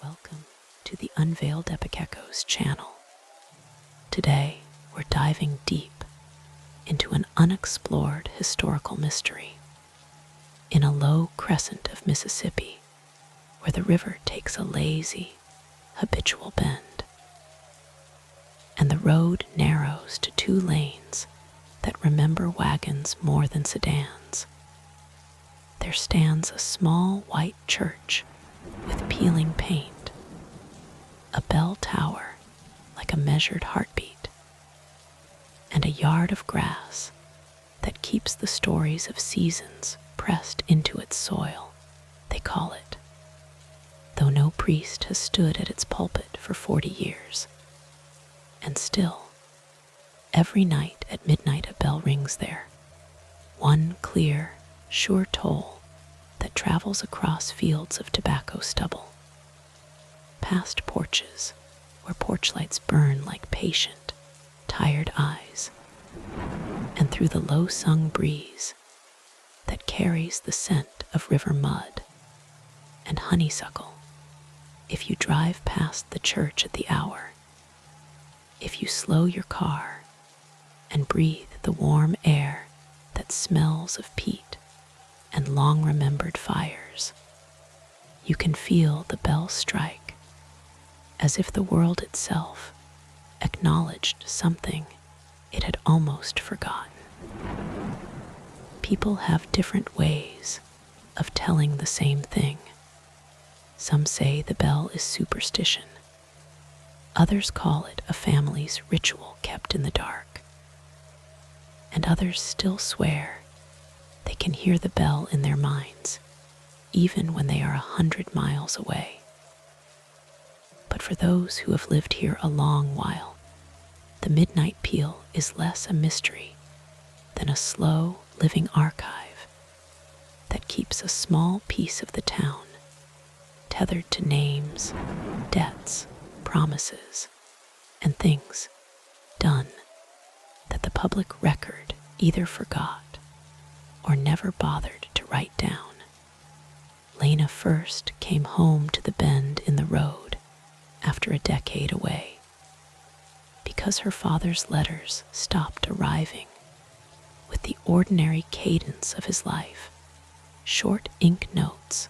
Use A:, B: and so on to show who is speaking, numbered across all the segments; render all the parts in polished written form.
A: Welcome to the Unveiled Epic Echoes channel. Today, we're diving deep into an unexplored historical mystery in a low crescent of Mississippi, where the river takes a lazy, habitual bend, and the road narrows to two lanes that remember wagons more than sedans. There stands a small white church with peeling paint, a bell tower like a measured heartbeat, and a yard of grass that keeps the stories of seasons pressed into its soil, they call it, though no priest has stood at its pulpit for 40 years. And still, every night at midnight a bell rings there, one clear, sure toll that travels across fields of tobacco stubble, past porches where porch lights burn like patient, tired eyes, and through the low-sung breeze that carries the scent of river mud and honeysuckle. If you drive past the church at the hour, if you slow your car and breathe the warm air that smells of peat and long-remembered fires, you can feel the bell strike as if the world itself acknowledged something it had almost forgotten. People have different ways of telling the same thing. Some say the bell is superstition. Others call it a family's ritual kept in the dark. And others still swear they can hear the bell in their minds, even when they are 100 miles away. But for those who have lived here a long while, the midnight peal is less a mystery than a slow, living archive that keeps a small piece of the town tethered to names, debts, promises, and things done that the public record either forgot or never bothered to write down. Lana first came home to the bend in the road after a decade away, because her father's letters stopped arriving with the ordinary cadence of his life, short ink notes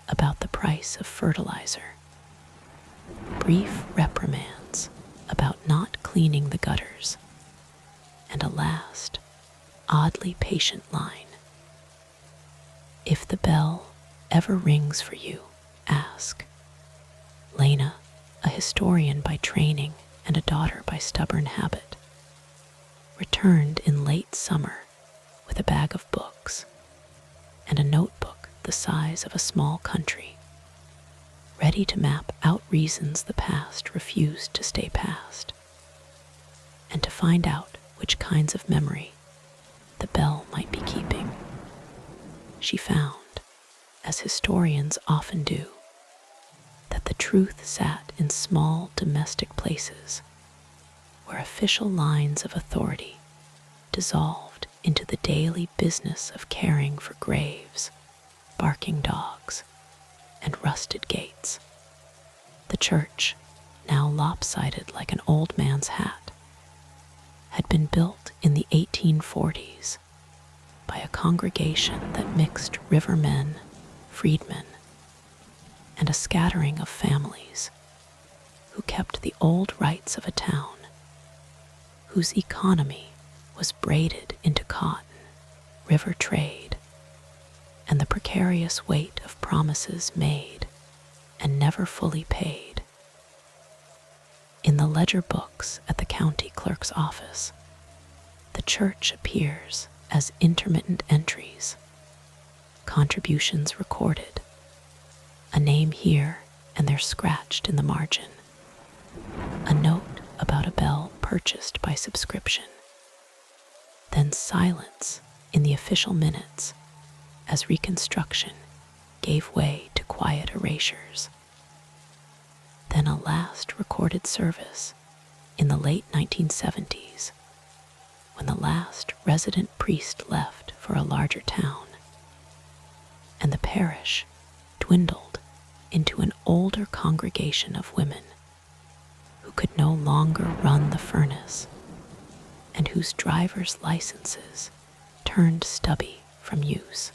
A: about the price of fertilizer, brief reprimands about not cleaning the gutters, and a last, oddly patient line. If the bell ever rings for you, ask. Lana, a historian by training and a daughter by stubborn habit, returned in late summer with a bag of books and a notebook the size of a small country, ready to map out reasons the past refused to stay past, and to find out which kinds of memory the bell might be keeping. She found, as historians often do, that the truth sat in small domestic places where official lines of authority dissolved into the daily business of caring for graves, barking dogs, and rusted gates. The church, now lopsided like an old man's hat, had been built in the 1840s by a congregation that mixed rivermen, freedmen, and a scattering of families who kept the old rights of a town whose economy was braided into cotton, river trade, and the precarious weight of promises made and never fully paid. In the ledger books at the county clerk's office, the church appears as intermittent entries, contributions recorded, a name here and there scratched in the margin, a note about a bell purchased by subscription, then silence in the official minutes as reconstruction gave way to quiet erasures, then a last recorded service in the late 1970s, when the last resident priest left for a larger town, and the parish dwindled into an older congregation of women who could no longer run the furnace and whose driver's licenses turned stubby from use.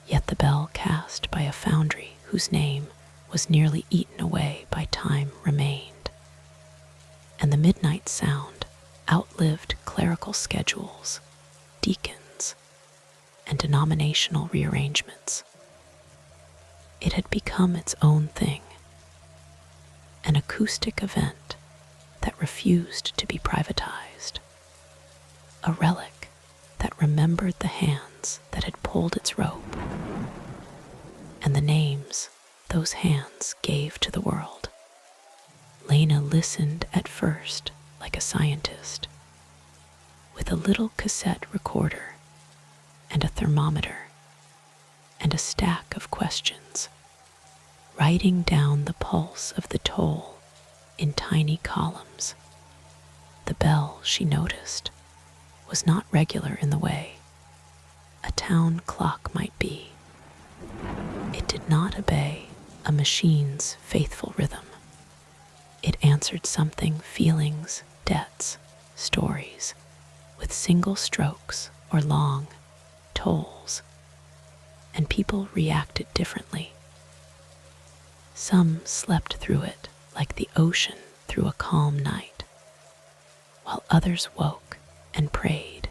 A: Yet the bell cast by a foundry whose name was nearly eaten away by time remained, and the midnight sound outlived clerical schedules, deacons, and denominational rearrangements. It had become its own thing, an acoustic event that refused to be privatized, a relic that remembered the hands that had pulled its rope and the names those hands gave to the world. Lana listened at first like a scientist, with a little cassette recorder and a thermometer and a stack of questions, writing down the pulse of the toll in tiny columns. The bell, she noticed, was not regular in the way a town clock might be. It did not obey a machine's faithful rhythm. It answered something, feelings, debts, stories, with single strokes or long tolls, and people reacted differently. Some slept through it like the ocean through a calm night, while others woke and prayed,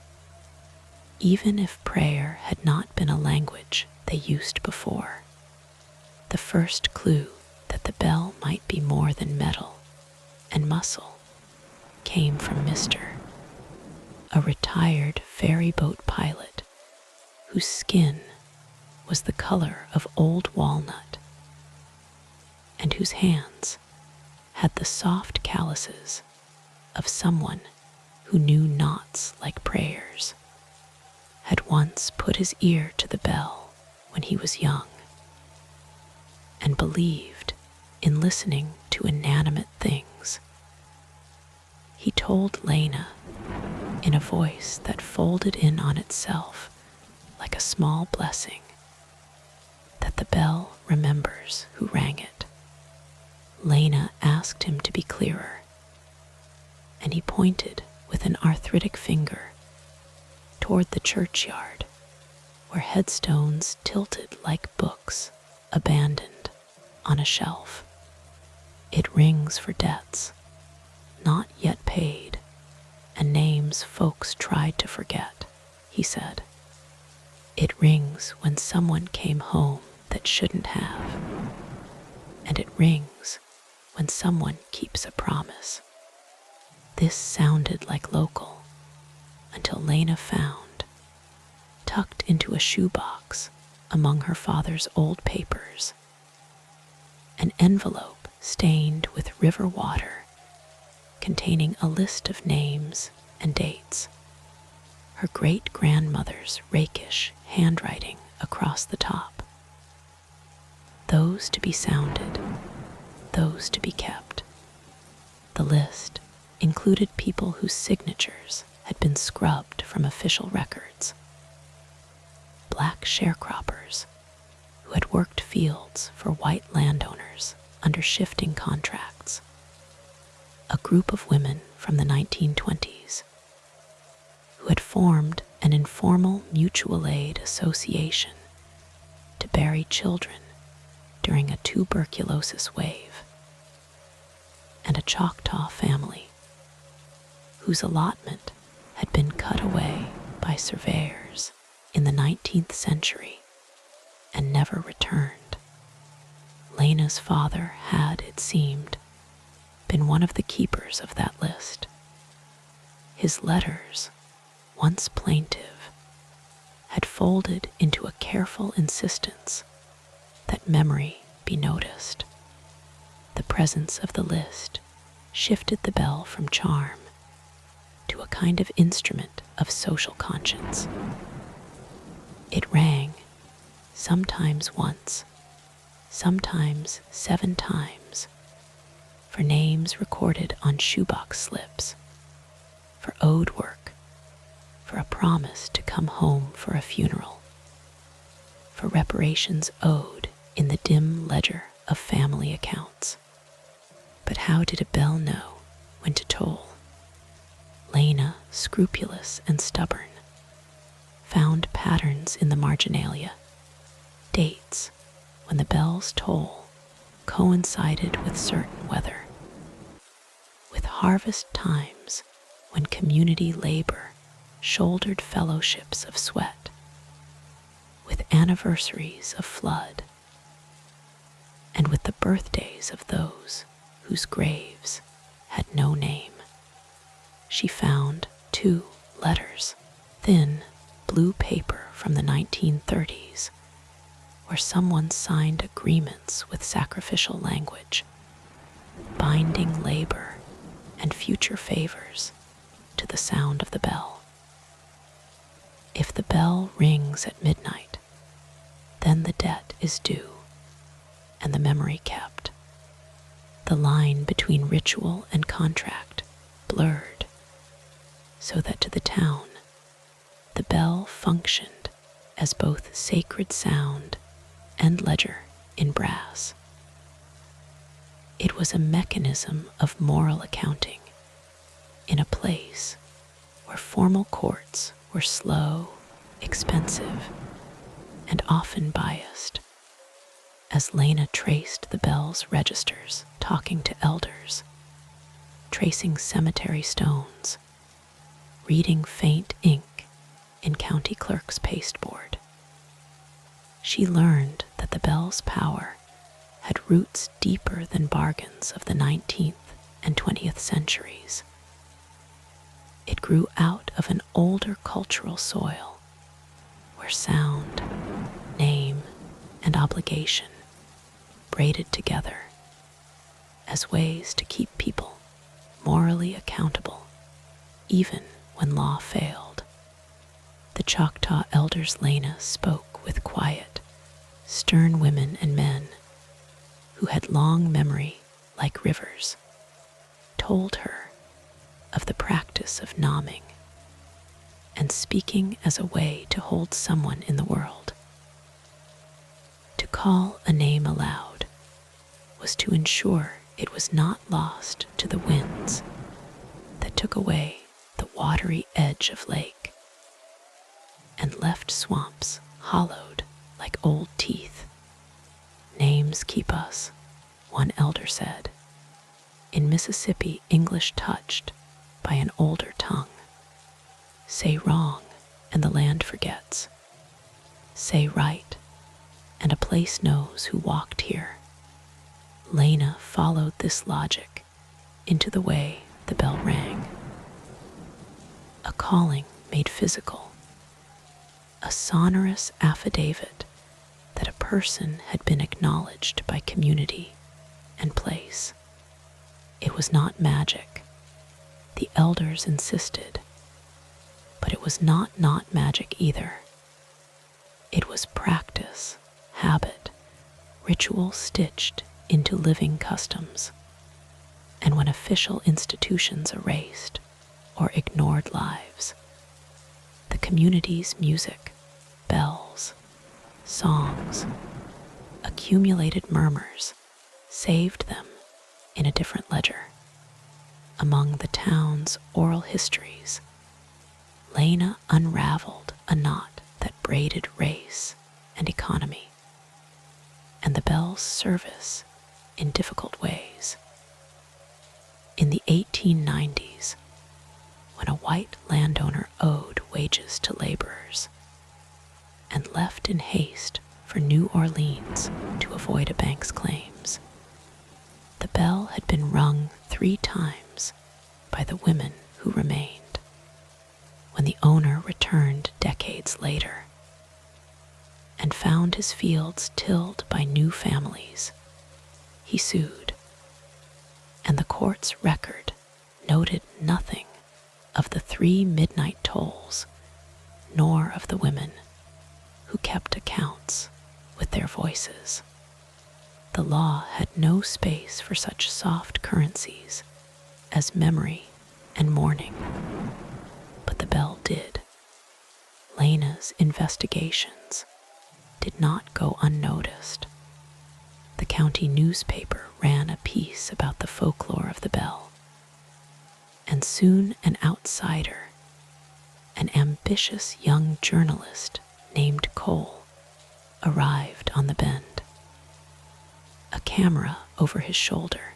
A: even if prayer had not been a language they used before. The first clue that the bell might be more than metal and muscle came from Mr., a retired ferry boat pilot whose skin was the color of old walnut and whose hands had the soft calluses of someone who knew knots like prayers, had once put his ear to the bell when he was young, and believed in listening to inanimate things. He told Lana, in a voice that folded in on itself like a small blessing, that the bell remembers who rang it. Lana asked him to be clearer, and he pointed with an arthritic finger toward the churchyard, where headstones tilted like books abandoned on a shelf. It rings for debts not yet paid and names folks tried to forget, he said. It rings when someone came home that shouldn't have, and it rings when someone keeps a promise. This sounded like local until Lana found, tucked into a shoebox among her father's old papers, an envelope stained with river water containing a list of names and dates, her great-grandmother's rakish handwriting across the top. Those to be sounded, those to be kept. The list included people whose signatures had been scrubbed from official records. Black sharecroppers who had worked fields for white landowners under shifting contracts. A group of women from the 1920s who had formed an informal mutual aid association to bury children during a tuberculosis wave, and a Choctaw family whose allotment had been cut away by surveyors in the 19th century and never returned. Lana's father had, it seemed, been one of the keepers of that list. His letters, once plaintive, had folded into a careful insistence that memory be noticed. The presence of the list shifted the bell from charm to a kind of instrument of social conscience. It rang, sometimes once, sometimes 7 times, for names recorded on shoebox slips, for ode work, for a promise to come home for a funeral, for reparations owed in the dim ledger of family accounts. But how did a bell know when to toll? Lana, scrupulous and stubborn, found patterns in the marginalia, dates when the bell's toll coincided with certain weather, with harvest times when community labor shouldered fellowships of sweat, with anniversaries of flood, and with the birthdays of those whose graves had no name. She found 2 letters, thin blue paper from the 1930s, where someone signed agreements with sacrificial language, binding labor and future favors to the sound of the bell. If the bell rings at midnight, then the debt is due and the memory kept. The line between ritual and contract blurred, so that to the town, the bell functioned as both sacred sound and ledger in brass. It was a mechanism of moral accounting in a place where formal courts were slow, expensive, and often biased. As Lana traced the bell's registers, talking to elders, tracing cemetery stones, reading faint ink in county clerk's pasteboard, she learned that the bell's power had roots deeper than bargains of the 19th and 20th centuries. It grew out of an older cultural soil where sound, name, and obligation braided together as ways to keep people morally accountable, even when law failed. The Choctaw elders Lana spoke with quiet, stern women and men who had long memory like rivers, told her of the practice of naming and speaking as a way to hold someone in the world. To call a name aloud was to ensure it was not lost to the winds that took away the watery edge of lake and left swamps hollowed like old teeth. Names keep us, one elder said. In Mississippi, English touched by an older tongue. Say wrong, and the land forgets. Say right, and a place knows who walked here. Lana followed this logic into the way the bell rang. A calling made physical, a sonorous affidavit that a person had been acknowledged by community and place. It was not magic, the elders insisted, but it was not magic either. It was practice, habit, ritual stitched into living customs. And when official institutions erased or ignored lives, the community's music, bells, songs, accumulated murmurs saved them in a different ledger. Among the town's oral histories, Lana unraveled a knot that braided race and economy, and the bell's service in difficult ways. In the 1890s, when a white landowner owed wages to laborers and left in haste for New Orleans to avoid a bank's claims, the bell had been rung 3 times by the women who remained. When the owner returned decades later and found his fields tilled by new families, he sued, and the court's record noted nothing of the 3 midnight tolls, nor of the women who kept accounts with their voices. The law had no space for such soft currencies as memory and mourning, but the bell did. Lana's investigations did not go unnoticed. The county newspaper ran a piece about the folklore of the bell, and soon an outsider, an ambitious young journalist named Cole, arrived on the bend. A camera over his shoulder,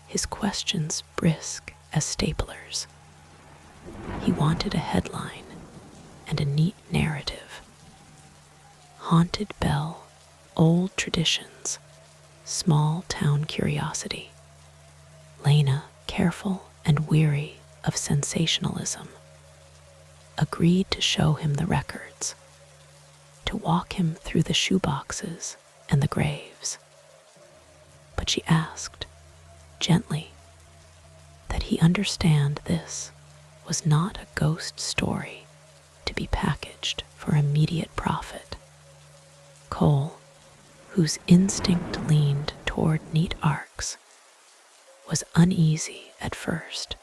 A: his questions brisk as staplers. He wanted a headline and a neat narrative. Haunted bell, old traditions, small town curiosity. Lana, careful and weary of sensationalism, agreed to show him the records, to walk him through the shoeboxes and the graves. But she asked, gently, that he understand this was not a ghost story to be packaged for immediate profit. Cole, whose instinct leaned toward neat arcs, was uneasy at first,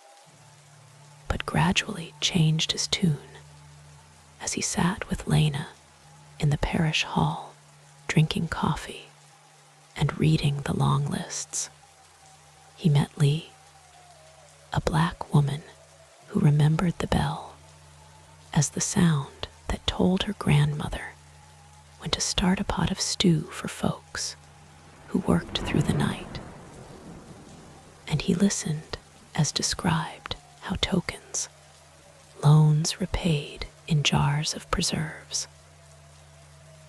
A: but gradually changed his tune as he sat with Lana in the parish hall, drinking coffee and reading the long lists. He met Lee, a black woman who remembered the bell as the sound that told her grandmother when to start a pot of stew for folks who worked through the night. And he listened as described how tokens, loans repaid in jars of preserves,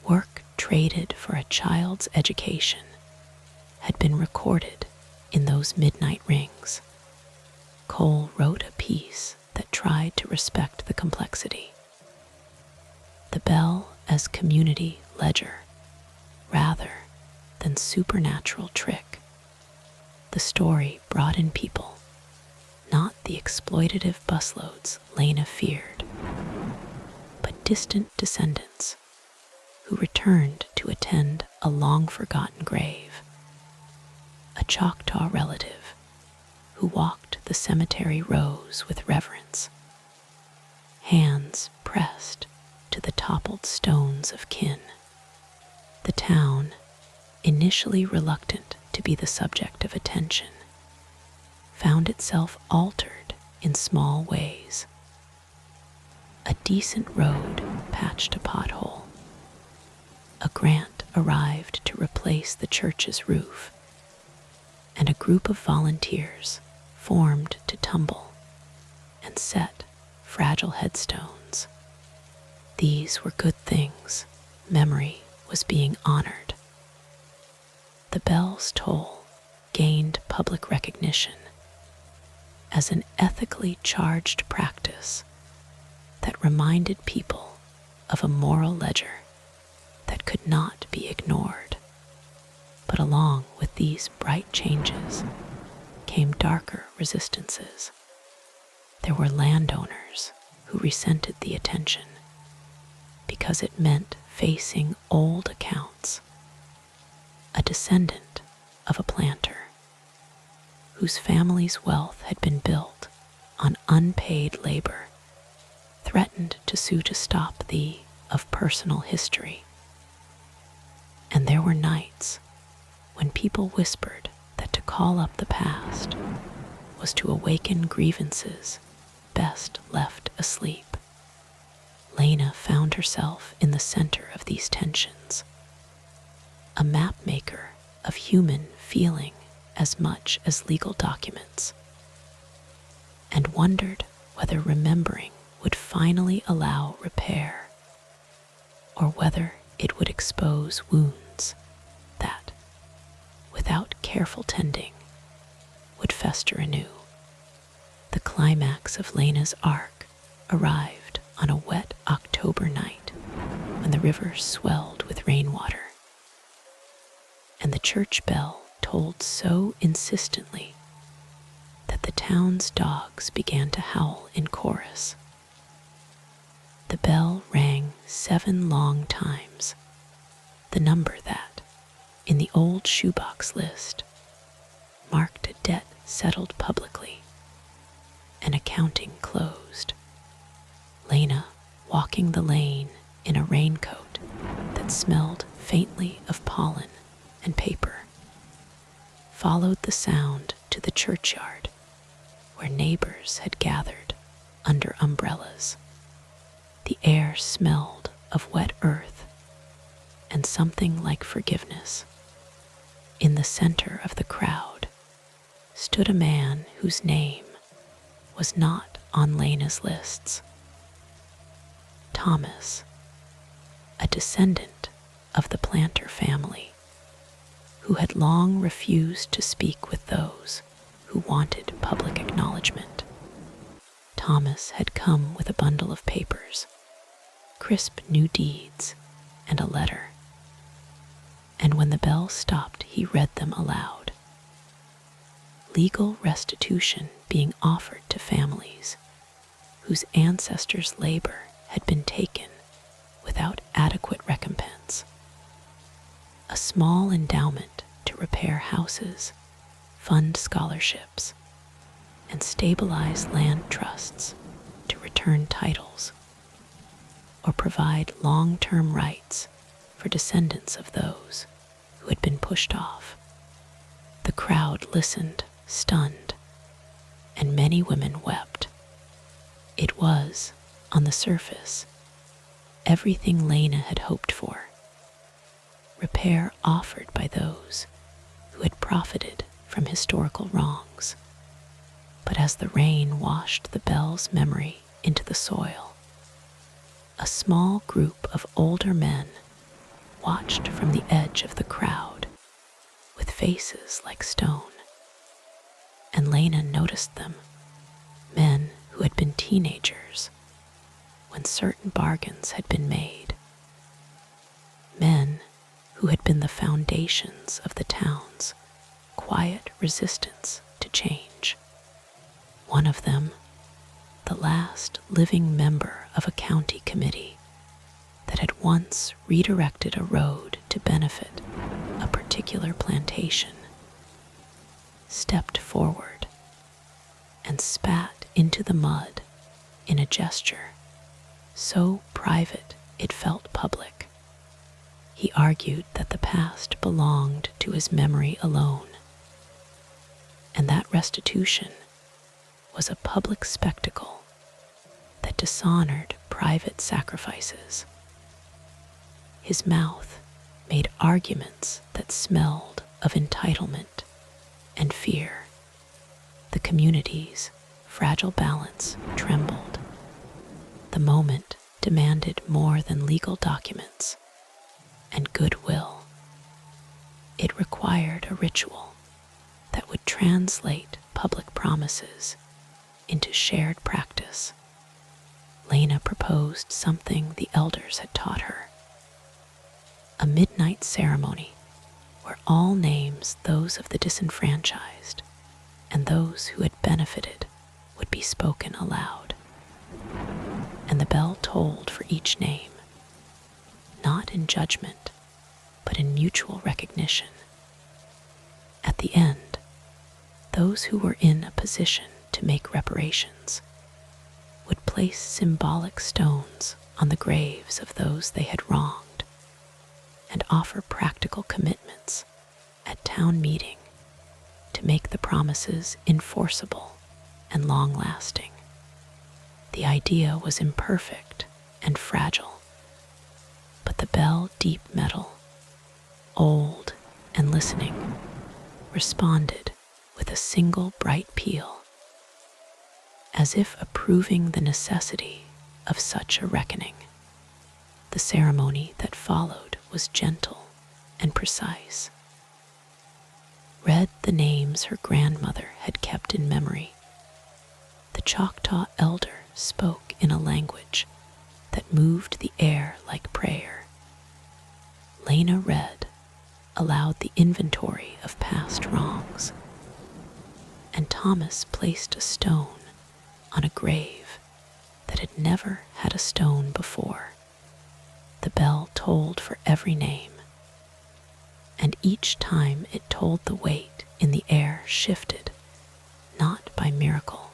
A: work traded for a child's education, had been recorded in those midnight rings. Cole wrote a piece that tried to respect the complexity. The bell as community ledger, rather than supernatural trick. The story brought in people, not the exploitative busloads Lana feared, but distant descendants who returned to attend a long-forgotten grave, a Choctaw relative who walked the cemetery rows with reverence, hands pressed to the toppled stones of kin. The town, initially reluctant to be the subject of attention, found itself altered in small ways. A decent road patched a pothole. A grant arrived to replace the church's roof, and a group of volunteers formed to tumble and set fragile headstones. These were good things. Memory was being honored. The bell's toll gained public recognition as an ethically charged practice that reminded people of a moral ledger that could not be ignored. But along with these bright changes came darker resistances. There were landowners who resented the attention because it meant facing old accounts. A descendant of a planter whose family's wealth had been built on unpaid labor threatened to sue to stop the of personal history. And there were nights when people whispered that to call up the past was to awaken grievances best left asleep. Lana found herself in the center of these tensions, a map maker of human feeling as much as legal documents, and wondered whether remembering would finally allow repair, or whether it would expose wounds that, without careful tending, would fester anew. The climax of Lana's arc arrived on a wet October night when the river swelled with rainwater, and the church bell tolled so insistently that the town's dogs began to howl in chorus. The bell rang 7 long times, the number that, in the old shoebox list, marked a debt settled publicly, an accounting closed. Lana, walking the lane in a raincoat that smelled faintly of pollen and paper, followed the sound to the churchyard where neighbors had gathered under umbrellas. The air smelled of wet earth and something like forgiveness. In the center of the crowd stood a man whose name was not on Lana's lists. Thomas, a descendant of the planter family, who had long refused to speak with those who wanted public acknowledgement. Thomas had come with a bundle of papers, crisp new deeds, and a letter. And when the bell stopped, he read them aloud. Legal restitution being offered to families whose ancestors' labor had been taken without adequate recompense. A small endowment to repair houses, fund scholarships, and stabilize land trusts to return titles, or provide long-term rights for descendants of those who had been pushed off. The crowd listened, stunned, and many women wept. It was, on the surface, everything Lana had hoped for. Repair offered by those who had profited from historical wrongs. But as the rain washed the bell's memory into the soil, a small group of older men watched from the edge of the crowd with faces like stone. And Lana noticed them, men who had been teenagers when certain bargains had been made, men who had been the foundations of the town's quiet resistance to change. One of them, the last living member of a county committee that had once redirected a road to benefit a particular plantation, stepped forward and spat into the mud in a gesture so private it felt public. He argued that the past belonged to his memory alone, and that restitution was a public spectacle that dishonored private sacrifices. His mouth made arguments that smelled of entitlement and fear. The community's fragile balance trembled. The moment demanded more than legal documents and goodwill. It required a ritual that would translate public promises into shared practice. Lana proposed something the elders had taught her: a midnight ceremony where all names, those of the disenfranchised and those who had benefited, would be spoken aloud. And the bell tolled for each name, not in judgment, but in mutual recognition. At the end, those who were in a position to make reparations would place symbolic stones on the graves of those they had wronged and offer practical commitments at town meeting to make the promises enforceable and long-lasting. The idea was imperfect and fragile, but the bell, deep metal, old and listening, responded with a single bright peal, as if approving the necessity of such a reckoning. The ceremony that followed was gentle and precise. Read the names her grandmother had kept in memory. The Choctaw elder spoke in a language that moved the air like prayer. Lana read aloud the inventory of past wrongs, and Thomas placed a stone on a grave that had never had a stone before. The bell tolled for every name, and each time it told, the weight in the air shifted, not by miracle,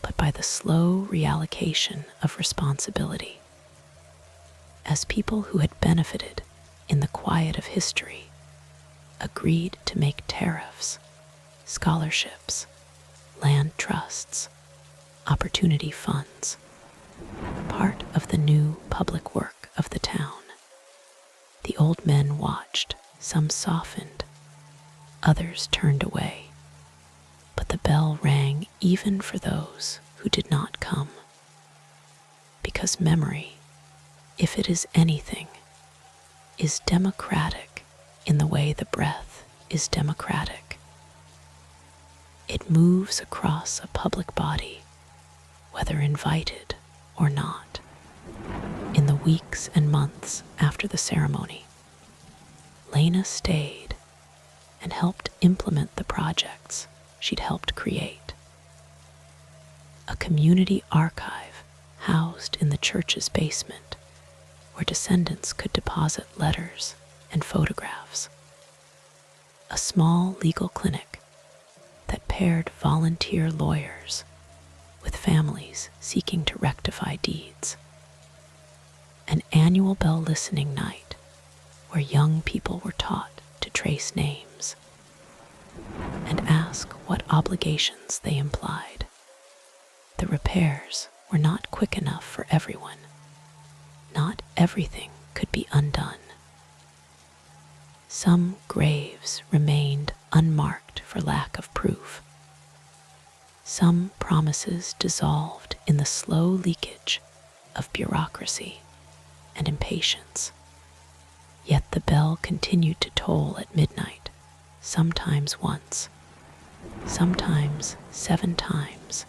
A: but by the slow reallocation of responsibility. As people who had benefited in the quiet of history agreed to make tariffs, scholarships, land trusts, opportunity funds, part of the new public work of the town. The old men watched, some softened, others turned away, but the bell rang even for those who did not come. Because memory, if it is anything, is democratic in the way the breath is democratic. It moves across a public body, whether invited or not. In the weeks and months after the ceremony, Lana stayed and helped implement the projects she'd helped create. A community archive housed in the church's basement where descendants could deposit letters and photographs. A small legal clinic that paired volunteer lawyers with families seeking to rectify deeds. An annual bell listening night where young people were taught to trace names and ask what obligations they implied. The repairs were not quick enough for everyone. Not everything could be undone. Some graves remained unmarked for lack of proof. Some promises dissolved in the slow leakage of bureaucracy and impatience. Yet the bell continued to toll at midnight, sometimes once, sometimes 7 times,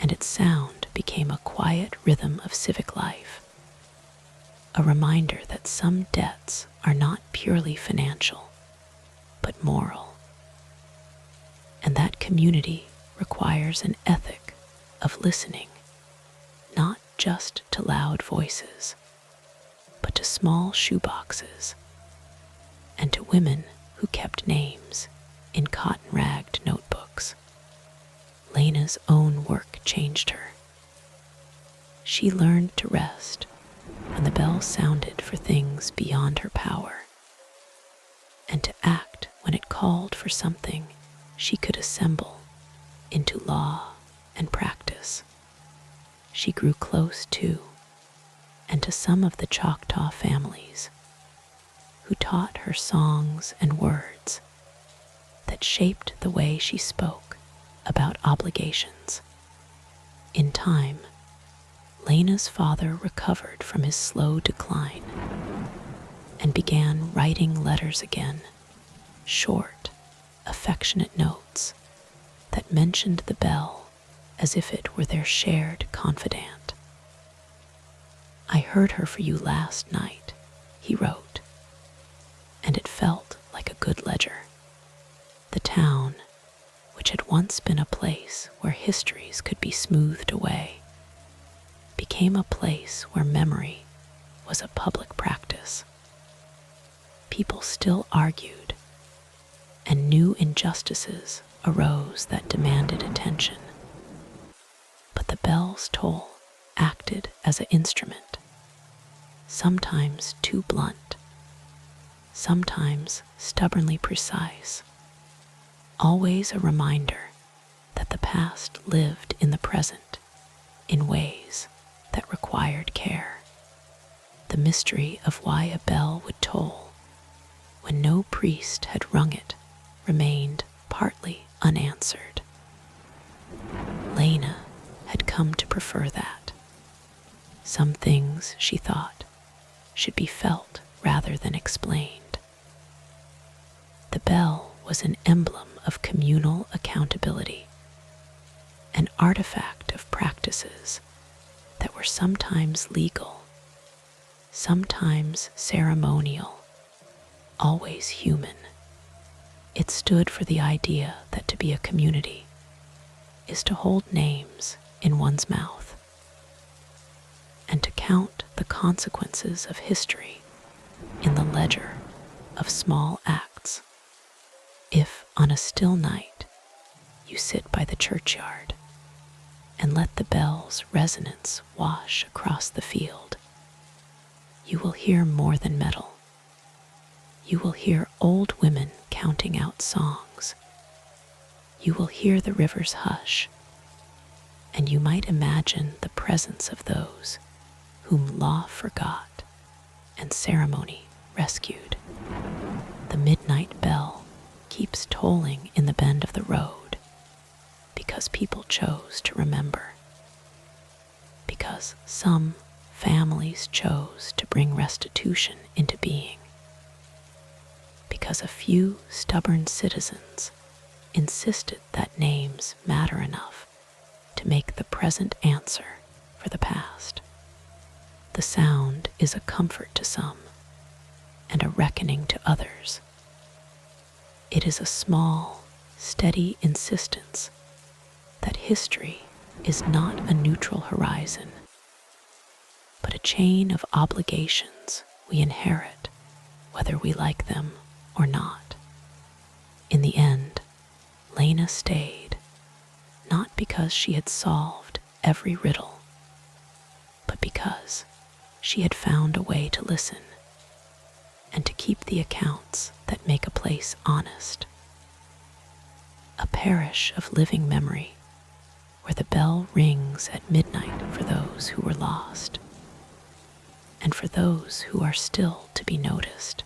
A: and its sound became a quiet rhythm of civic life, a reminder that some debts are not purely financial, but moral, and that community requires an ethic of listening, not just to loud voices, but to small shoeboxes, and to women who kept names in cotton-ragged notebooks. Lana's own work changed her. She learned to rest when the bell sounded for things beyond her power, and to act when it called for something she could assemble into law and practice. She grew close to, and to some of the Choctaw families who taught her songs and words that shaped the way she spoke about obligations. In time, Lana's father recovered from his slow decline and began writing letters again, short, affectionate notes that mentioned the bell as if it were their shared confidant. "I heard her for you last night," he wrote, and it felt like a good ledger. The town, which had once been a place where histories could be smoothed away, became a place where memory was a public practice. People still argued, and new injustices arose that demanded attention. But the bell's toll acted as an instrument, sometimes too blunt, sometimes stubbornly precise, always a reminder that the past lived in the present in ways that required care. The mystery of why a bell would toll when no priest had rung it remained partly unanswered. Lana had come to prefer that. Some things, she thought, should be felt rather than explained. The bell was an emblem of communal accountability, an artifact of practices that were sometimes legal, sometimes ceremonial, always human. It stood for the idea that to be a community is to hold names in one's mouth and to count the consequences of history in the ledger of small acts. If on a still night you sit by the churchyard and let the bell's resonance wash across the field, you will hear more than metal. You will hear old women counting out songs. You will hear the river's hush, and you might imagine the presence of those whom law forgot and ceremony rescued. The midnight bell keeps tolling in the bend of the road because people chose to remember, because some families chose to bring restitution into being, because a few stubborn citizens insisted that names matter enough to make the present answer for the past. The sound is a comfort to some and a reckoning to others. It is a small, steady insistence that history is not a neutral horizon, but a chain of obligations we inherit whether we like them or not. In the end, Lana stayed, not because she had solved every riddle, but because she had found a way to listen and to keep the accounts that make a place honest. A parish of living memory where the bell rings at midnight for those who were lost and for those who are still to be noticed,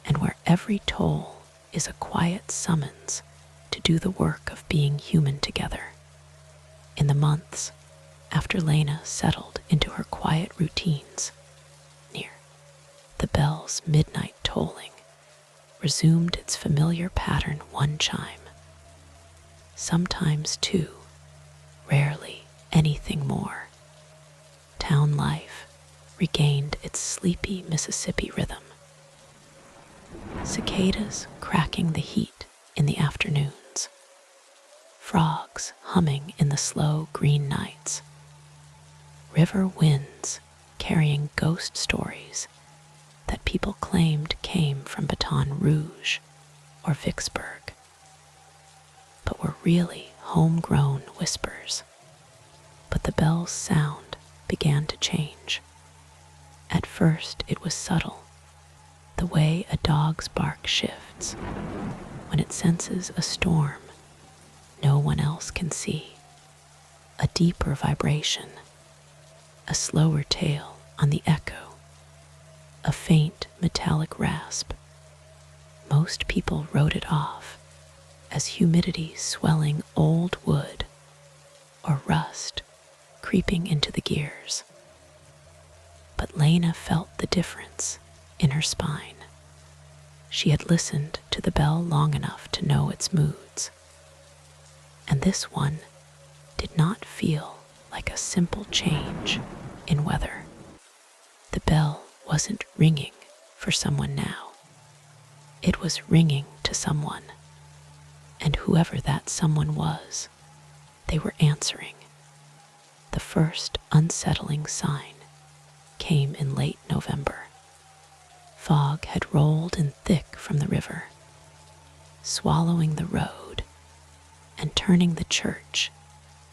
A: and where every toll is a quiet summons to do the work of being human together. In the months after Lana settled into her quiet routines, the bell's midnight tolling resumed its familiar pattern, one chime, sometimes two, rarely anything more. Town life regained its sleepy Mississippi rhythm. Cicadas cracking the heat in the afternoons, frogs humming in the slow green nights, river winds carrying ghost stories that people claimed came from Baton Rouge or Vicksburg, but were really homegrown whispers. But the bell's sound began to change. At first it was subtle, the way a dog's bark shifts when it senses a storm no one else can see. A deeper vibration, a slower tail on the echo, a faint metallic rasp. Most people wrote it off as humidity swelling old wood or rust creeping into the gears. But Lana felt the difference in her spine. She had listened to the bell long enough to know its moods, and this one did not feel like a simple change in weather. The bell wasn't ringing for someone now. It was ringing to someone, and whoever that someone was, they were answering. The first unsettling sign came in late November. Fog had rolled in thick from the river, swallowing the road and turning the church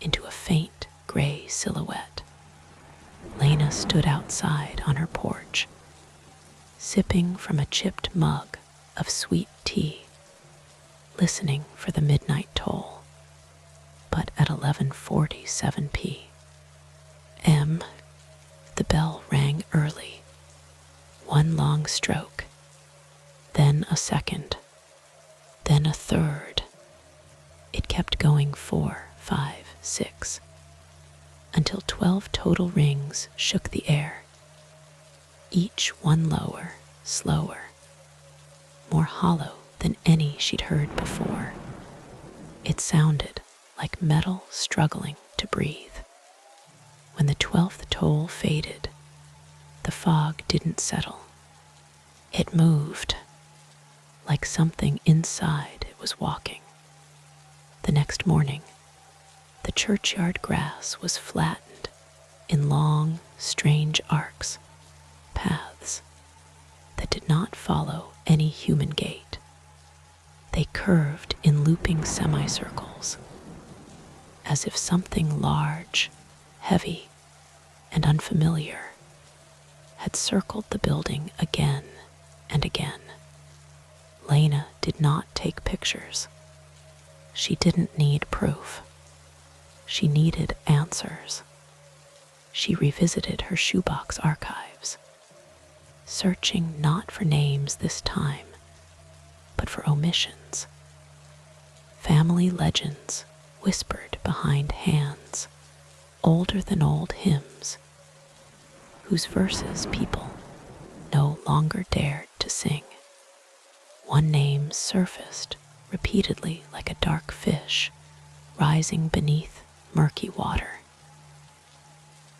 A: into a faint gray silhouette. Lana stood outside on her porch, sipping from a chipped mug of sweet tea, listening for the midnight toll. But at 11:47 p.m., the bell rang early. One long stroke, then a second, then a third. It kept going 4, 5, 6, until 12 total rings shook the air, each one lower, slower, more hollow than any she'd heard before. It sounded like metal struggling to breathe. When the 12th toll faded, the fog didn't settle. It moved, like something inside it was walking. The next morning, the churchyard grass was flattened in long, strange arcs, paths that did not follow any human gait. They curved in looping semicircles, as if something large, heavy, and unfamiliar had circled the building again and again. Lana did not take pictures. She didn't need proof. She needed answers. She revisited her shoebox archives, searching not for names this time, but for omissions. Family legends whispered behind hands, older than old hymns, whose verses people no longer dared to sing. One name surfaced repeatedly like a dark fish rising beneath murky water.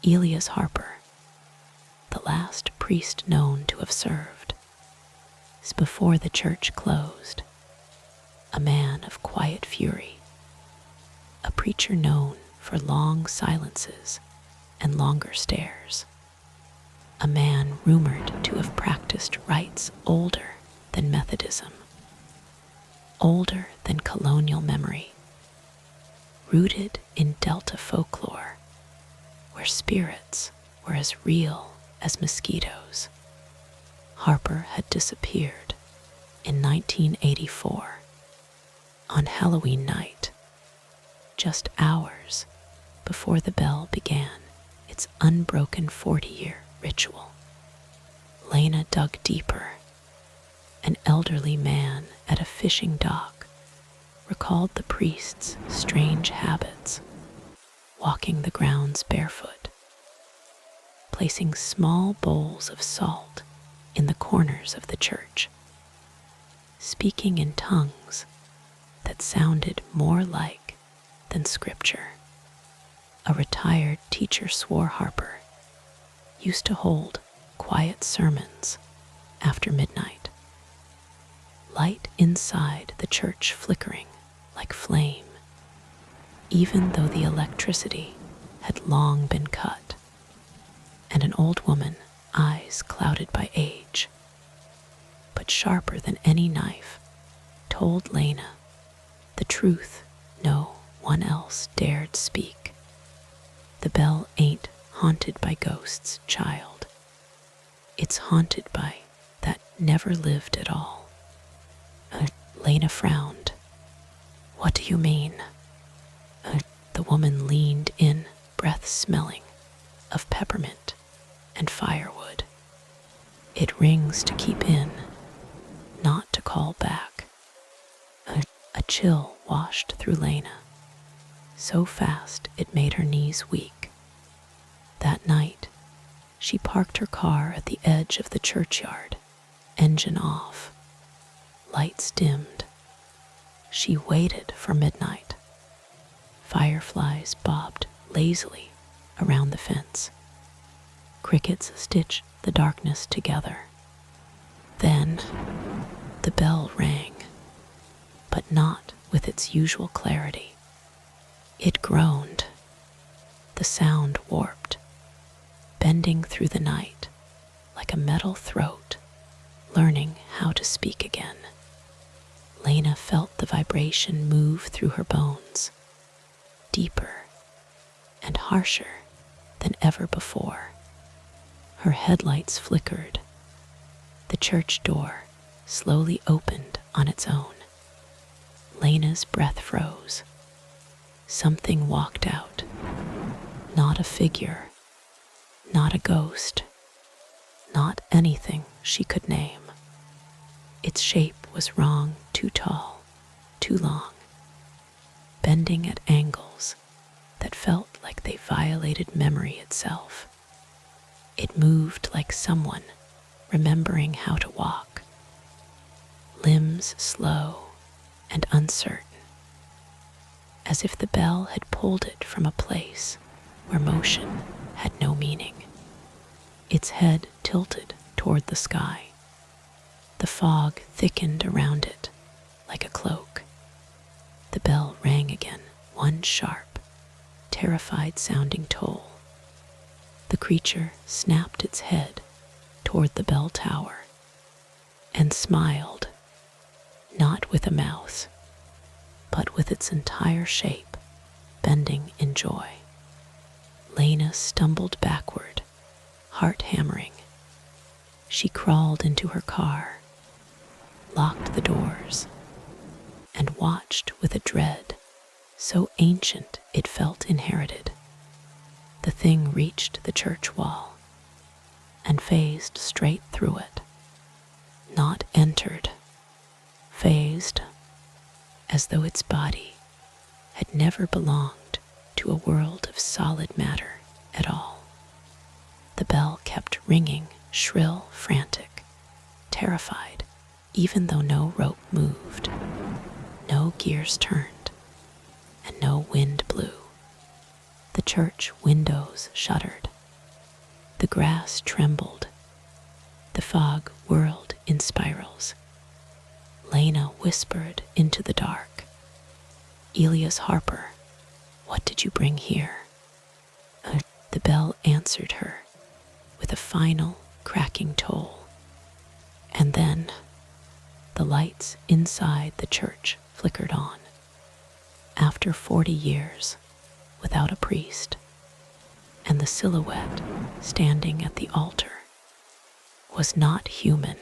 A: Elias Harper, the last priest known to have served, is before the church closed, a man of quiet fury, a preacher known for long silences and longer stares, a man rumored to have practiced rites older than Methodism, older than colonial memory, rooted in Delta folklore, where spirits were as real as mosquitoes. Harper had disappeared in 1984 on Halloween night, just hours before the bell began its unbroken 40-year ritual. Lana dug deeper. An elderly man at a fishing dock recalled the priest's strange habits, walking the grounds barefoot, placing small bowls of salt in the corners of the church, speaking in tongues that sounded more like than scripture. A retired teacher swore Harper used to hold quiet sermons after midnight, light inside the church flickering like flame, even though the electricity had long been cut, and an old woman, eyes clouded by age, but sharper than any knife, told Lana the truth no one else dared speak. The bell ain't haunted by ghosts, child. It's haunted by that never lived at all. Lana frowned. What do you mean? The woman leaned in, breath smelling of peppermint and firewood. It rings to keep in, not to call back. A chill washed through Lana, so fast it made her knees weak. That night, she parked her car at the edge of the churchyard, engine off, lights dimmed. She waited for midnight. Fireflies bobbed lazily around the fence. Crickets stitched the darkness together. Then the bell rang, but not with its usual clarity. It groaned. The sound warped, bending through the night like a metal throat, learning how to speak again. Lana felt the vibration move through her bones, deeper and harsher than ever before. Her headlights flickered. The church door slowly opened on its own. Lana's breath froze. Something walked out. Not a figure, not a ghost, not anything she could name. Its shape was wrong, too tall, too long, bending at angles that felt like they violated memory itself. It moved like someone remembering how to walk, limbs slow and uncertain, as if the bell had pulled it from a place where motion had no meaning. Its head tilted toward the sky. The fog thickened around it like a cloak. The bell rang again, one sharp, terrified-sounding toll. The creature snapped its head toward the bell tower and smiled, not with a mouth, but with its entire shape bending in joy. Lana stumbled backward, heart hammering. She crawled into her car locked the doors, and watched with a dread so ancient it felt inherited. The thing reached the church wall and phased straight through it. Not entered, phased, as though its body had never belonged to a world of solid matter at all. The bell kept ringing, shrill, frantic, terrified, even though no rope moved, no gears turned, and no wind blew. The church windows shuddered. The grass trembled. The fog whirled in spirals. Lana whispered into the dark, "Elias Harper, what did you bring here?" The bell answered her with a final cracking toll. And then the lights inside the church flickered on. After 40 years without a priest, and the silhouette standing at the altar was not human,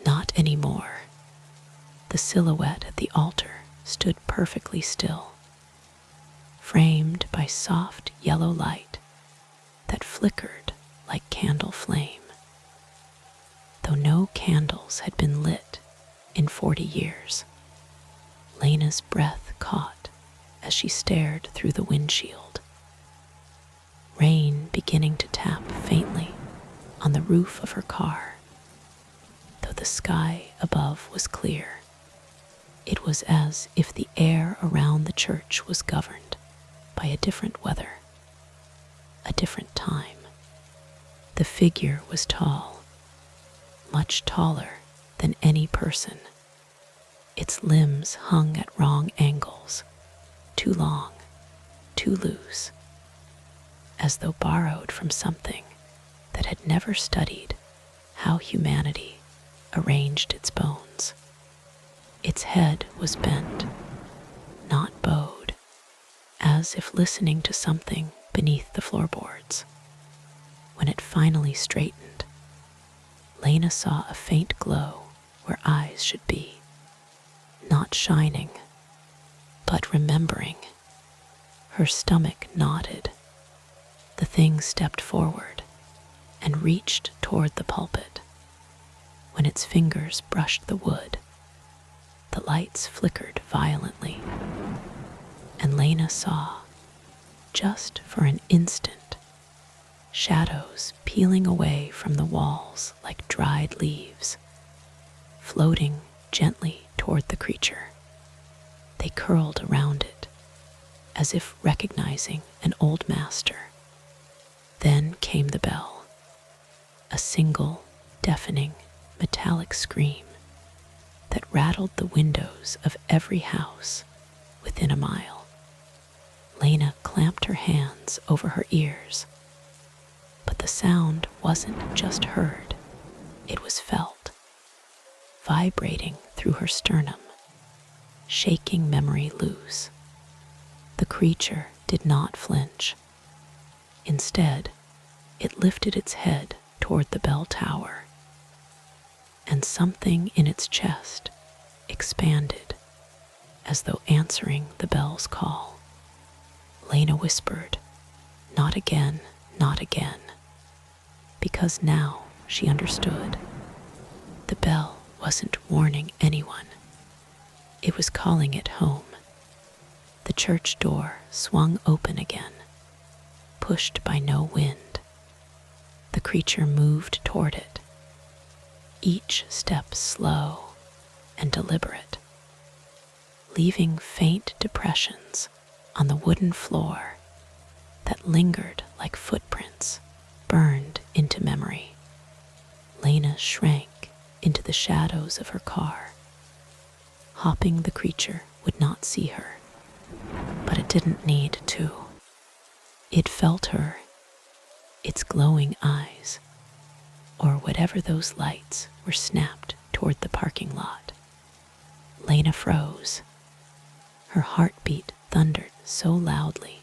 A: not anymore. The silhouette at the altar stood perfectly still, framed by soft yellow light that flickered like candle flame. Though no candles had been lit in 40 years, Lana's breath caught as she stared through the windshield. Rain beginning to tap faintly on the roof of her car. Though the sky above was clear, it was as if the air around the church was governed by a different weather, a different time. The figure was tall, much taller than any person. Its limbs hung at wrong angles, too long, too loose, as though borrowed from something that had never studied how humanity arranged its bones. Its head was bent, not bowed, as if listening to something beneath the floorboards. When it finally straightened, Lana saw a faint glow where eyes should be, not shining, but remembering. Her stomach knotted. The thing stepped forward and reached toward the pulpit. When its fingers brushed the wood, the lights flickered violently, and Lana saw, just for an instant, shadows peeling away from the walls like dried leaves, floating gently toward the creature. They curled around it, as if recognizing an old master. Then came the bell, a single, deafening, metallic scream that rattled the windows of every house within a mile. Lana clamped her hands over her ears, but the sound wasn't just heard, it was felt, vibrating through her sternum, shaking memory loose. The creature did not flinch. Instead, it lifted its head toward the bell tower, and something in its chest expanded as though answering the bell's call. Lana whispered, "Not again, not again," because now she understood. The bell wasn't warning anyone. It was calling it home. The church door swung open again, pushed by no wind. The creature moved toward it, each step slow and deliberate, leaving faint depressions on the wooden floor that lingered like footprints burned into memory. Lana shrank into the shadows of her car. Hopping the creature would not see her, but it didn't need to. It felt her, its glowing eyes, or whatever those lights were snapped toward the parking lot. Lana froze. Her heartbeat thundered so loudly,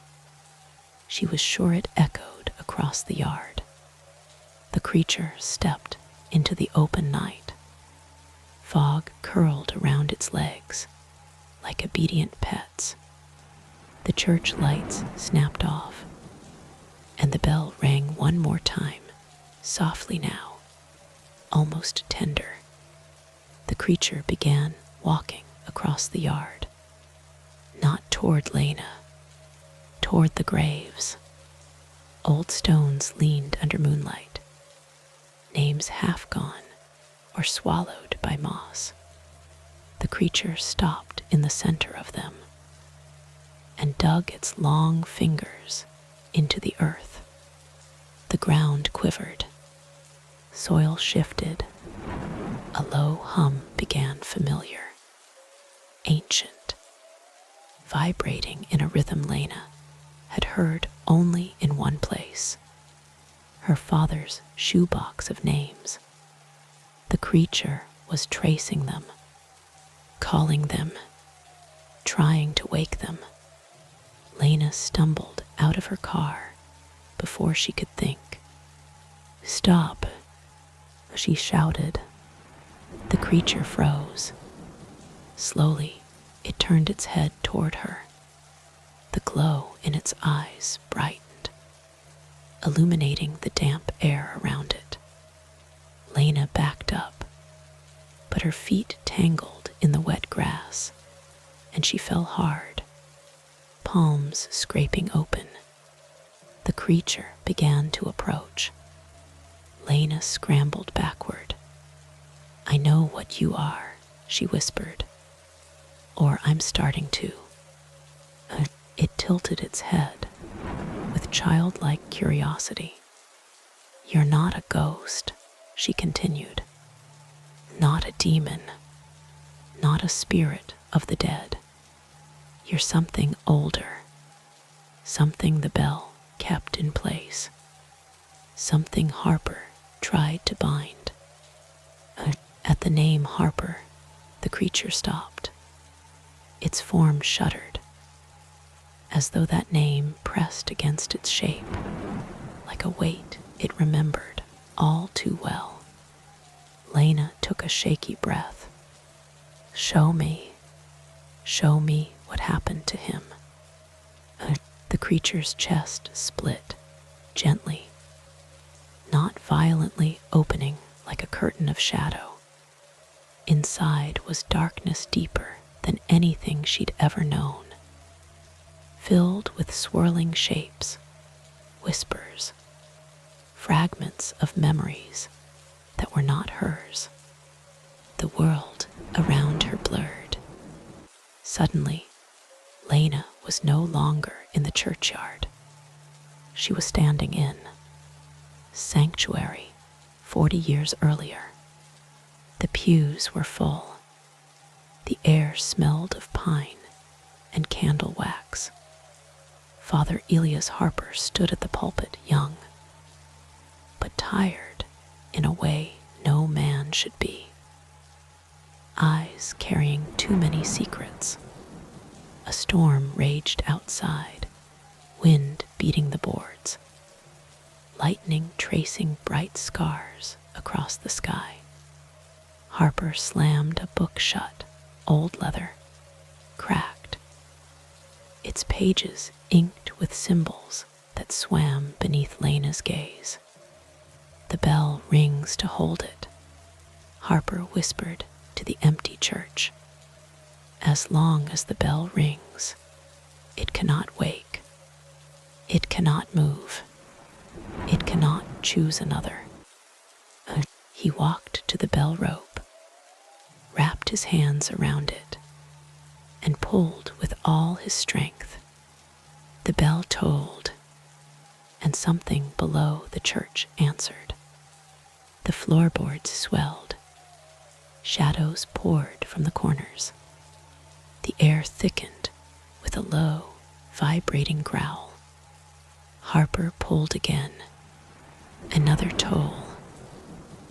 A: she was sure it echoed across the yard. The creature stepped into the open night, Fog curled around its legs like obedient pets. The church lights snapped off, and the bell rang one more time, softly now, almost tender. The creature began walking across the yard, not toward Lana, toward the graves. Old stones leaned under moonlight, names half gone or swallowed by moss. The creature stopped in the center of them and dug its long fingers into the earth. The ground quivered, soil shifted, a low hum began familiar, ancient, vibrating in a rhythm Lana had heard only in one place, her father's shoebox of names. The creature was tracing them, calling them, trying to wake them. Lana stumbled out of her car before she could think. "Stop," she shouted. The creature froze. Slowly, it turned its head toward her. The glow in its eyes brightened, illuminating the damp air around it. Lana backed up, but her feet tangled in the wet grass, and she fell hard, palms scraping open. The creature began to approach. Lana scrambled backward. "I know what you are," she whispered, "or I'm starting to." It tilted its head with childlike curiosity. "You're not a ghost," she continued. "Not a demon. Not a spirit of the dead. You're something older. Something the bell kept in place. Something Harper tried to bind." At the name Harper, the creature stopped. Its form shuddered, as though that name pressed against its shape, like a weight it remembered all too well. Lana took a shaky breath. Show me what happened to him." The creature's chest split, gently, not violently opening like a curtain of shadow. Inside was darkness deeper than anything she'd ever known, filled with swirling shapes, whispers, fragments of memories that were not hers. The world around her blurred. Suddenly, Lana was no longer in the churchyard. She was standing in sanctuary 40 years earlier. The pews were full. The air smelled of pine and candle wax. Father Elias Harper stood at the pulpit, young, but tired in a way no man should be. Eyes carrying too many secrets. A storm raged outside, wind beating the boards, lightning tracing bright scars across the sky. Harper slammed a book shut, old leather, cracked, its pages inked with symbols that swam beneath Lana's gaze. "The bell rings to hold it," Harper whispered to the empty church. "As long as the bell rings, it cannot wake. It cannot move. It cannot choose another." He walked to the bell rope, wrapped his hands around it, and pulled with all his strength. The bell tolled, and something below the church answered. The floorboards swelled. Shadows poured from the corners. The air thickened with a low, vibrating growl. Harper pulled again. Another toll.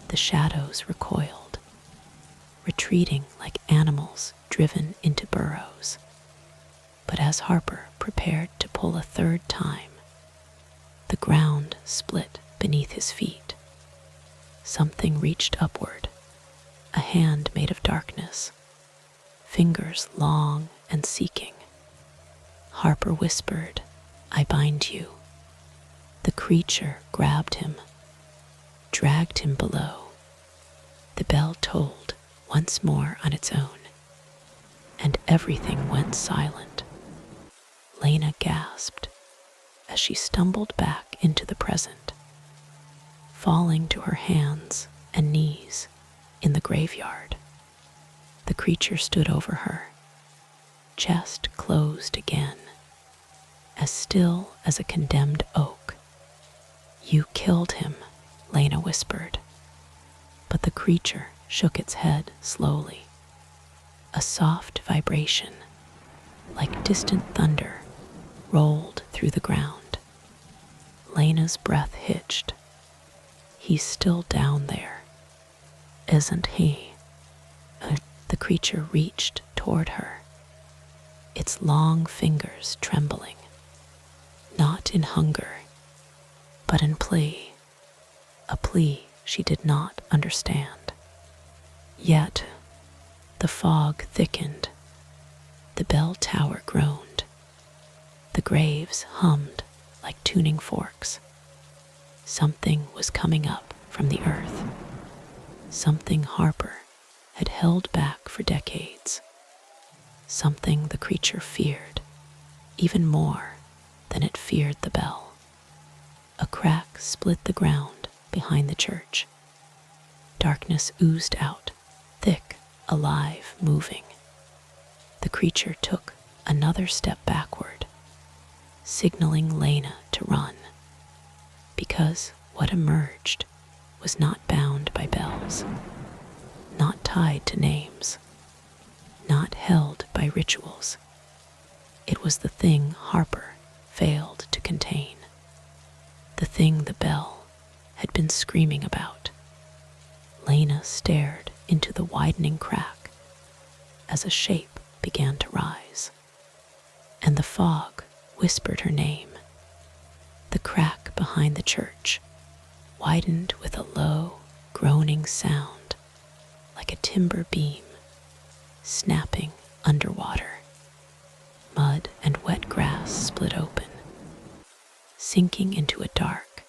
A: The shadows recoiled, retreating like animals driven into burrows. But as Harper prepared to pull a third time, the ground split beneath his feet. Something reached upward, a hand made of darkness, fingers long and seeking. Harper whispered, "I bind you." The creature grabbed him, dragged him below. The bell tolled once more on its own, and everything went silent. Lana gasped as she stumbled back into the present, falling to her hands and knees in the graveyard. The creature stood over her, chest closed again, as still as a condemned oak. "You killed him," Lana whispered, but the creature shook its head slowly. A soft vibration, like distant thunder, rolled through the ground. Lana's breath hitched. "He's still down there, isn't he?" The creature reached toward her, its long fingers trembling, not in hunger, but in plea, a plea she did not understand. Yet the fog thickened, the bell tower groaned, the graves hummed like tuning forks. Something was coming up from the earth, something Harper had held back for decades, something the creature feared even more than it feared the bell. A crack split the ground behind the church. Darkness oozed out, thick, alive, moving. The creature took another step backward, signaling Lana to run, because what emerged was not bound by bells, not tied to names, not held by rituals. It was the thing Harper failed to contain, the thing the bell had been screaming about. Lana stared into the widening crack as a shape began to rise, and the fog whispered her name. The crack behind the church widened with a low, groaning sound, like a timber beam snapping underwater. Mud and wet grass split open, sinking into a dark,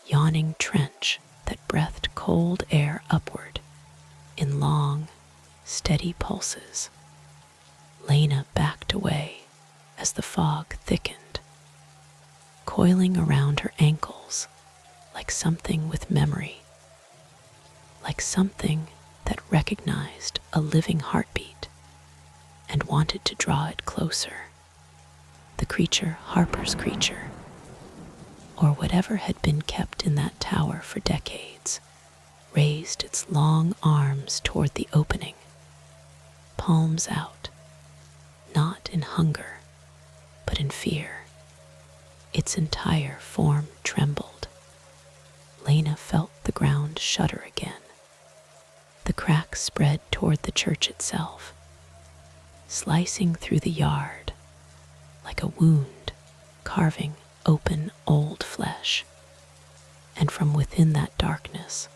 A: yawning trench that breathed cold air upward in long, steady pulses. Lana backed away as the fog thickened, coiling around her ankles like something with memory, like something that recognized a living heartbeat and wanted to draw it closer. The creature, Harper's creature, or whatever had been kept in that tower for decades, raised its long arms toward the opening, palms out, not in hunger, but in fear. Its entire form trembled. Lana felt the ground shudder again. The crack spread toward the church itself, slicing through the yard like a wound, carving open old flesh. And from within that darkness,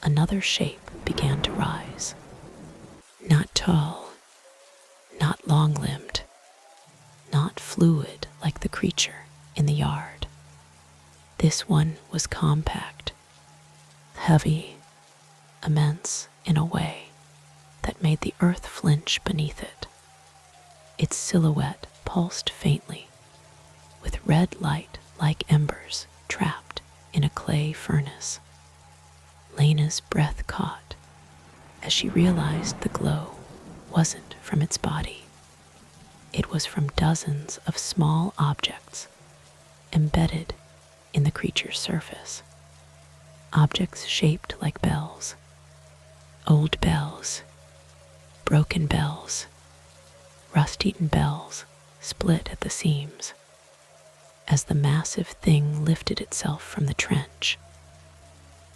A: another shape began to rise. Not tall, not long-limbed, not fluid like the creature in the yard. This one was compact, heavy, immense in a way that made the earth flinch beneath it. Its silhouette pulsed faintly, with red light like embers trapped in a clay furnace. Lana's breath caught as she realized the glow wasn't from its body. It was from dozens of small objects embedded in the creature's surface. Objects shaped like bells, old bells, broken bells, rust-eaten bells split at the seams. As the massive thing lifted itself from the trench,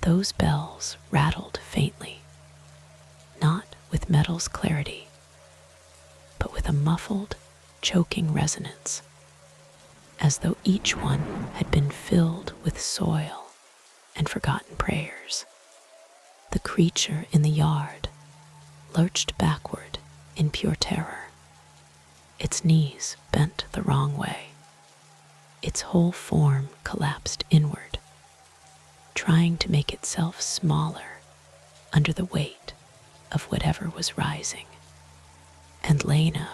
A: those bells rattled faintly, not with metal's clarity, but with a muffled, choking resonance, as though each one had been filled with soil and forgotten prayers. The creature in the yard lurched backward in pure terror. Its knees bent the wrong way. Its whole form collapsed inward, trying to make itself smaller under the weight of whatever was rising. And Lana,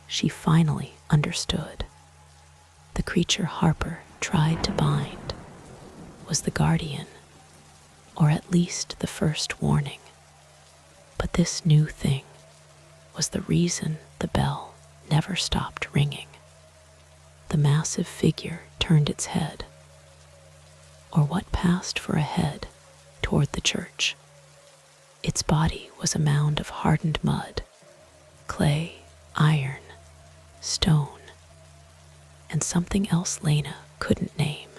A: she finally understood. The creature Harper tried to bind was the guardian, or at least the first warning. But this new thing was the reason the bell never stopped ringing. The massive figure turned its head, or what passed for a head, toward the church. Its body was a mound of hardened mud, clay, iron, stone, and something else Lana couldn't name.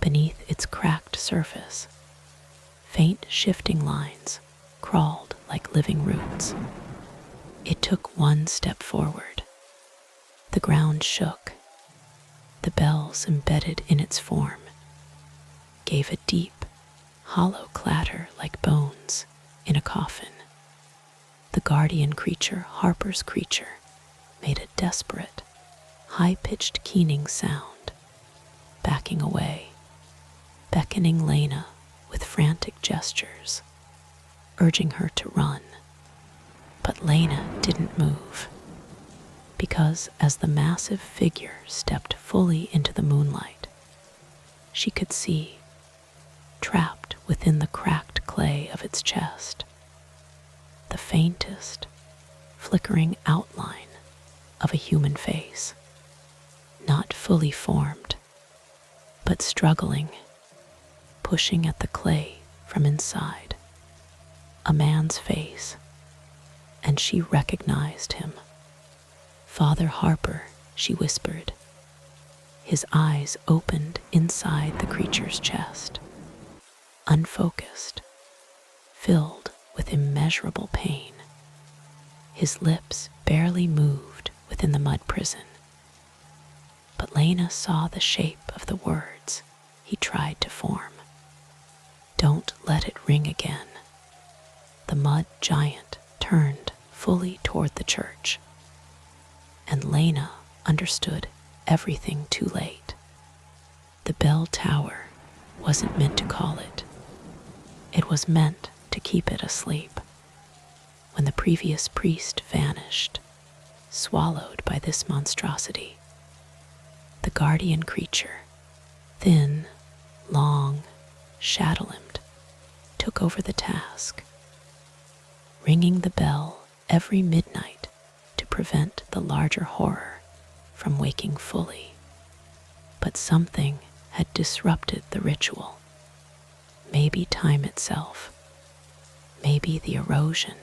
A: Beneath its cracked surface, faint shifting lines crawled like living roots. It took one step forward. The ground shook. The bells embedded in its form gave a deep, hollow clatter like bones in a coffin. The guardian creature, Harper's creature, made a desperate, high-pitched keening sound, backing away, beckoning Lana with frantic gestures, urging her to run. But Lana didn't move, because as the massive figure stepped fully into the moonlight, she could see, trapped within the cracked clay of its chest, the faintest, flickering outline of a human face, not fully formed, but struggling, pushing at the clay from inside. A man's face, and she recognized him. "Father Harper," she whispered. His eyes opened inside the creature's chest, unfocused, filled with immeasurable pain. His lips barely moved within the mud prison. But Lana saw the shape of the words he tried to form. "Don't let it ring again." The mud giant turned fully toward the church, and Lana understood everything too late. The bell tower wasn't meant to call it. It was meant to keep it asleep. When the previous priest vanished, swallowed by this monstrosity, the guardian creature, thin, long, shadow-limbed, took over the task, ringing the bell every midnight to prevent the larger horror from waking fully. But something had disrupted the ritual. Maybe time itself, maybe the erosion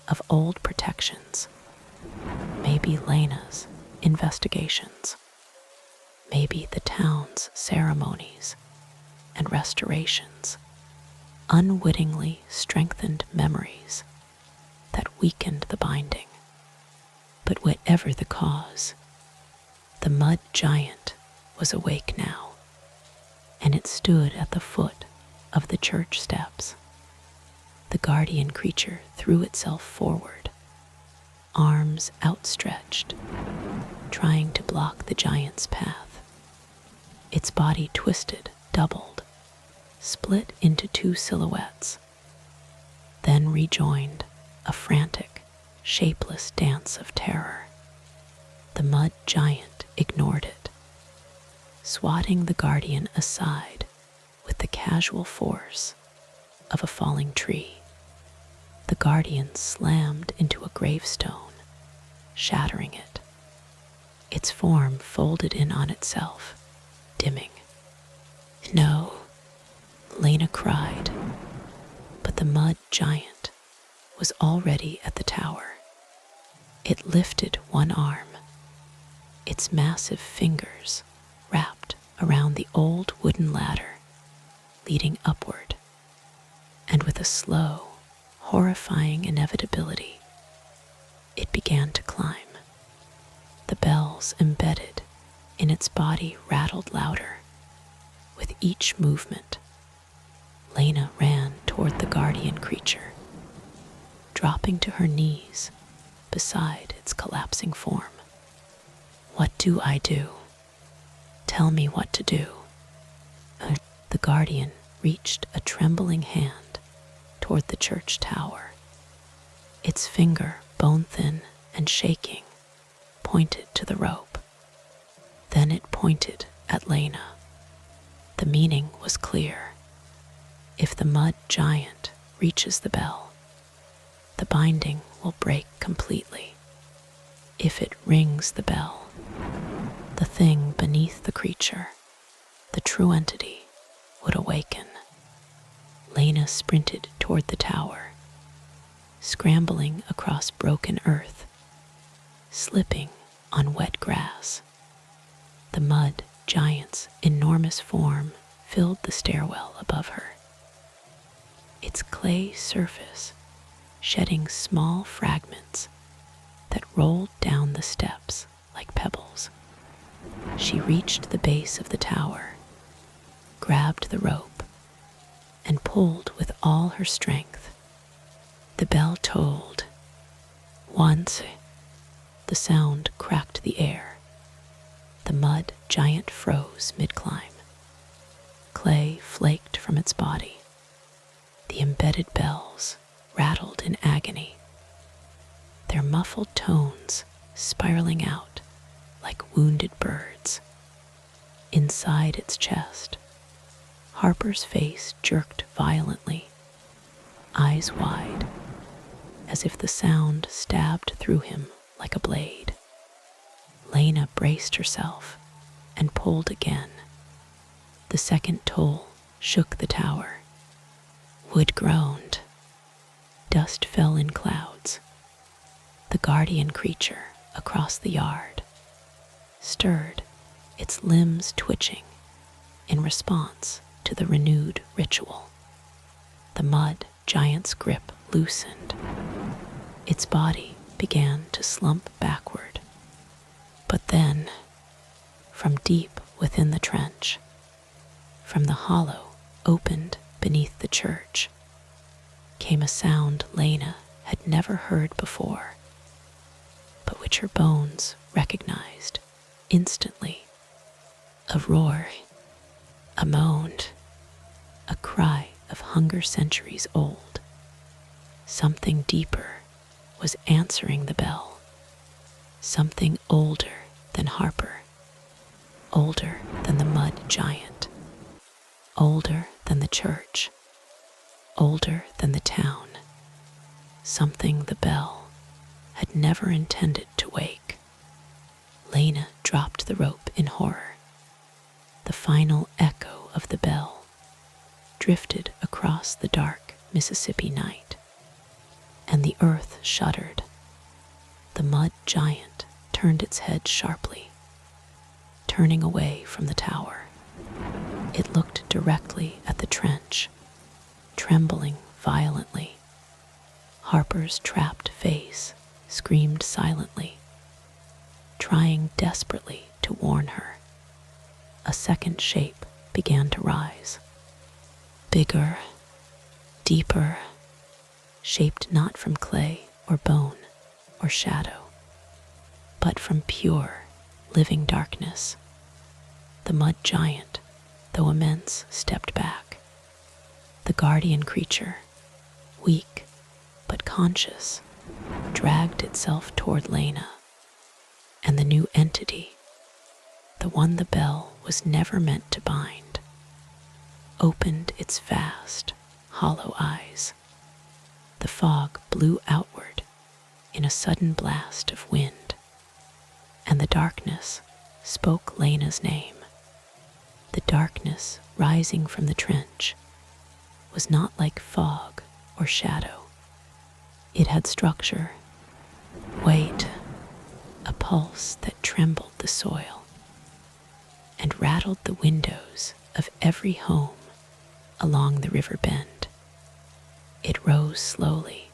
A: of old protections, maybe Lana's investigations, maybe the town's ceremonies and restorations unwittingly strengthened memories that weakened the binding. But whatever the cause, the mud giant was awake now, and it stood at the foot of the church steps. The guardian creature threw itself forward, arms outstretched, trying to block the giant's path. Its body twisted, doubled, split into two silhouettes, then rejoined, a frantic, shapeless dance of terror. The mud giant ignored it, swatting the guardian aside with the casual force of a falling tree. The guardian slammed into a gravestone, shattering it. Its form folded in on itself, dimming. "No," Lana cried, but the mud giant was already at the tower. It lifted one arm, its massive fingers wrapped around the old wooden ladder leading upward, and with a slow, horrifying inevitability, it began to climb. The bells embedded in its body rattled louder. With each movement, Lana ran toward the guardian creature, dropping to her knees beside its collapsing form. "What do I do? Tell me what to do." The guardian reached a trembling hand toward the church tower. Its finger, bone-thin and shaking, pointed to the rope. Then it pointed at Lana. The meaning was clear. If the mud giant reaches the bell, the binding will break completely. If it rings the bell, the thing beneath the creature, the true entity, would awaken. Lana sprinted toward the tower, scrambling across broken earth, slipping on wet grass. The mud giant's enormous form filled the stairwell above her, its clay surface shedding small fragments that rolled down the steps like pebbles. She reached the base of the tower, grabbed the rope, and pulled with all her strength. The bell tolled. Once, the sound cracked the air. The mud giant froze mid-climb. Clay flaked from its body. The embedded bells rattled in agony, their muffled tones spiraling out like wounded birds. Inside its chest, Harper's face jerked violently, eyes wide, as if the sound stabbed through him like a blade. Lana braced herself and pulled again. The second toll shook the tower. Wood groaned. Dust fell in clouds. The guardian creature across the yard stirred, its limbs twitching in response to the renewed ritual. The mud giant's grip loosened. Its body began to slump backward. But then, from deep within the trench, from the hollow opened beneath the church, came a sound Lana had never heard before, but which her bones recognized instantly. A roar, a moan, a cry of hunger centuries old. Something deeper was answering the bell. Something older than Harper, older than the mud giant, older than the church, older than the town. Something the bell had never intended to wake. Lana dropped the rope in horror. The final echo of the bell drifted across the dark Mississippi night, and the earth shuddered. The mud giant turned its head sharply, turning away from the tower. It looked directly at the trench, trembling violently. Harper's trapped face screamed silently, trying desperately to warn her. A second shape began to rise. Bigger, deeper, shaped not from clay or bone or shadow, but from pure, living darkness. The mud giant, though immense, stepped back. The guardian creature, weak but conscious, dragged itself toward Lana, and the new entity, the one the bell was never meant to bind, opened its vast, hollow eyes. The fog blew outward in a sudden blast of wind, and the darkness spoke Lana's name. The darkness rising from the trench was not like fog or shadow. It had structure, weight, a pulse that trembled the soil and rattled the windows of every home along the river bend. It rose slowly,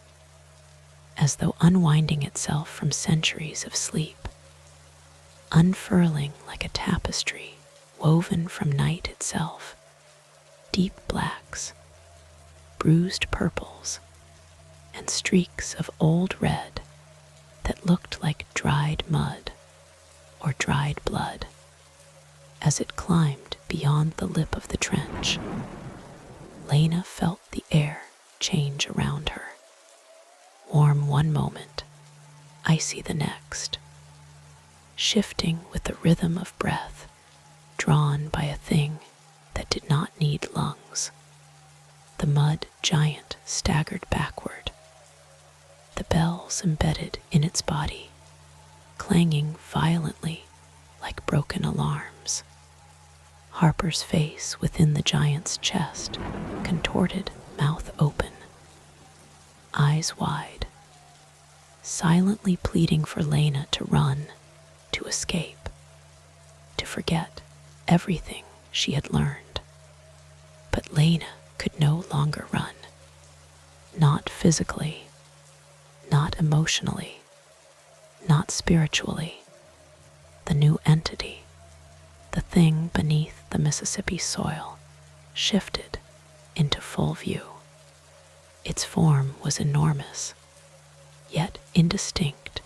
A: as though unwinding itself from centuries of sleep, unfurling like a tapestry woven from night itself, deep blacks, bruised purples and streaks of old red that looked like dried mud or dried blood. As it climbed beyond the lip of the trench, Lana felt the air change around her. Warm one moment, icy the next, shifting with the rhythm of breath drawn by a thing that did not need lungs. The mud giant staggered backward, the bells embedded in its body, clanging violently like broken alarms. Harper's face within the giant's chest contorted, mouth open, eyes wide, silently pleading for Lana to run, to escape, to forget everything she had learned. But Lana could no longer run. Not physically, not emotionally, not spiritually. The new entity, the thing beneath the Mississippi soil, shifted into full view. Its form was enormous, yet indistinct,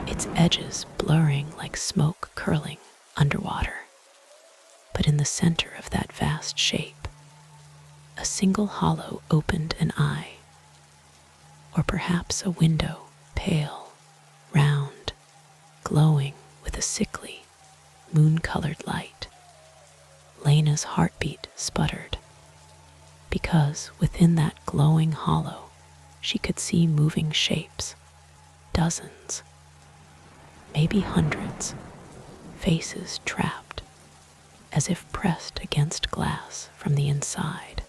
A: its edges blurring like smoke curling underwater. But in the center of that vast shape, a single hollow opened an eye, or perhaps a window, pale, round, glowing with a sickly, moon-colored light. Lana's heartbeat sputtered, because within that glowing hollow she could see moving shapes, dozens, maybe hundreds, faces trapped, as if pressed against glass from the inside.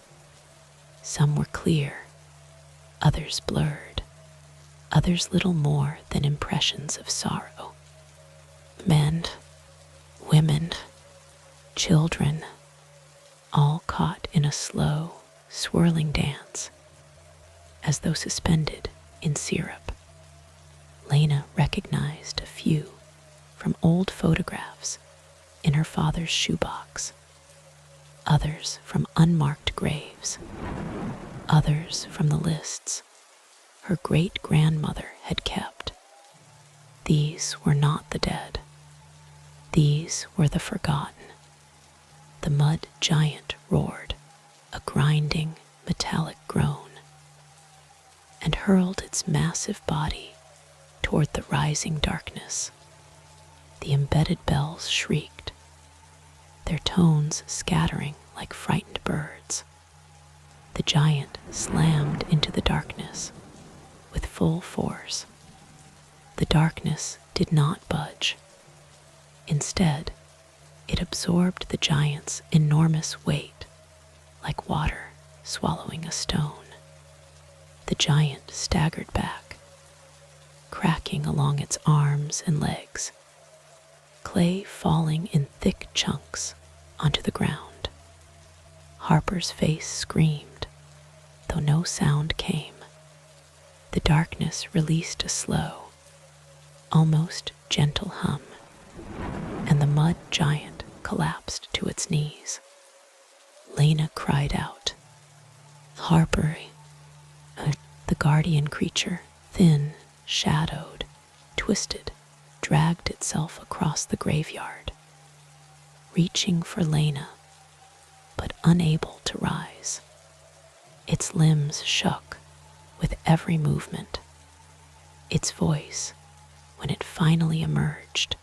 A: Some were clear, others blurred, others little more than impressions of sorrow. Men, women, children, all caught in a slow, swirling dance, as though suspended in syrup. Lana recognized a few from old photographs in her father's shoebox, others from unmarked graves, others from the lists her great-grandmother had kept. These were not the dead. These were the forgotten. The mud giant roared, a grinding, metallic groan, and hurled its massive body toward the rising darkness. The embedded bells shrieked, their tones scattering like frightened birds. The giant slammed into the darkness with full force. The darkness did not budge. Instead, it absorbed the giant's enormous weight like water swallowing a stone. The giant staggered back, cracking along its arms and legs, clay falling in thick chunks onto the ground. Harper's face screamed, though no sound came. The darkness released a slow, almost gentle hum, and the mud giant collapsed to its knees. Lana cried out. Harper, the guardian creature, thin, shadowed, twisted, dragged itself across the graveyard, reaching for Lana, but unable to rise. Its limbs shook with every movement. Its voice, when it finally emerged,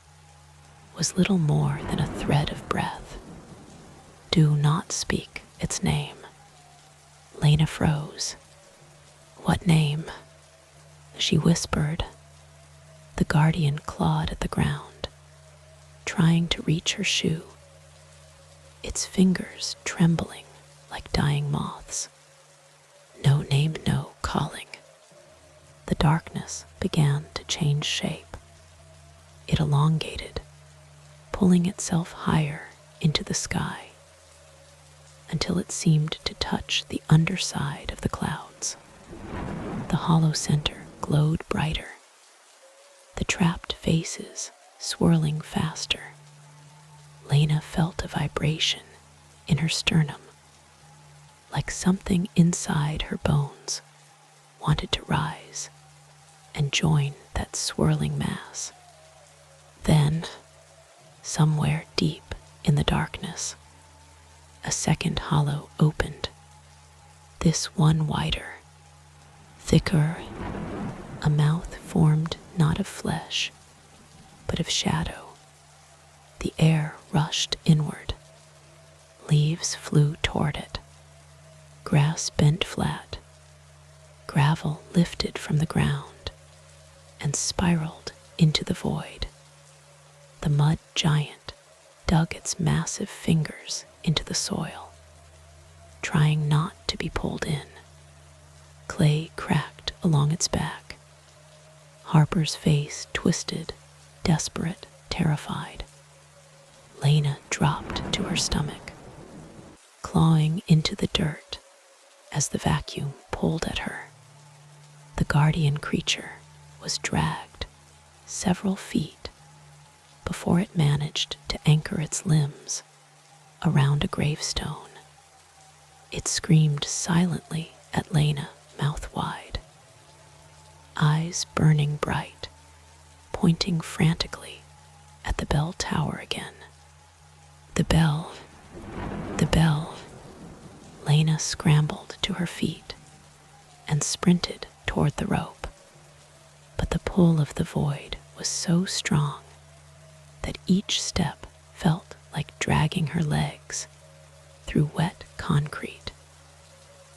A: was little more than a thread of breath. Do not speak its name. Lana froze. What name? She whispered. The guardian clawed at the ground, trying to reach her shoe, its fingers trembling like dying moths. No name, no calling. The darkness began to change shape. It elongated, pulling itself higher into the sky, until it seemed to touch the underside of the clouds. The hollow center glowed brighter, the trapped faces swirling faster. Lana felt a vibration in her sternum, like something inside her bones wanted to rise and join that swirling mass. Then, somewhere deep in the darkness, a second hollow opened, this one wider, thicker, a mouth formed not of flesh, but of shadow. The air rushed inward. Leaves flew toward it. Grass bent flat. Gravel lifted from the ground and spiraled into the void. The mud giant dug its massive fingers into the soil, trying not to be pulled in. Clay cracked along its back. Harper's face twisted, desperate, terrified. Lana dropped to her stomach, clawing into the dirt as the vacuum pulled at her. The guardian creature was dragged several feet before it managed to anchor its limbs around a gravestone. It screamed silently at Lana, mouth wide, eyes burning bright, pointing frantically at the bell tower again. The bell, the bell. Lana scrambled to her feet and sprinted toward the rope, but the pull of the void was so strong that each step felt like dragging her legs through wet concrete.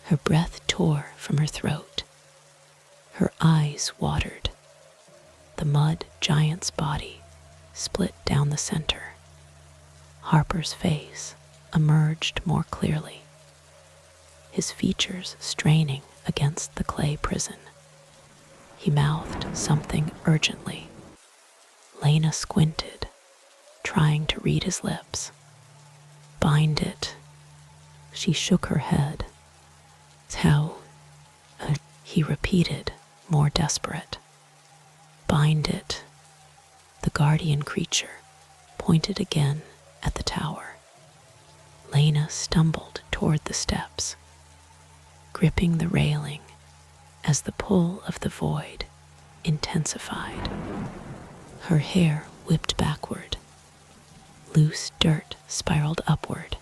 A: Her breath tore from her throat. Her eyes watered. The mud giant's body split down the center. Harper's face emerged more clearly, his features straining against the clay prison. He mouthed something urgently. Lana squinted, trying to read his lips. Bind it. She shook her head. How? He repeated, more desperate. Bind it. The guardian creature pointed again at the tower. Lana stumbled toward the steps, gripping the railing as the pull of the void intensified. Her hair whipped backward. Loose dirt spiraled upward.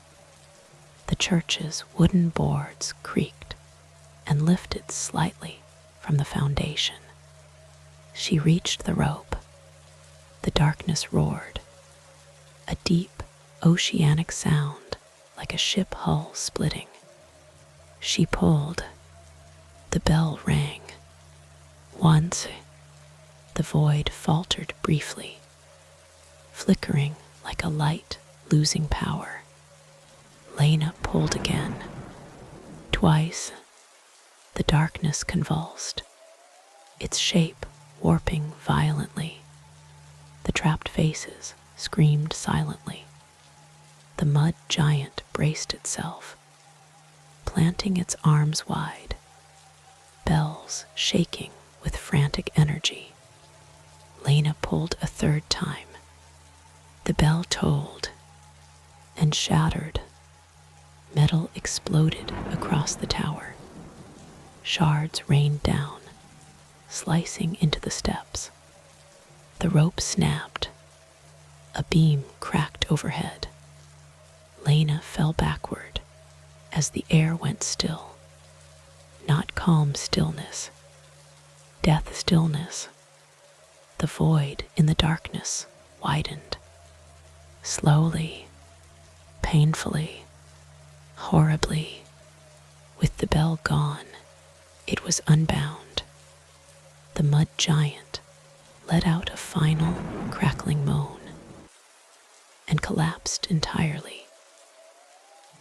A: The church's wooden boards creaked and lifted slightly from the foundation. She reached the rope. The darkness roared. A deep, oceanic sound like a ship hull splitting. She pulled. The bell rang. Once, the void faltered briefly, flickering like a light losing power. Lana pulled again. Twice, the darkness convulsed, its shape warping violently. The trapped faces screamed silently. The mud giant braced itself, planting its arms wide, bells shaking with frantic energy. Lana pulled a third time. The bell tolled and shattered. Metal exploded across the tower. Shards rained down, slicing into the steps. The rope snapped. A beam cracked overhead. Lana fell backward as the air went still. Not calm stillness, death stillness. The void in the darkness widened. Slowly, painfully, horribly. With the bell gone, it was unbound. The mud giant let out a final crackling moan and collapsed entirely,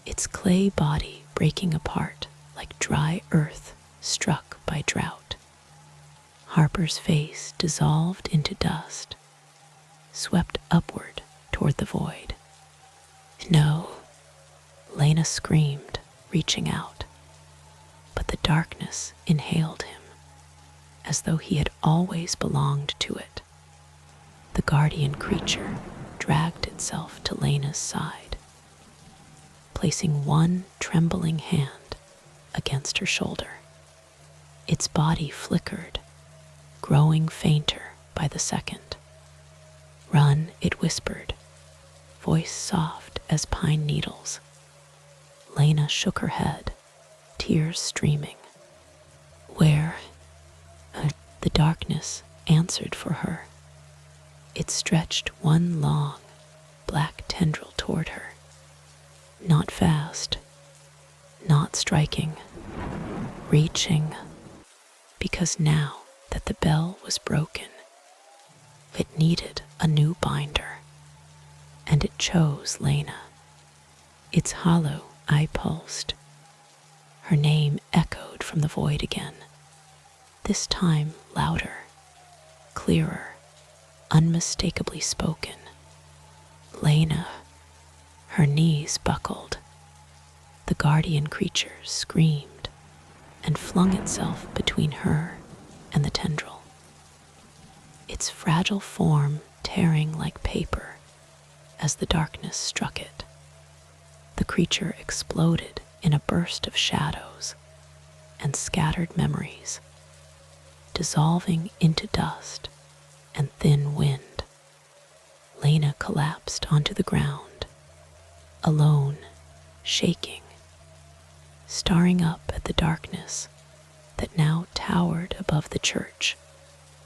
A: its clay body breaking apart like dry earth struck by drought. Harper's face dissolved into dust, swept upward toward the void. No, Lana screamed, reaching out, but the darkness inhaled him, as though he had always belonged to it. The guardian creature dragged itself to Lana's side, placing one trembling hand against her shoulder. Its body flickered, growing fainter by the second. "Run," it whispered, voice soft as pine needles. Lana shook her head, tears streaming. "Where?" The darkness answered for her. It stretched one long, black tendril toward her. Not fast, not striking, reaching, because now that the bell was broken, it needed a new binder, and it chose Lana. Its hollow eye pulsed. Her name echoed from the void again, this time louder, clearer, unmistakably spoken. Lana. Her knees buckled. The guardian creature screamed and flung itself between her and the tendril, its fragile form tearing like paper as the darkness struck it. The creature exploded in a burst of shadows and scattered memories, dissolving into dust and thin wind. Lana collapsed onto the ground, alone, shaking, staring up at the darkness that now towered above the church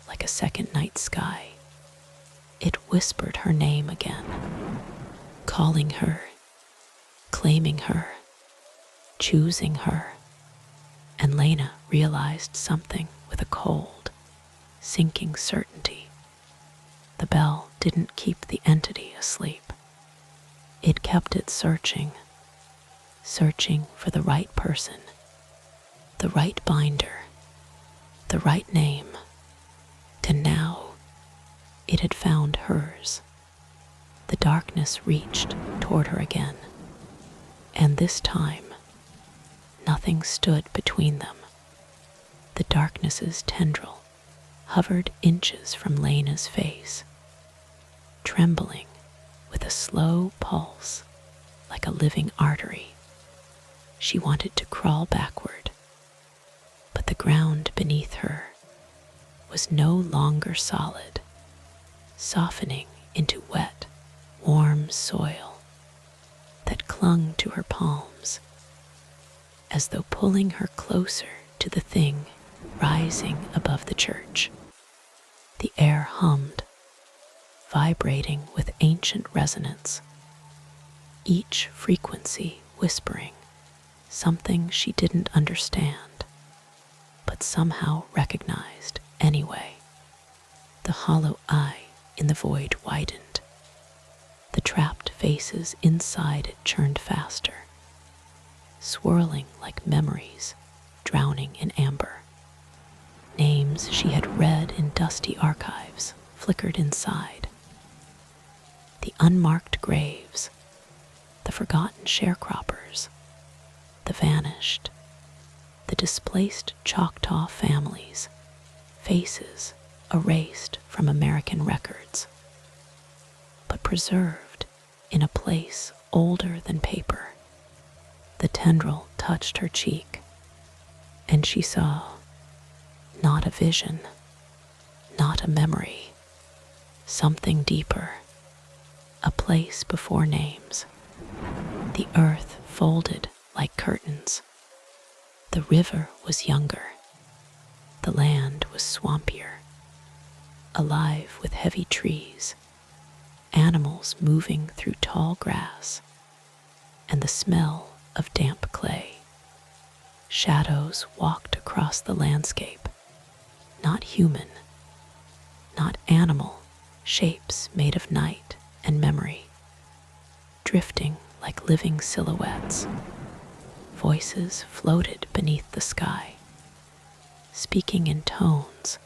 A: like a second night sky. It whispered her name again, calling her, claiming her, choosing her, and Lana realized something with a cold, sinking certainty. The bell didn't keep the entity asleep. It kept it searching for the right person, the right binder, the right name. And now it had found hers. The darkness reached toward her again, and this time nothing stood between them. The darkness's tendril hovered inches from Lana's face, trembling with a slow pulse like a living artery. She wanted to crawl backward, but the ground beneath her was no longer solid, softening into wet, warm soil that clung to her palms, as though pulling her closer to the thing rising above the church. The air hummed, vibrating with ancient resonance, each frequency whispering something she didn't understand, but somehow recognized anyway. The hollow eye in the void widened. The trapped faces inside it churned faster, swirling like memories drowning in amber. Names she had read in dusty archives flickered inside. The unmarked graves, the forgotten sharecroppers, the vanished, the displaced Choctaw families, faces erased from American records, but preserved in a place older than paper. The tendril touched her cheek, and she saw not a vision, not a memory, something deeper, a place before names. The earth folded like curtains. The river was younger. The land was swampier, alive with heavy trees, animals moving through tall grass, and the smell of damp clay. Shadows walked across the landscape, not human, not animal, shapes made of night and memory, drifting like living silhouettes. Voices floated beneath the sky, speaking in tones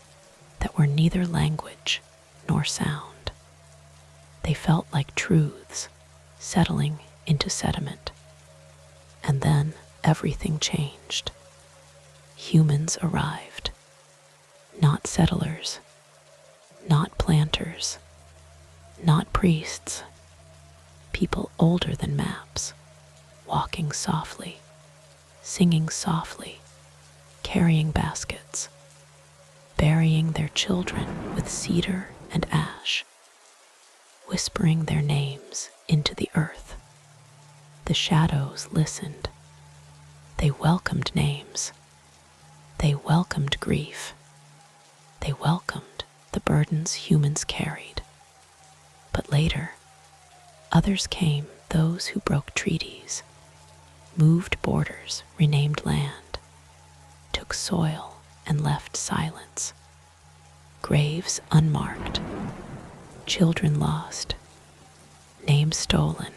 A: that were neither language nor sound. They felt like truths settling into sediment. And then everything changed. Humans arrived. Not settlers, not planters, not priests. People older than maps, walking softly, singing softly, carrying baskets, burying their children with cedar and ash, whispering their names into the earth. The shadows listened. They welcomed names. They welcomed grief. They welcomed the burdens humans carried. But later, others came, those who broke treaties, moved borders, renamed land, took soil and left silence, graves unmarked, children lost, names stolen,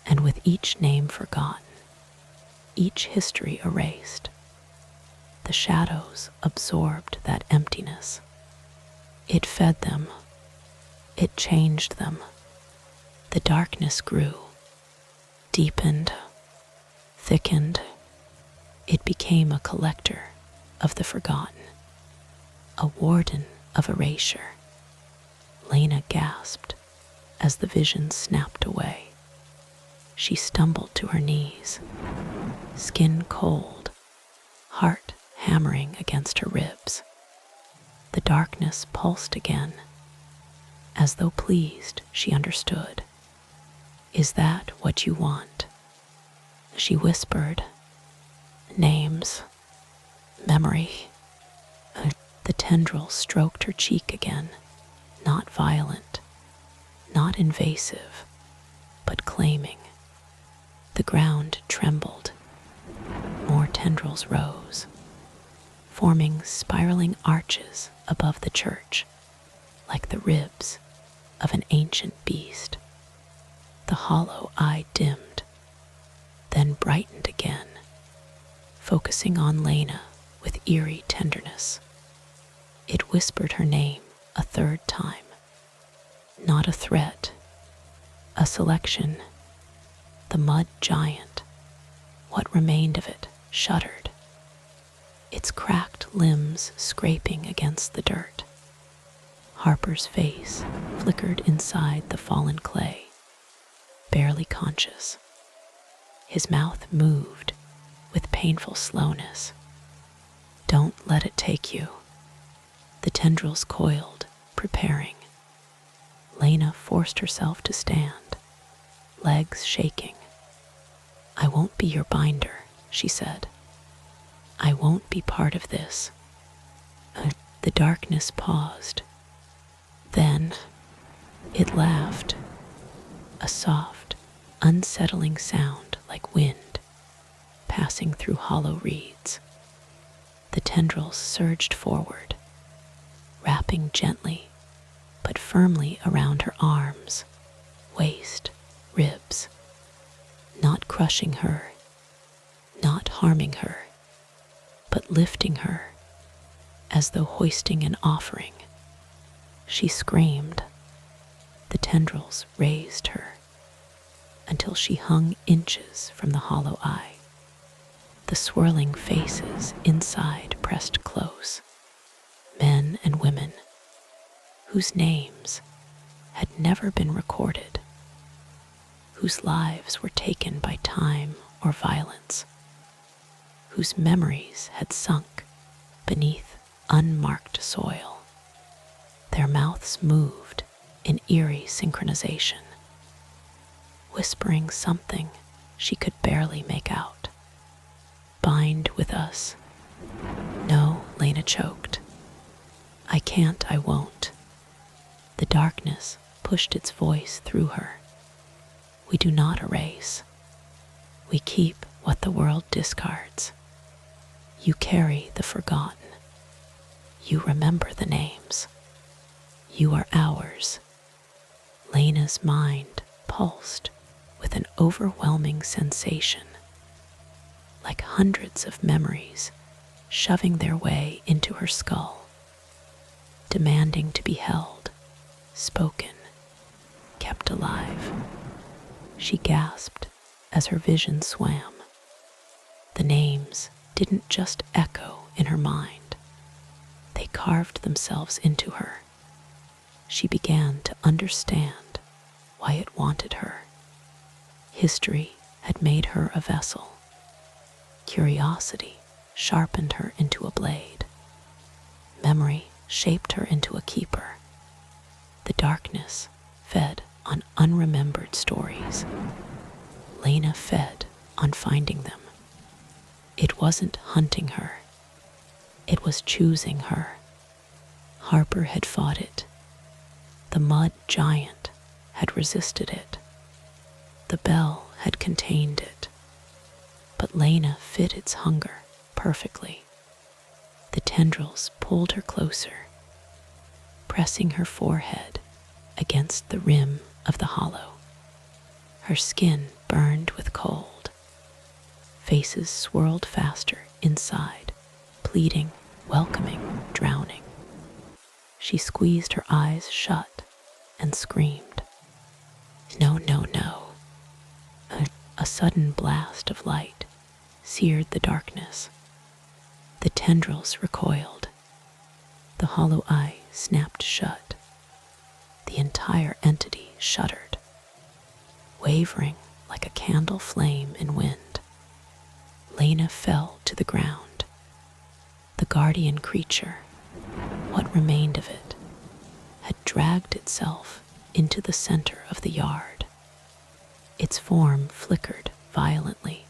A: and with each name forgotten, each history erased, the shadows absorbed that emptiness. It fed them. It changed them. The darkness grew, deepened, thickened. It became a collector of the forgotten, a warden of erasure. Lana gasped as the vision snapped away. She stumbled to her knees, skin cold, heart hammering against her ribs. The darkness pulsed again. As though pleased, she understood. "Is that what you want?" She whispered. "Names, memory." The tendril stroked her cheek again, not violent, not invasive, but claiming. The ground trembled. More tendrils rose, forming spiraling arches above the church, like the ribs of an ancient beast. The hollow eye dimmed, then brightened again, focusing on Lana with eerie tenderness. It whispered her name a third time. Not a threat, a selection. The mud giant, what remained of it, shuddered, its cracked limbs scraping against the dirt. Harper's face flickered inside the fallen clay, barely conscious. His mouth moved with painful slowness. "Don't let it take you." The tendrils coiled, preparing. Lana forced herself to stand, legs shaking. "I won't be your binder," she said. "I won't be part of this." The darkness paused. Then it laughed, a soft, unsettling sound like wind passing through hollow reeds. The tendrils surged forward, wrapping gently but firmly around her arms, waist, ribs, not crushing her, not harming her, but lifting her as though hoisting an offering. She screamed. The tendrils raised her until she hung inches from the hollow eye. The swirling faces inside pressed close, men and women whose names had never been recorded, whose lives were taken by time or violence, whose memories had sunk beneath unmarked soil. Their mouths moved in eerie synchronization, whispering something she could barely make out. "Bind with us." "No," Lana choked. "I can't, I won't." The darkness pushed its voice through her. "We do not erase. We keep what the world discards. You carry the forgotten. You remember the names. You are ours." Lana's mind pulsed with an overwhelming sensation, like hundreds of memories shoving their way into her skull, demanding to be held, spoken, kept alive. She gasped as her vision swam. The names didn't just echo in her mind. They carved themselves into her. She began to understand why it wanted her. History had made her a vessel. Curiosity sharpened her into a blade. Memory shaped her into a keeper. The darkness fed on unremembered stories. Lana fed on finding them. It wasn't hunting her. It was choosing her. Harper had fought it. The mud giant had resisted it. The bell had contained it. But Lana fit its hunger perfectly. The tendrils pulled her closer, pressing her forehead against the rim of the hollow. Her skin burned with cold. Faces swirled faster inside, pleading, welcoming, drowning. She squeezed her eyes shut and screamed. No, no, no. A sudden blast of light seared the darkness. The tendrils recoiled. The hollow eye snapped shut. The entire entity shuddered, wavering like a candle flame in wind. Lana fell to the ground. The guardian creature, what remained of it, had dragged itself into the center of the yard. Its form flickered violently,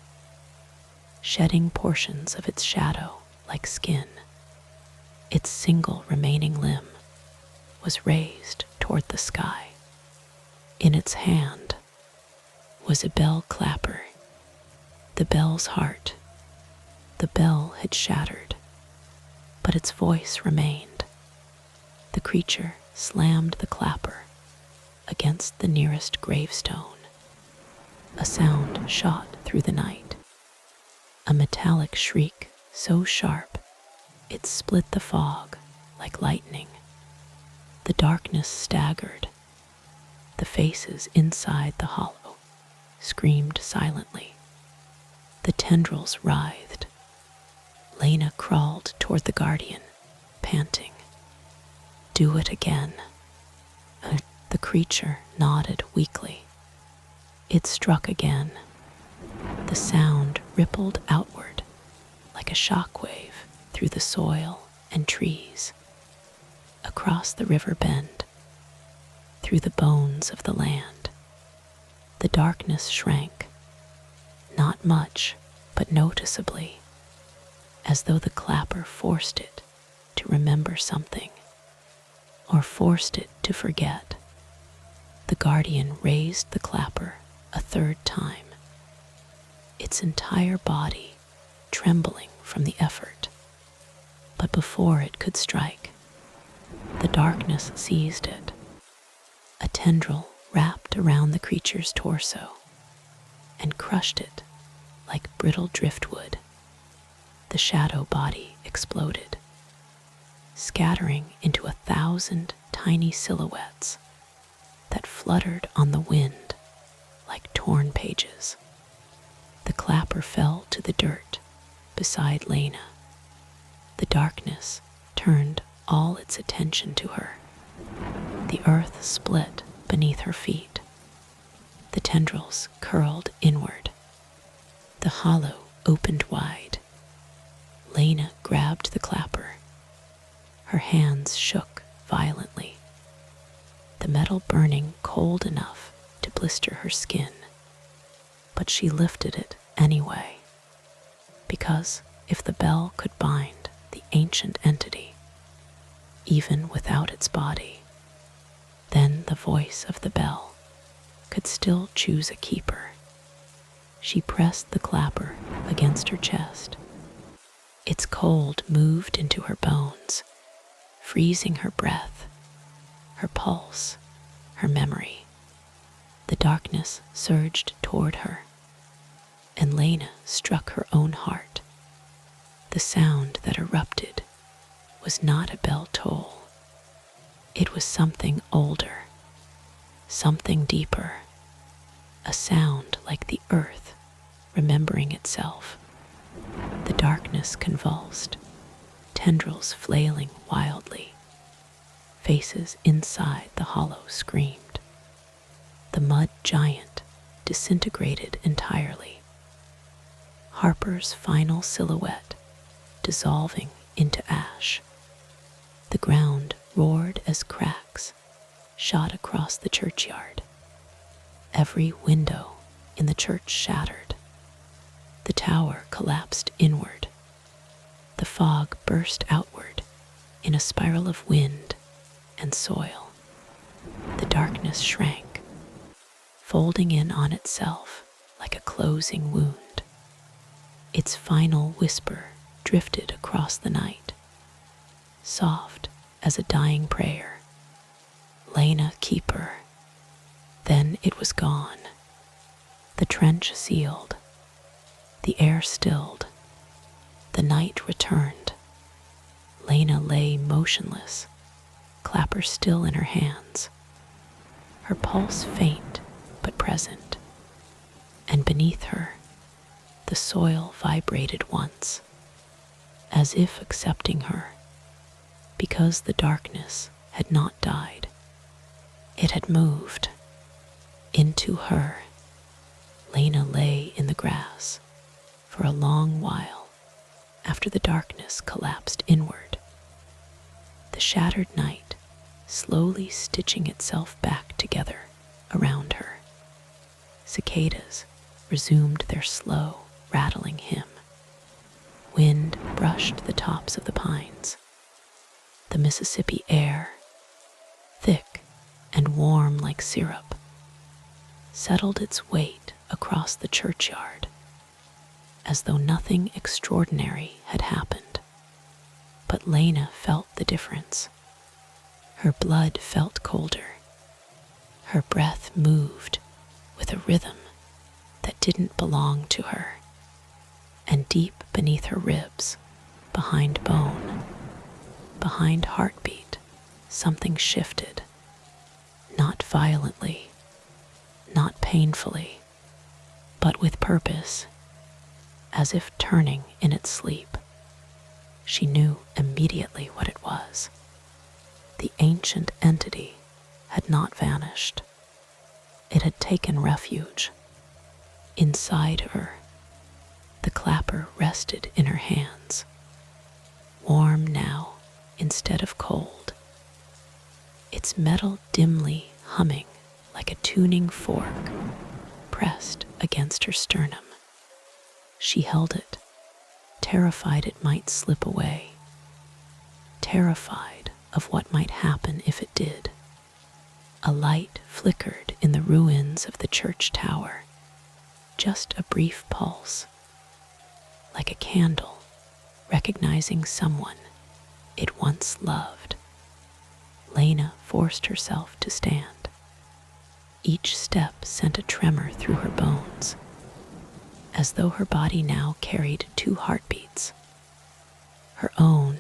A: shedding portions of its shadow like skin. Its single remaining limb was raised toward the sky. In its hand was a bell clapper, the bell's heart. The bell had shattered, but its voice remained. The creature slammed the clapper against the nearest gravestone. A sound shot through the night, a metallic shriek so sharp it split the fog like lightning. The darkness staggered. The faces inside the hollow screamed silently. The tendrils writhed. Lana crawled toward the guardian, panting. Do it again. The creature nodded weakly. It struck again. The sound rippled outward like a shockwave through the soil and trees, across the river bend, through the bones of the land. The darkness shrank, not much, but noticeably, as though the clapper forced it to remember something, or forced it to forget. The guardian raised the clapper a third time, its entire body trembling from the effort. But before it could strike, the darkness seized it. A tendril wrapped around the creature's torso and crushed it like brittle driftwood. The shadow body exploded, scattering into 1,000 tiny silhouettes that fluttered on the wind like torn pages. The clapper fell to the dirt beside Lana. The darkness turned all its attention to her. The earth split beneath her feet. The tendrils curled inward. The hollow opened wide. Lana grabbed the clapper. Her hands shook violently, the metal burning cold enough to blister her skin. But she lifted it anyway, because if the bell could bind the ancient entity, even without its body, then the voice of the bell could still choose a keeper. She pressed the clapper against her chest. Its cold moved into her bones, freezing her breath, her pulse, her memory. The darkness surged toward her, and Lana struck her own heart. The sound that erupted was not a bell toll. It was something older, something deeper, a sound like the earth remembering itself. The darkness convulsed, tendrils flailing wildly. Faces inside the hollow screamed. The mud giant disintegrated entirely. Harper's final silhouette dissolving into ash. The ground roared as cracks shot across the churchyard. Every window in the church shattered. The tower collapsed inward. The fog burst outward in a spiral of wind and soil. The darkness shrank, folding in on itself like a closing wound. Its final whisper drifted across the night, soft as a dying prayer. Lana, keep her. Then it was gone. The trench sealed. The air stilled. The night returned. Lana lay motionless, clapper still in her hands, her pulse faint but present. And beneath her, the soil vibrated once, as if accepting her, because the darkness had not died. It had moved into her. Lana lay in the grass for a long while after the darkness collapsed inward. The shattered night slowly stitching itself back together around her. Cicadas resumed their slow, rattling hymn. Wind brushed the tops of the pines. The Mississippi air, thick and warm like syrup, settled its weight across the churchyard, as though nothing extraordinary had happened. But Lana felt the difference. Her blood felt colder. Her breath moved with a rhythm that didn't belong to her. And deep beneath her ribs, behind bone, behind heartbeat, something shifted. Not violently, not painfully, but with purpose, as if turning in its sleep. She knew immediately what it was. The ancient entity had not vanished. It had taken refuge. Inside her, the clapper rested in her hands, warm now instead of cold, its metal dimly humming like a tuning fork pressed against her sternum. She held it, terrified it might slip away, terrified of what might happen if it did. A light flickered in the ruins of the church tower, just a brief pulse, like a candle recognizing someone it once loved. Lana forced herself to stand. Each step sent a tremor through her bones, as though her body now carried two heartbeats, her own,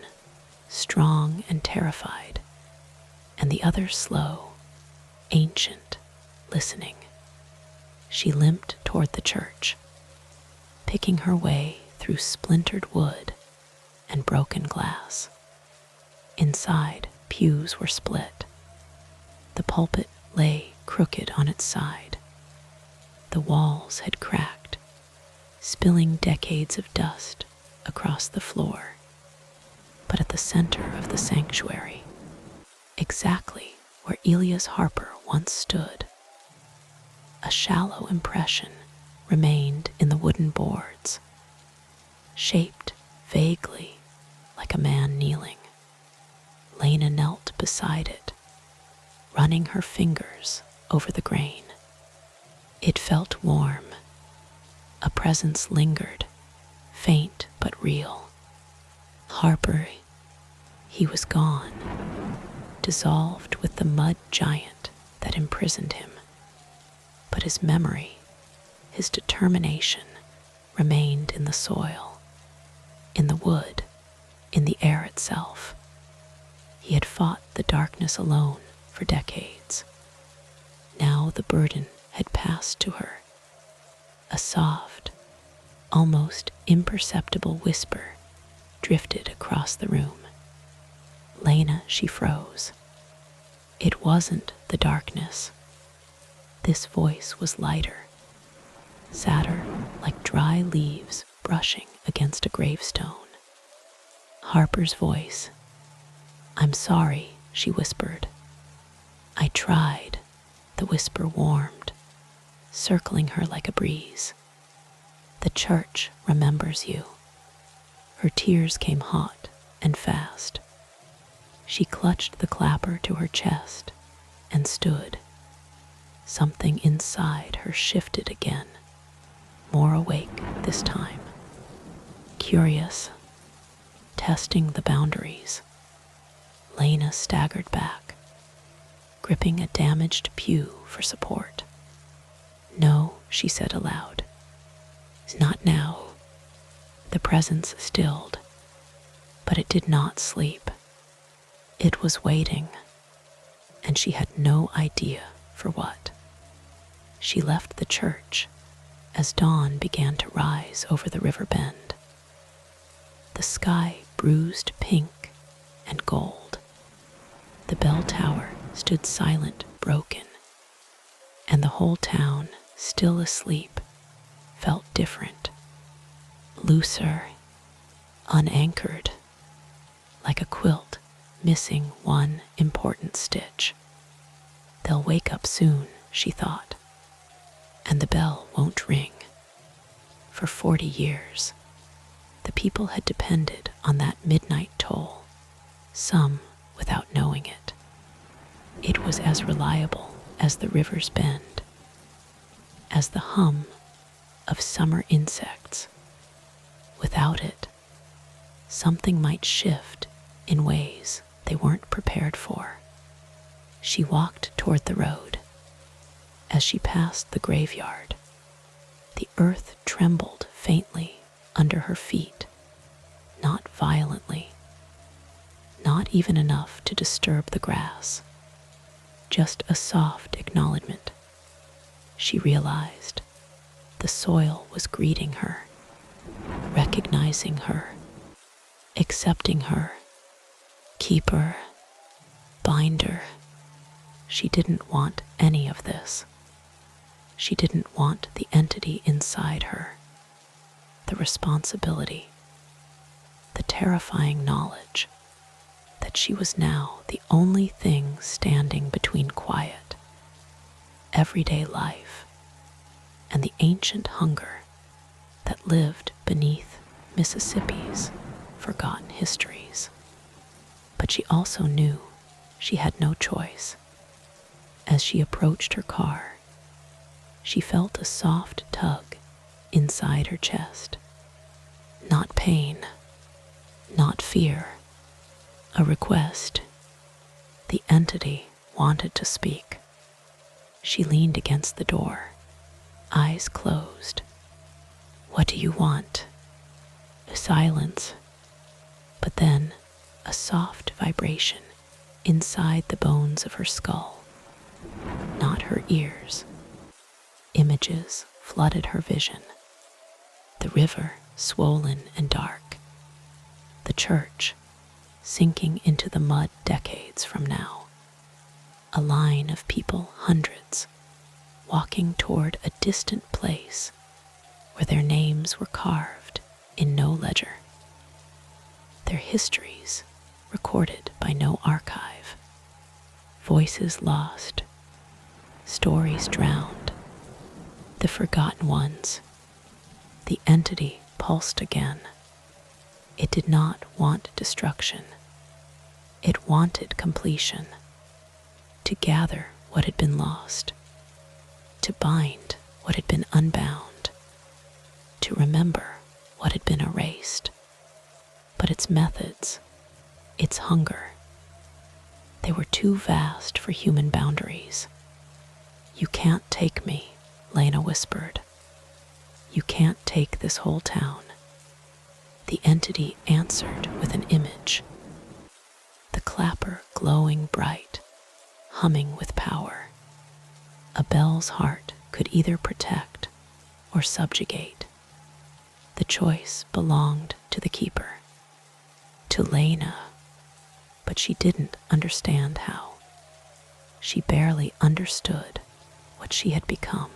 A: strong and terrified, and the other slow, ancient, listening. She limped toward the church, picking her way through splintered wood and broken glass. Inside, pews were split. The pulpit lay crooked on its side. The walls had cracked, spilling decades of dust across the floor. But at the center of the sanctuary, exactly where Elias Harper once stood, a shallow impression remained in the wooden boards, shaped vaguely like a man kneeling. Lana knelt beside it, running her fingers over the grain. It felt warm. A presence lingered, faint but real. Harper, he was gone, dissolved with the mud giant that imprisoned him. But his memory, his determination, remained in the soil, in the wood, in the air itself. He had fought the darkness alone for decades. Now the burden had passed to her. A soft, almost imperceptible whisper drifted across the room. Lana, she froze. It wasn't the darkness. This voice was lighter, sadder, like dry leaves brushing against a gravestone. Harper's voice. "I'm sorry," she whispered. "I tried," the whisper warmed, circling her like a breeze. "The church remembers you." Her tears came hot and fast. She clutched the clapper to her chest and stood. Something inside her shifted again, more awake this time. Curious, testing the boundaries. Lana staggered back, gripping a damaged pew for support. "No," she said aloud. "Not now." The presence stilled, but it did not sleep. It was waiting, and she had no idea for what. She left the church as dawn began to rise over the river bend. The sky bruised pink and gold. The bell tower stood silent, broken, and the whole town, still asleep, felt different, looser, unanchored, like a quilt missing one important stitch. "They'll wake up soon," she thought, "and the bell won't ring." For 40 years, the people had depended on that midnight toll, some without knowing it. It was as reliable as the river's bend, as the hum of summer insects. Without it, something might shift in ways they weren't prepared for. She walked toward the road. As she passed the graveyard, the earth trembled faintly under her feet, not violently, not even enough to disturb the grass, just a soft acknowledgement. She realized the soil was greeting her, recognizing her, accepting her, keeper, binder. She didn't want any of this. She didn't want the entity inside her, the responsibility, the terrifying knowledge that she was now the only thing standing between quiet, everyday life and the ancient hunger that lived beneath Mississippi's forgotten histories. But she also knew she had no choice. As she approached her car, she felt a soft tug inside her chest. Not pain, not fear, a request. The entity wanted to speak. She leaned against the door, eyes closed. "What do you want?" Silence, but then a soft vibration inside the bones of her skull. Not her ears. Images flooded her vision. The river, swollen and dark. The church, sinking into the mud decades from now. A line of people, hundreds, walking toward a distant place where their names were carved in no ledger. Their histories recorded by no archive. Voices lost, stories drowned, the forgotten ones. The entity pulsed again. It did not want destruction. It wanted completion, to gather what had been lost, to bind what had been unbound, to remember what had been erased. But its methods, its hunger, they were too vast for human boundaries. "You can't take me," Lana whispered. "You can't take this whole town." The entity answered with an image. The clapper glowing bright, humming with power. A bell's heart could either protect or subjugate. The choice belonged to the keeper, to Lana, but she didn't understand how. She barely understood what she had become.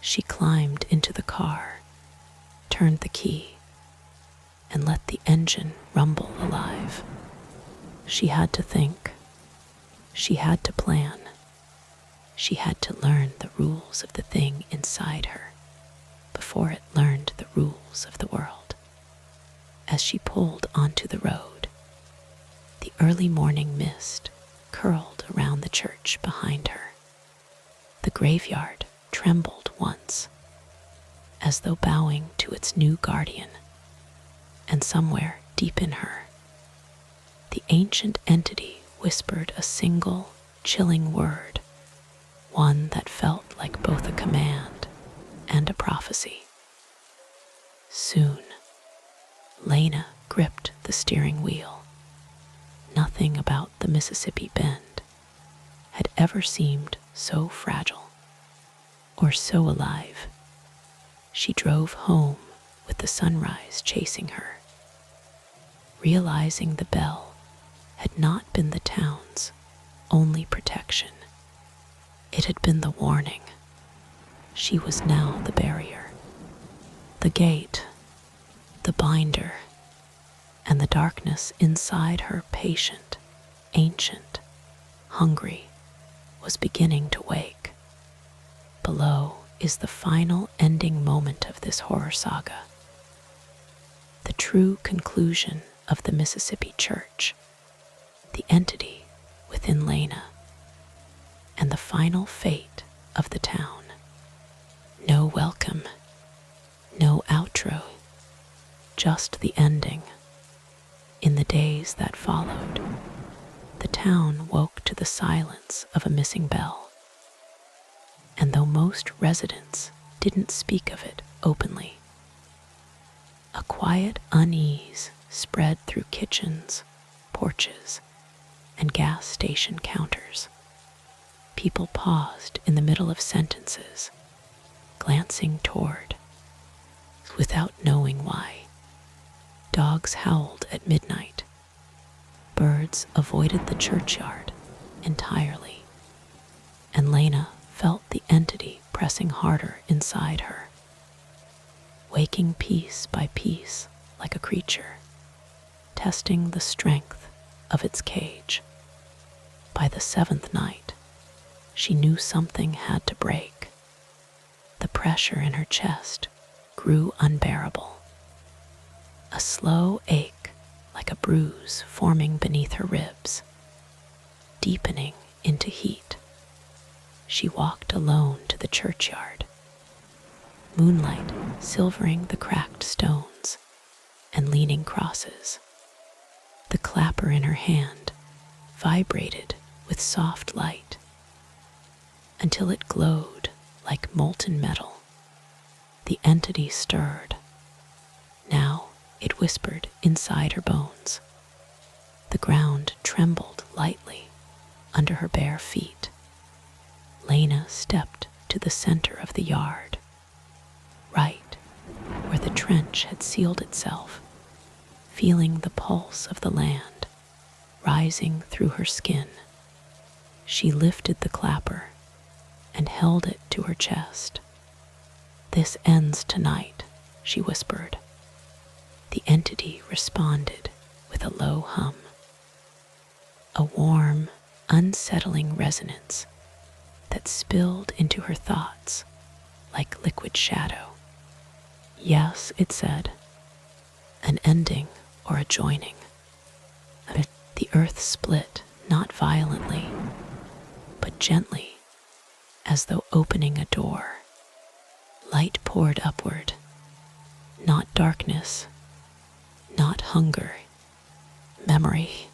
A: She climbed into the car, turned the key and let the engine rumble alive. She had to think. She had to plan. She had to learn the rules of the thing inside her before it learned the rules of the world. As she pulled onto the road, the early morning mist curled around the church behind her. The graveyard trembled once, as though bowing to its new guardian, and somewhere deep in her, the ancient entity whispered a single, chilling word, one that felt like both a command and a prophecy. Soon, Lana gripped the steering wheel. Nothing about the Mississippi Bend had ever seemed so fragile or so alive. She drove home with the sunrise chasing her, realizing the bell had not been the town's only protection. It had been the warning. She was now the barrier, the gate, the binder, and the darkness inside her, patient, ancient, hungry, was beginning to wake. Below is the final ending moment of this horror saga, the true conclusion of the Mississippi Church, the entity within Lana, and the final fate of the town. No welcome, no outro, just the ending. In the days that followed, the town woke to the silence of a missing bell. And though most residents didn't speak of it openly, a quiet unease spread through kitchens, porches, and gas station counters. People paused in the middle of sentences, glancing toward, without knowing why. Dogs howled at midnight. Birds avoided the churchyard entirely, and Lana felt the entity pressing harder inside her, waking piece by piece like a creature, testing the strength of its cage. By the seventh night, she knew something had to break. The pressure in her chest grew unbearable. A slow ache, like a bruise forming beneath her ribs, deepening into heat. She walked alone to the churchyard, moonlight silvering the cracked stones and leaning crosses. The clapper in her hand vibrated with soft light until it glowed like molten metal. The entity stirred. Now it whispered inside her bones. The ground trembled lightly under her bare feet. Lana stepped to the center of the yard, right where the trench had sealed itself, feeling the pulse of the land rising through her skin. She lifted the clapper and held it to her chest. "This ends tonight," she whispered. The entity responded with a low hum, a warm, unsettling resonance that spilled into her thoughts like liquid shadow. "Yes," it said, "an ending or a joining." The earth split, not violently, but gently, as though opening a door. Light poured upward, not darkness, not hunger, memory.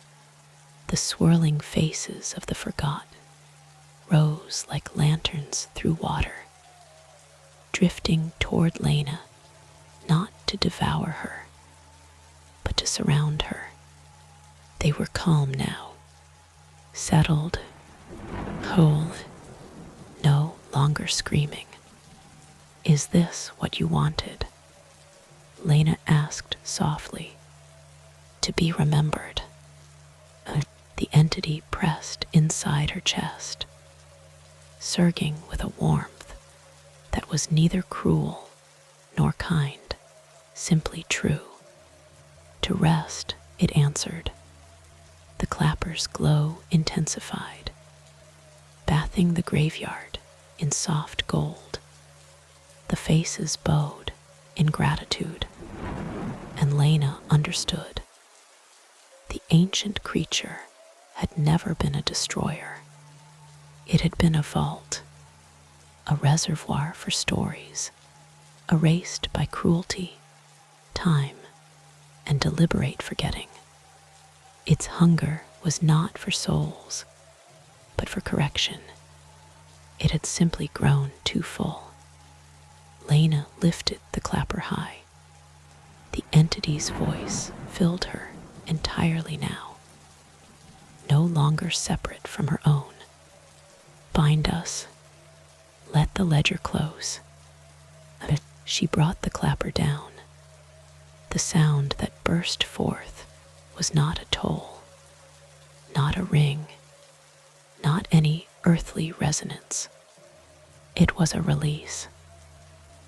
A: The swirling faces of the forgotten rose like lanterns through water, drifting toward Lana, not to devour her, but to surround her. They were calm now, settled, whole, no longer screaming. "Is this what you wanted?" Lana asked softly. "To be remembered." The entity pressed inside her chest, surging with a warmth that was neither cruel nor kind. simply true. To rest, it answered. The clapper's glow intensified, bathing the graveyard in soft gold. The faces bowed in gratitude, and Lana understood. The ancient creature had never been a destroyer. It had been a vault, a reservoir for stories, erased by cruelty, time, and deliberate forgetting. Its hunger was not for souls, but for correction. It had simply grown too full. Lana lifted the clapper high. The entity's voice filled her entirely now, no longer separate from her own. Bind us. Let the ledger close. She brought the clapper down. The sound that burst forth was not a toll, not a ring, not any earthly resonance. It was a release,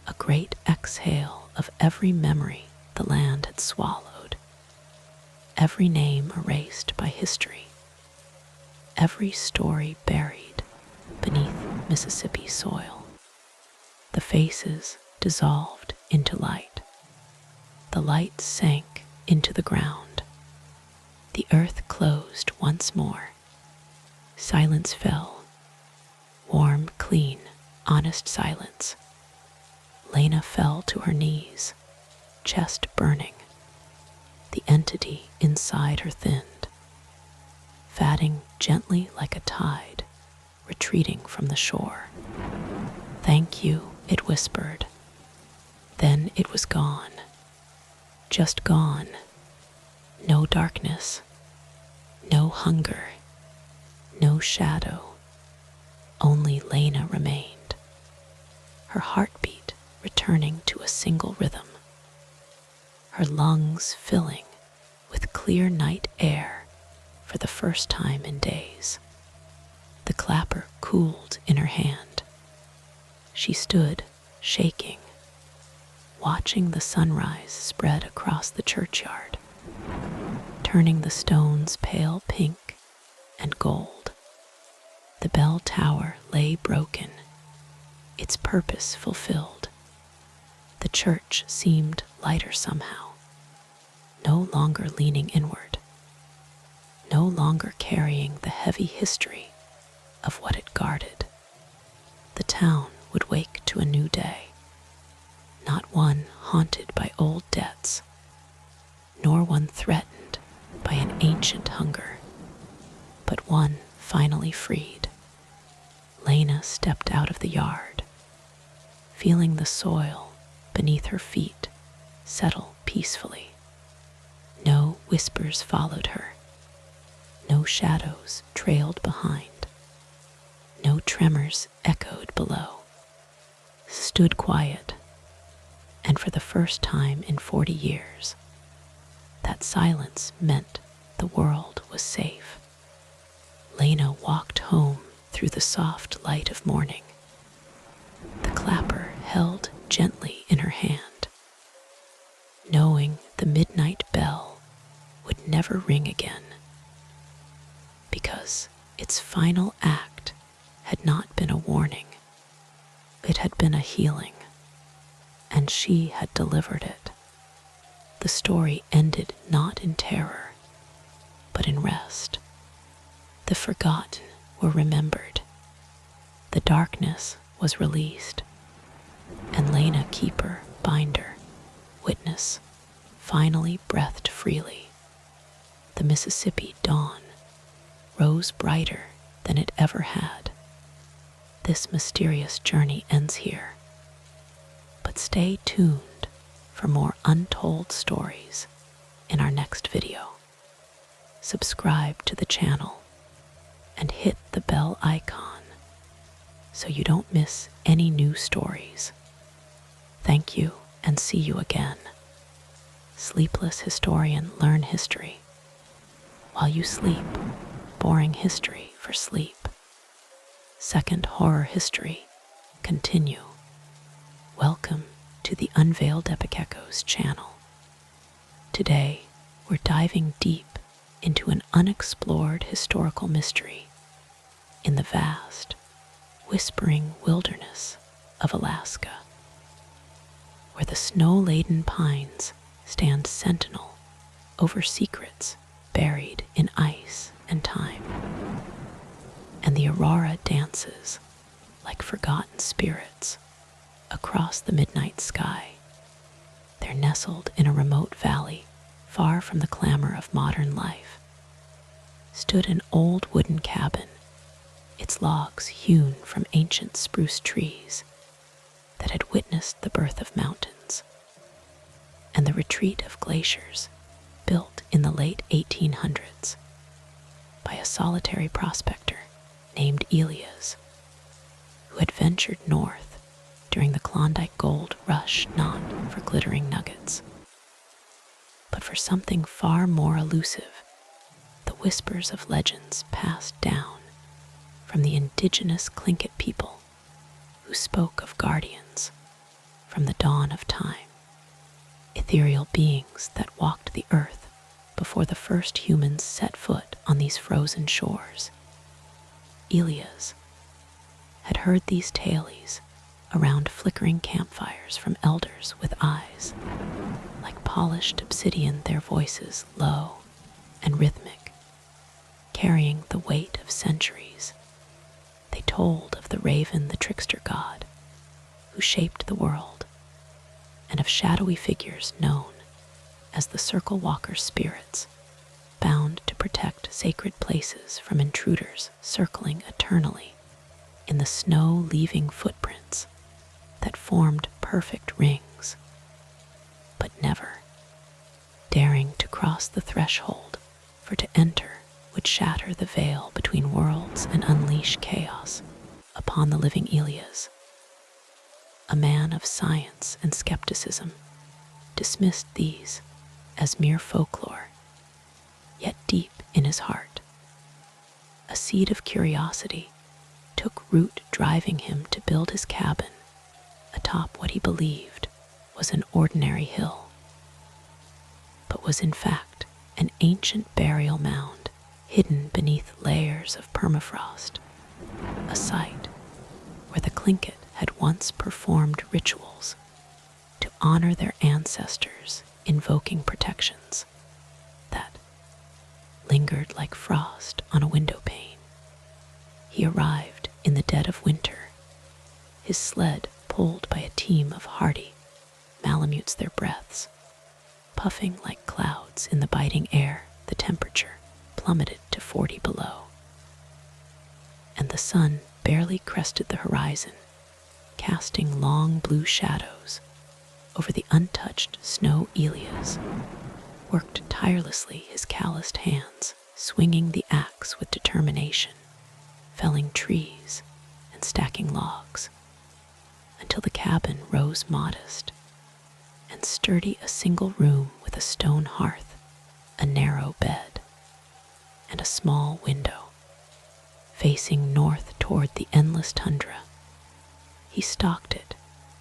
A: a great exhale of every memory the land had swallowed, every name erased by history, every story buried beneath Mississippi soil. The faces dissolved into light. The light sank into the ground. The earth closed once more. Silence fell. Warm, clean, honest silence. Lana fell to her knees, chest burning. The entity inside her thinned, fatting gently like a tide, retreating from the shore. "Thank you," it whispered. Then it was gone. Just gone. No darkness, no hunger, no shadow. Only Lana remained, her heartbeat returning to a single rhythm, her lungs filling with clear night air for the first time in days. The clapper cooled in her hand. She stood, shaking, watching the sunrise spread across the churchyard, turning the stones pale pink and gold. The bell tower lay broken, its purpose fulfilled. The church seemed lighter somehow, no longer leaning inward, no longer carrying the heavy history of what it guarded. The town would wake to a new day, not one haunted by old debts, nor one threatened by an ancient hunger, but one finally freed. Lana stepped out of the yard, feeling the soil beneath her feet settle peacefully. No whispers followed her, no shadows trailed behind, no tremors echoed below. Stood quiet, and for the first time in 40 years, that silence meant the world was safe. Lana walked home through the soft light of morning, the clapper held gently in her hand, knowing the midnight bell would never ring again, because its final act had not been a warning. It had been a healing, and she had delivered it. The story ended not in terror, but in rest. The forgotten were remembered. The darkness was released, and Lana, keeper, binder, witness, finally breathed freely. The Mississippi dawn rose brighter than it ever had. This mysterious journey ends here, but stay tuned for more untold stories in our next video. Subscribe to the channel and hit the bell icon so you don't miss any new stories. Thank you, and see you again. Sleepless historian, learn history. While you sleep, boring history for sleep. Second horror history, continue. Welcome to to the Unveiled Epic Echoes channel. Today, we're diving deep into an unexplored historical mystery in the vast, whispering wilderness of Alaska, where the snow-laden pines stand sentinel over secrets buried in ice and time, and the aurora dances like forgotten spirits across the midnight sky. They're nestled in a remote valley far from the clamor of modern life. Stood an old wooden cabin, its logs hewn from ancient spruce trees that had witnessed the birth of mountains, and the retreat of glaciers built in the late 1800s by a solitary prospector named Elias, who had ventured north during the Klondike Gold Rush not for glittering nuggets, but for something far more elusive, the whispers of legends passed down from the indigenous Tlingit people who spoke of guardians from the dawn of time, ethereal beings that walked the earth before the first humans set foot on these frozen shores. Elias had heard these tales around flickering campfires from elders with eyes like polished obsidian, their voices low and rhythmic, carrying the weight of centuries. They told of the raven, the trickster god, who shaped the world, and of shadowy figures known as the circle walker spirits, bound to protect sacred places from intruders circling eternally in the snow, leaving footprints that formed perfect rings, but never daring to cross the threshold, for to enter would shatter the veil between worlds and unleash chaos upon the living Elias. A man of science and skepticism dismissed these as mere folklore, yet deep in his heart, a seed of curiosity took root, driving him to build his cabin atop what he believed was an ordinary hill, but was in fact an ancient burial mound hidden beneath layers of permafrost, a site where the Tlingit had once performed rituals to honor their ancestors, invoking protections that lingered like frost on a window pane. He arrived in the dead of winter, his sled pulled by a team of hardy Malamutes, their breaths puffing like clouds in the biting air. The temperature plummeted to 40 below, and the sun barely crested the horizon, casting long blue shadows over the untouched snow. Elias worked tirelessly, his calloused hands swinging the axe with determination, felling trees and stacking logs, until the cabin rose modest and sturdy, a single room with a stone hearth, a narrow bed, and a small window facing north toward the endless tundra. He stocked it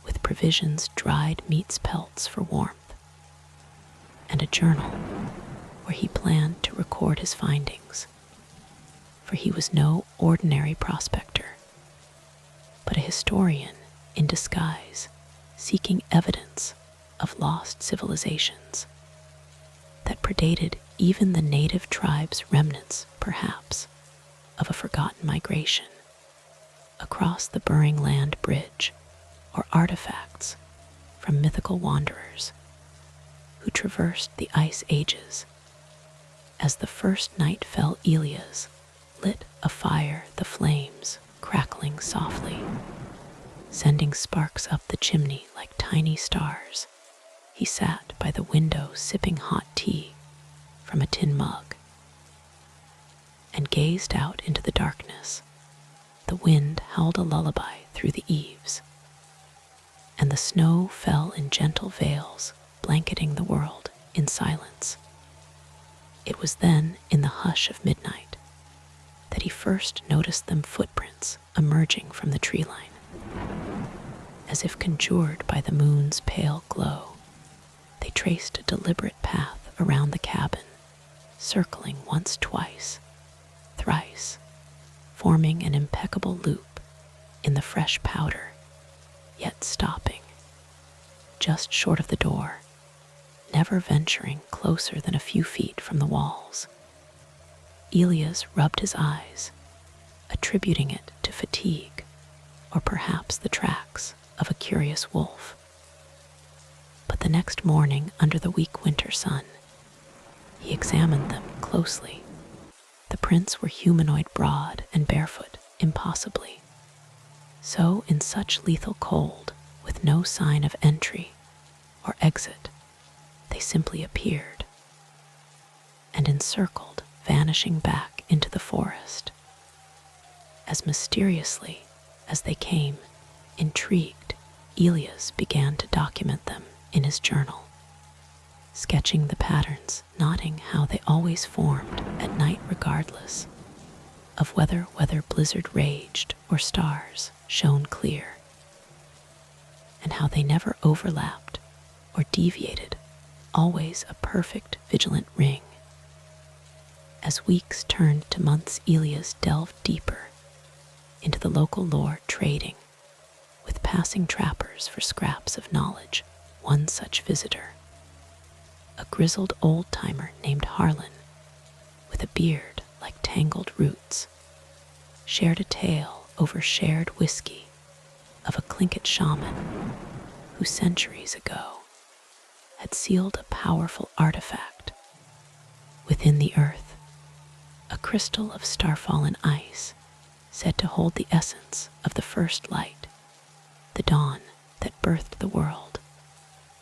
A: with provisions, dried meats, pelts for warmth, and a journal where he planned to record his findings, for he was no ordinary prospector, but a historian in disguise, seeking evidence of lost civilizations that predated even the native tribes, remnants, perhaps, of a forgotten migration across the Bering Land Bridge, or artifacts from mythical wanderers who traversed the ice ages. As the first night fell, Elias lit a fire, the flames crackling softly, sending sparks up the chimney like tiny stars. He sat by the window sipping hot tea from a tin mug and gazed out into the darkness. The wind howled a lullaby through the eaves, and the snow fell in gentle veils, blanketing the world in silence. It was then, in the hush of midnight, that he first noticed them footprints emerging from the tree line. As if conjured by the moon's pale glow, they traced a deliberate path around the cabin, circling once, twice, thrice, forming an impeccable loop in the fresh powder, yet stopping just short of the door, never venturing closer than a few feet from the walls. Elias rubbed his eyes, attributing it to fatigue, or perhaps the tracks of a curious wolf. But the next morning, under the weak winter sun, he examined them closely. The prints were humanoid, broad and barefoot, impossibly. So in such lethal cold, with no sign of entry or exit, they simply appeared and encircled, vanishing back into the forest. As mysteriously as they came, intrigued, Elias began to document them in his journal, sketching the patterns, noting how they always formed at night regardless of whether blizzard raged or stars shone clear, and how they never overlapped or deviated, always a perfect vigilant ring. As weeks turned to months, Elias delved deeper into the local lore, trading with passing trappers for scraps of knowledge. One such visitor, a grizzled old-timer named Harlan, with a beard like tangled roots, shared a tale over shared whiskey of a Tlingit shaman who centuries ago had sealed a powerful artifact within the earth, a crystal of star-fallen ice said to hold the essence of the first light, the dawn that birthed the world.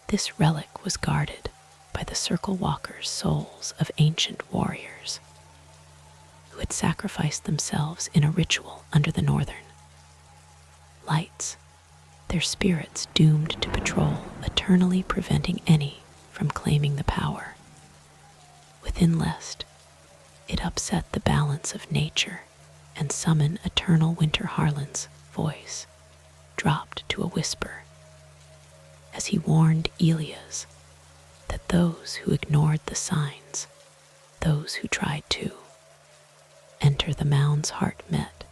A: This relic was guarded by the circle walkers, souls of ancient warriors who had sacrificed themselves in a ritual under the northern lights, their spirits doomed to patrol, eternally preventing any from claiming the power within, lest it upset the balance of nature and summon eternal winter. Harlan's voice dropped to a whisper as he warned Elias that those who ignored the signs, those who tried to enter the mound's heart, met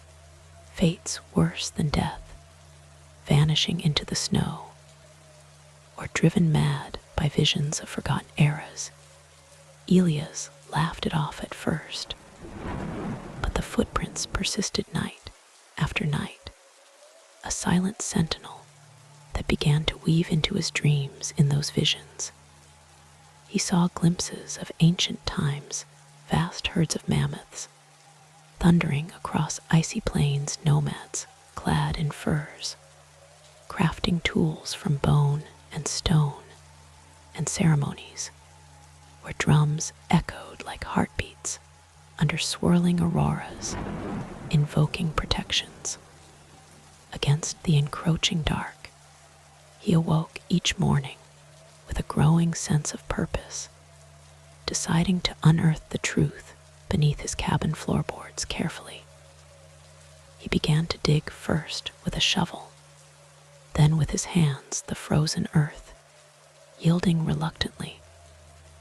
A: fates worse than death, vanishing into the snow, or driven mad by visions of forgotten eras. Elias laughed it off at first, but the footprints persisted night after night, a silent sentinel that began to weave into his dreams. In those visions, he saw glimpses of ancient times, vast herds of mammoths thundering across icy plains, nomads clad in furs, crafting tools from bone and stone, and ceremonies where drums echoed like heartbeats under swirling auroras, invoking protections against the encroaching dark. He awoke each morning with a growing sense of purpose, deciding to unearth the truth beneath his cabin floorboards carefully. He began to dig first with a shovel, then with his hands the frozen earth, yielding reluctantly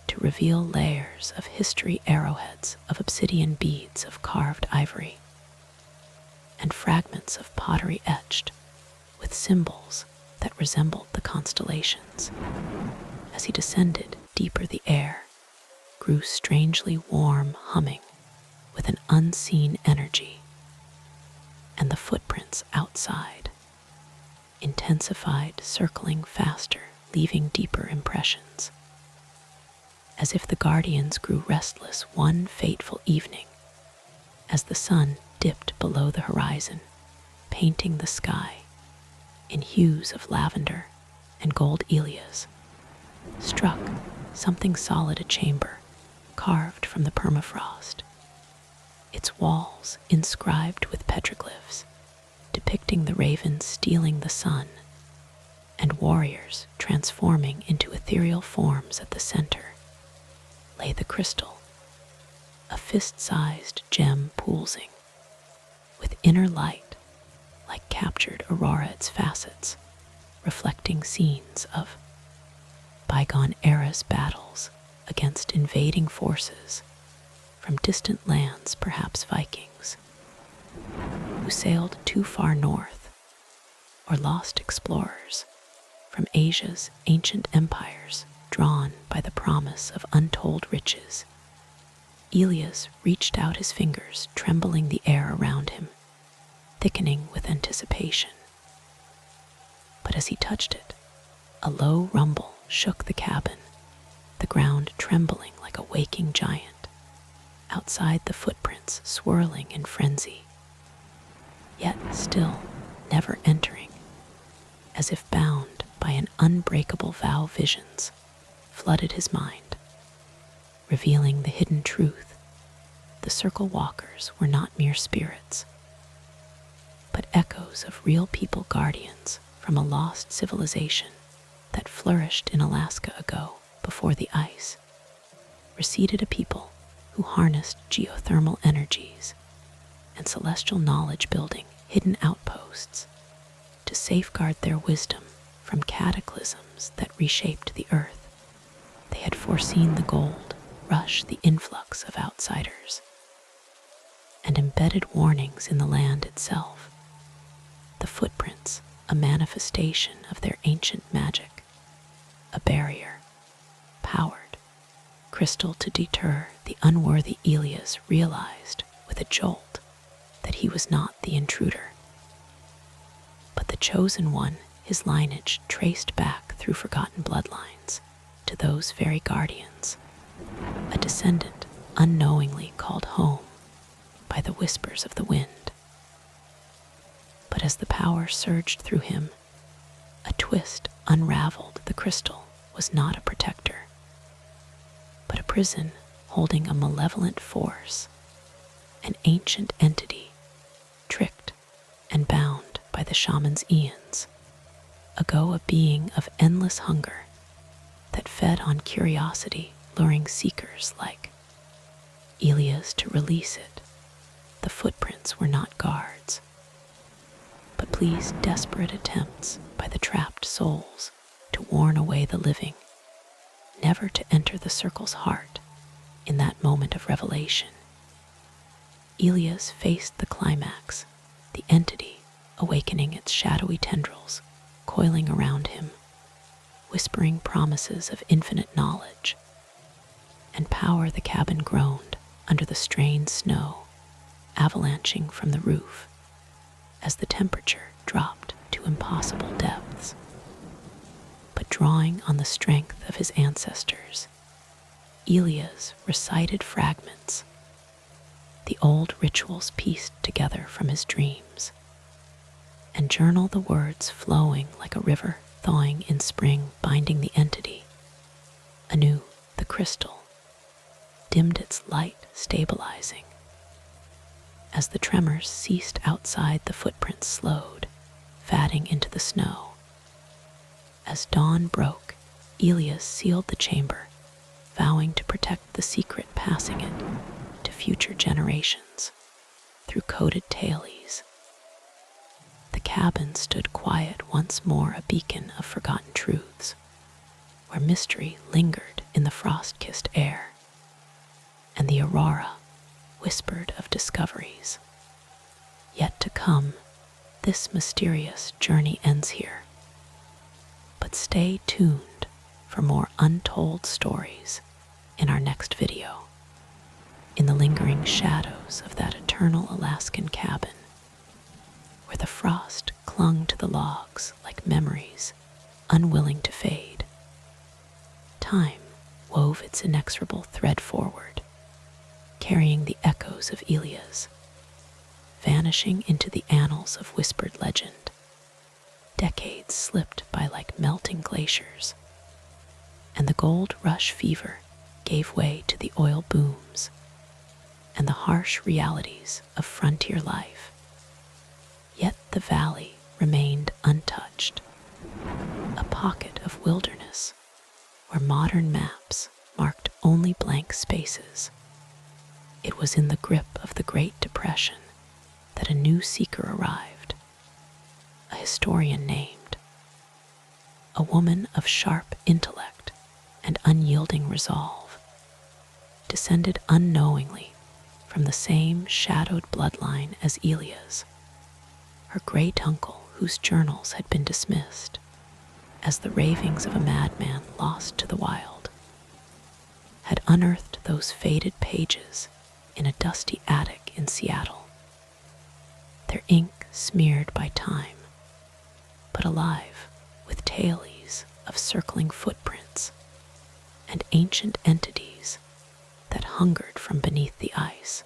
A: to reveal layers of history, arrowheads of obsidian, beads of carved ivory, and fragments of pottery etched with symbols that resembled the constellations. As he descended deeper, the air grew strangely warm, humming with an unseen energy, and the footprints outside intensified, circling faster, leaving deeper impressions. As if the guardians grew restless one fateful evening, as the sun dipped below the horizon, painting the sky in hues of lavender and gold, Elias struck something solid, a chamber carved from the permafrost, its walls inscribed with petroglyphs depicting the ravens stealing the sun and warriors transforming into ethereal forms. At the center lay the crystal, a fist-sized gem pulsing with inner light like captured aurora, its facets reflecting scenes of bygone era's battles against invading forces from distant lands, perhaps Vikings, who sailed too far north, or lost explorers from Asia's ancient empires drawn by the promise of untold riches. Elias reached out his fingers, trembling the air around him, thickening with anticipation. But as he touched it, a low rumble shook the cabin, the ground trembling like a waking giant. Outside, the footprints swirling in frenzy, yet still never entering, as if bound by an unbreakable vow. Visions flooded his mind, revealing the hidden truth. The circle walkers were not mere spirits, but echoes of real people, guardians from a lost civilization that flourished in Alaska ago. Before the ice receded, a people who harnessed geothermal energies and celestial knowledge, building hidden outposts to safeguard their wisdom from cataclysms that reshaped the earth. They had foreseen the gold rush, the influx of outsiders, and embedded warnings in the land itself. The footprints, a manifestation of their ancient magic, a barrier, powered crystal to deter the unworthy. Elias realized with a jolt that he was not the intruder, but the chosen one, his lineage traced back through forgotten bloodlines to those very guardians, a descendant unknowingly called home by the whispers of the wind. But as the power surged through him, a twist unraveled. The crystal was not a protector, but a prison holding a malevolent force, an ancient entity, tricked and bound by the shaman's eons ago, a being of endless hunger that fed on curiosity, luring seekers like Elias to release it. The footprints were not guards, but pleased desperate attempts by the trapped souls to warn away the living, never to enter the circle's heart. In that moment of revelation, Elias faced the climax, the entity awakening, its shadowy tendrils coiling around him, whispering promises of infinite knowledge and power. The cabin groaned under the strained snow, avalanching from the roof as the temperature dropped to impossible depths. But drawing on the strength of his ancestors, Elias recited fragments, the old rituals pieced together from his dreams, and journal the words flowing like a river thawing in spring, binding the entity anew. The crystal dimmed its light, stabilizing. As the tremors ceased outside, the footprints slowed, fading into the snow. As dawn broke, Elias sealed the chamber, vowing to protect the secret, passing it to future generations through coded tales. The cabin stood quiet once more, a beacon of forgotten truths, where mystery lingered in the frost-kissed air, and the aurora whispered of discoveries yet to come. This mysterious journey ends here, but stay tuned for more untold stories in our next video. In the lingering shadows of that eternal Alaskan cabin, where the frost clung to the logs like memories unwilling to fade, time wove its inexorable thread forward, carrying the echoes of Elias, vanishing into the annals of whispered legend. Decades slipped by like melting glaciers, and the gold rush fever gave way to the oil booms and the harsh realities of frontier life. Yet the valley remained untouched, a pocket of wilderness where modern maps marked only blank spaces. It was in the grip of the Great Depression that a new seeker arrived, a historian named a woman of sharp intellect and unyielding resolve, descended unknowingly from the same shadowed bloodline as Elia's, her great uncle whose journals had been dismissed as the ravings of a madman lost to the wild, had unearthed those faded pages in a dusty attic in Seattle, their ink smeared by time, but alive with tales of circling footprints and ancient entities that hungered from beneath the ice,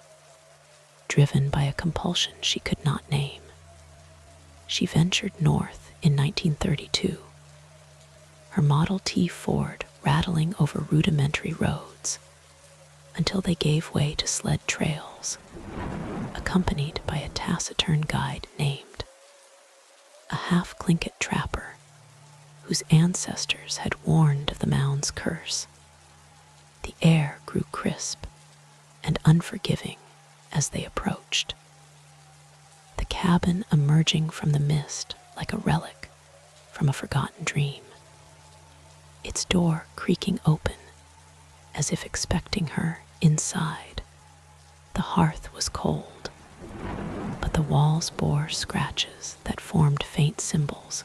A: driven by a compulsion she could not name. She ventured north in 1932, her Model T Ford rattling over rudimentary roads until they gave way to sled trails, accompanied by a taciturn guide named a half-Tlingit trapper whose ancestors had warned of the mound's curse. The air grew crisp and unforgiving as they approached, the cabin emerging from the mist like a relic from a forgotten dream, its door creaking open as if expecting her inside. The hearth was cold, but the walls bore scratches that formed faint symbols,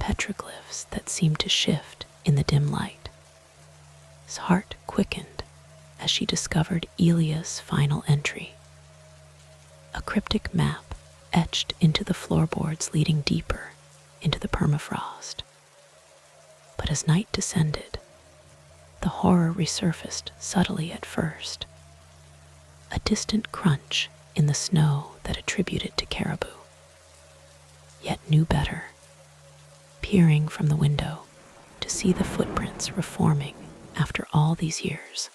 A: petroglyphs that seemed to shift in the dim light. His heart quickened as she discovered Elia's final entry, a cryptic map etched into the floorboards leading deeper into the permafrost. But as night descended, the horror resurfaced subtly at first, a distant crunch in the snow that attributed to caribou, yet knew better, peering from the window to see the footprints reforming after all these years,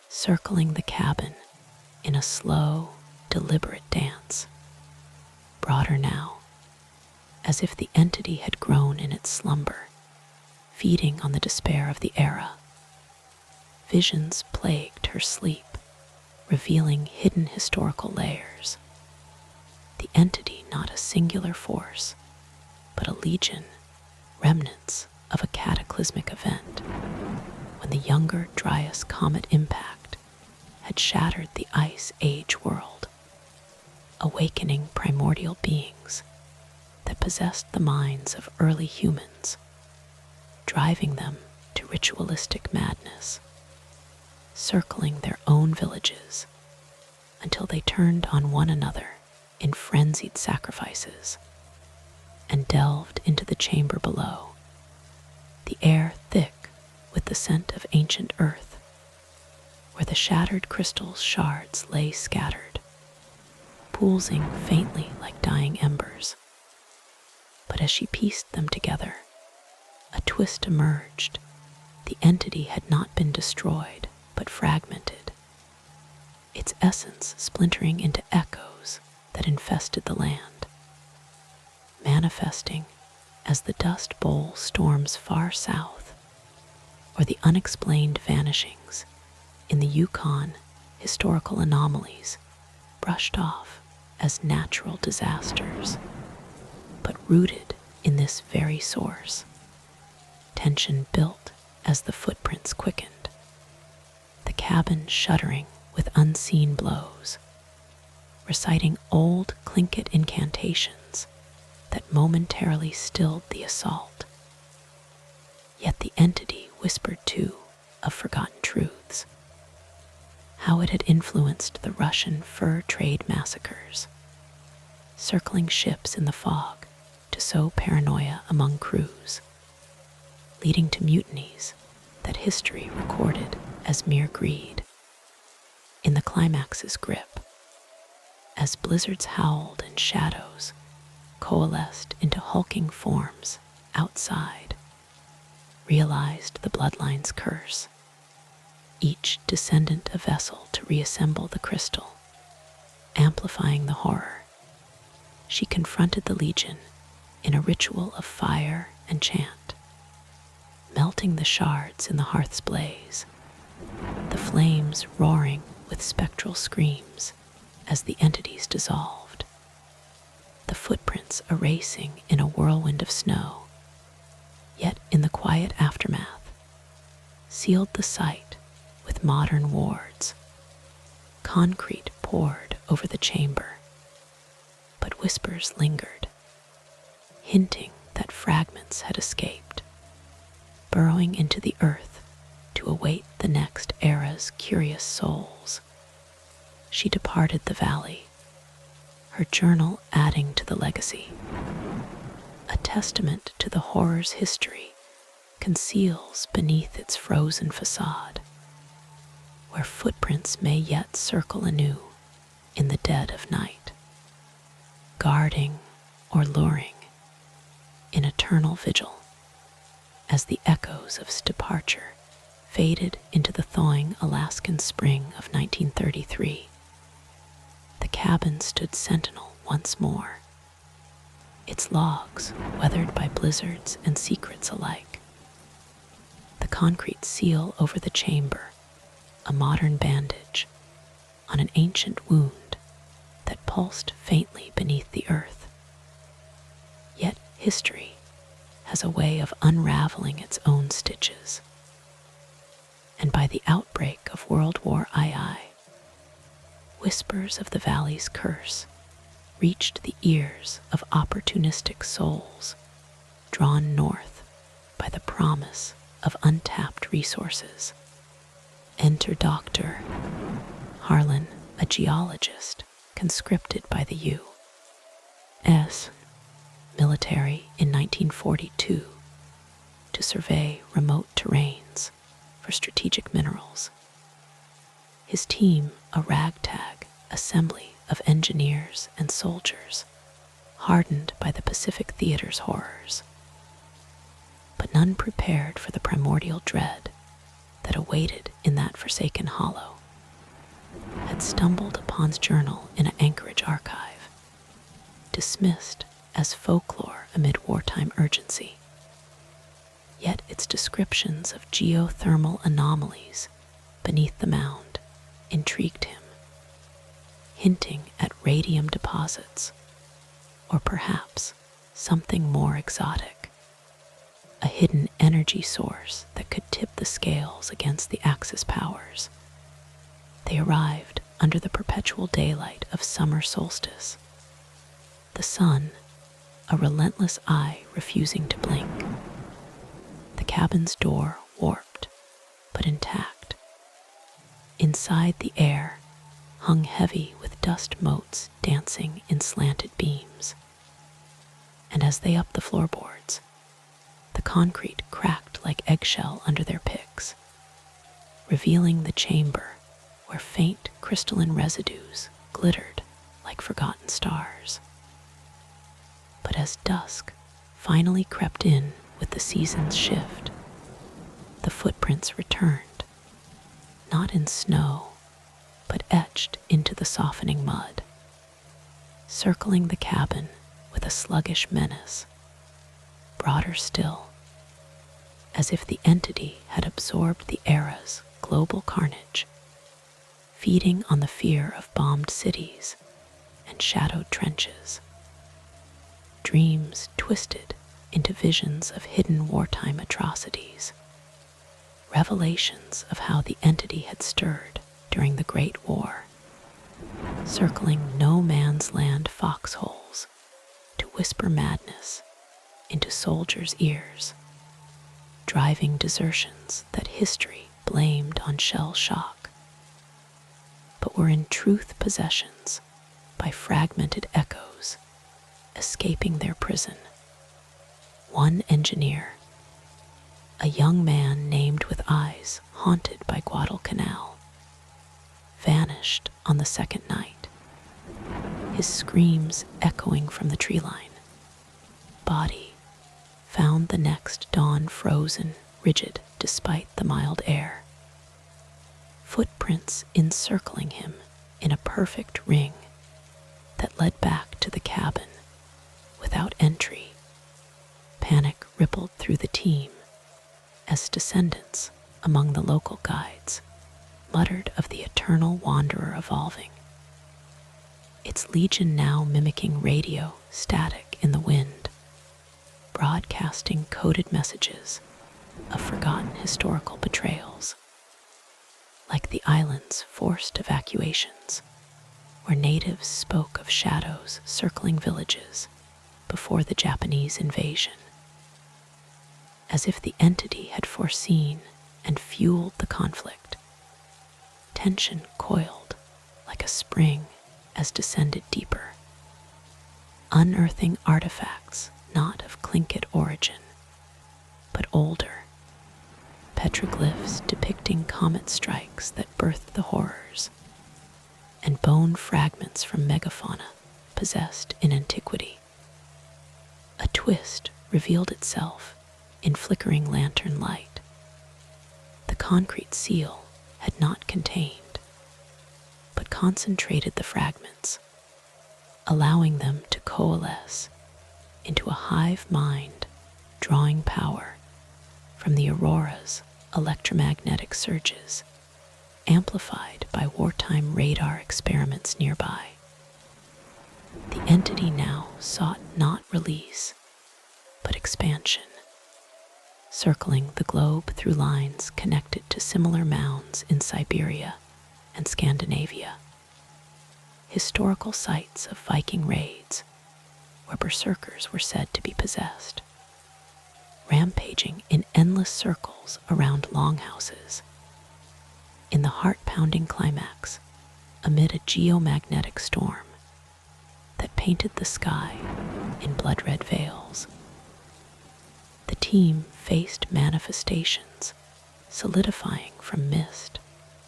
A: circling the cabin in a slow, deliberate dance, broader now, as if the entity had grown in its slumber, feeding on the despair of the era. Visions plagued her sleep, revealing hidden historical layers. The entity not a singular force, but a legion, remnants of a cataclysmic event, when the younger Dryas comet impact had shattered the Ice Age world, awakening primordial beings that possessed the minds of early humans, driving them to ritualistic madness, circling their own villages until they turned on one another in frenzied sacrifices and delved into the chamber below, the air thick with the scent of ancient earth, where the shattered crystal's shards lay scattered, pulsing faintly like dying embers. But as she pieced them together, a twist emerged. The entity had not been destroyed, but fragmented, its essence splintering into echoes that infested the land, manifesting as the Dust Bowl storms far south, or the unexplained vanishings in the Yukon historical anomalies brushed off as natural disasters, but rooted in this very source. Tension built as the footprints quickened, the cabin shuddering with unseen blows, reciting old Tlingit incantations that momentarily stilled the assault. Yet the entity whispered too of forgotten truths, how it had influenced the Russian fur trade massacres, circling ships in the fog to sow paranoia among crews, leading to mutinies that history recorded as mere greed. In the climax's grip, as blizzards howled and shadows coalesced into hulking forms outside, realized the bloodline's curse, each descendant a vessel to reassemble the crystal, amplifying the horror. She confronted the Legion in a ritual of fire and chant, melting the shards in the hearth's blaze, the flames roaring with spectral screams as the entities dissolved, the footprints erasing in a whirlwind of snow, in the quiet aftermath, sealed the site with modern wards. Concrete poured over the chamber, but whispers lingered, hinting that fragments had escaped, burrowing into the earth to await the next era's curious souls. She departed the valley, her journal adding to the legacy. A testament to the horror's history conceals beneath its frozen facade, where footprints may yet circle anew in the dead of night, guarding or luring in eternal vigil as the echoes of its departure faded into the thawing Alaskan spring of 1933. The cabin stood sentinel once more, its logs weathered by blizzards and secrets alike. The concrete seal over the chamber, a modern bandage on an ancient wound that pulsed faintly beneath the earth. Yet history has a way of unraveling its own stitches, and by the outbreak of World War II, whispers of the valley's curse reached the ears of opportunistic souls drawn north by the promise of untapped resources. Enter Dr. Harlan, a geologist conscripted by the U.S. military in 1942 to survey remote terrains for strategic minerals. His team, a ragtag assembly of engineers and soldiers, hardened by the Pacific Theater's horrors, but none prepared for the primordial dread that awaited in that forsaken hollow, had stumbled upon his journal in an Anchorage archive, dismissed as folklore amid wartime urgency. Yet its descriptions of geothermal anomalies beneath the mound intrigued him, hinting at radium deposits, or perhaps something more exotic, a hidden energy source that could tip the scales against the Axis powers. They arrived under the perpetual daylight of summer solstice, the sun, a relentless eye refusing to blink. The cabin's door warped, but intact. Inside, the air hung heavy with dust motes dancing in slanted beams, and as they upped the floorboards, the concrete cracked like eggshell under their picks, revealing the chamber where faint crystalline residues glittered like forgotten stars. But as dusk finally crept in with the season's shift, the footprints returned, not in snow, but etched into the softening mud, circling the cabin with a sluggish menace, broader still, as if the entity had absorbed the era's global carnage, feeding on the fear of bombed cities and shadowed trenches. Dreams twisted into visions of hidden wartime atrocities, revelations of how the entity had stirred during the Great War, circling no man's land foxholes to whisper madness into soldiers' ears, driving desertions that history blamed on shell shock, but were in truth possessions by fragmented echoes escaping their prison. One engineer, a young man named with eyes haunted by Guadalcanal, vanished on the second night, his screams echoing from the tree line. Body found the next dawn frozen, rigid despite the mild air. Footprints encircling him in a perfect ring that led back to the cabin without entry. Panic rippled through the team as descendants among the local guides muttered of the eternal wanderer evolving, its legion now mimicking radio static in the wind, broadcasting broadcasting coded messages of forgotten historical betrayals, like the island's forced evacuations, where natives spoke of shadows circling villages before the Japanese invasion, as if the entity had foreseen and fueled the conflict. Tension coiled like a spring as descended deeper, unearthing artifacts not of Tlingit origin, but older, petroglyphs depicting comet strikes that birthed the horrors, and bone fragments from megafauna possessed in antiquity. A twist revealed itself in flickering lantern light. The concrete seal had not contained, but concentrated the fragments, allowing them to coalesce into a hive mind, drawing power from the aurora's electromagnetic surges, amplified by wartime radar experiments nearby. The entity now sought not release, but expansion, circling the globe through lines connected to similar mounds in Siberia and Scandinavia, historical sites of Viking raids where berserkers were said to be possessed, rampaging in endless circles around longhouses. In the heart-pounding climax, amid a geomagnetic storm that painted the sky in blood-red veils, the team faced manifestations solidifying from mist,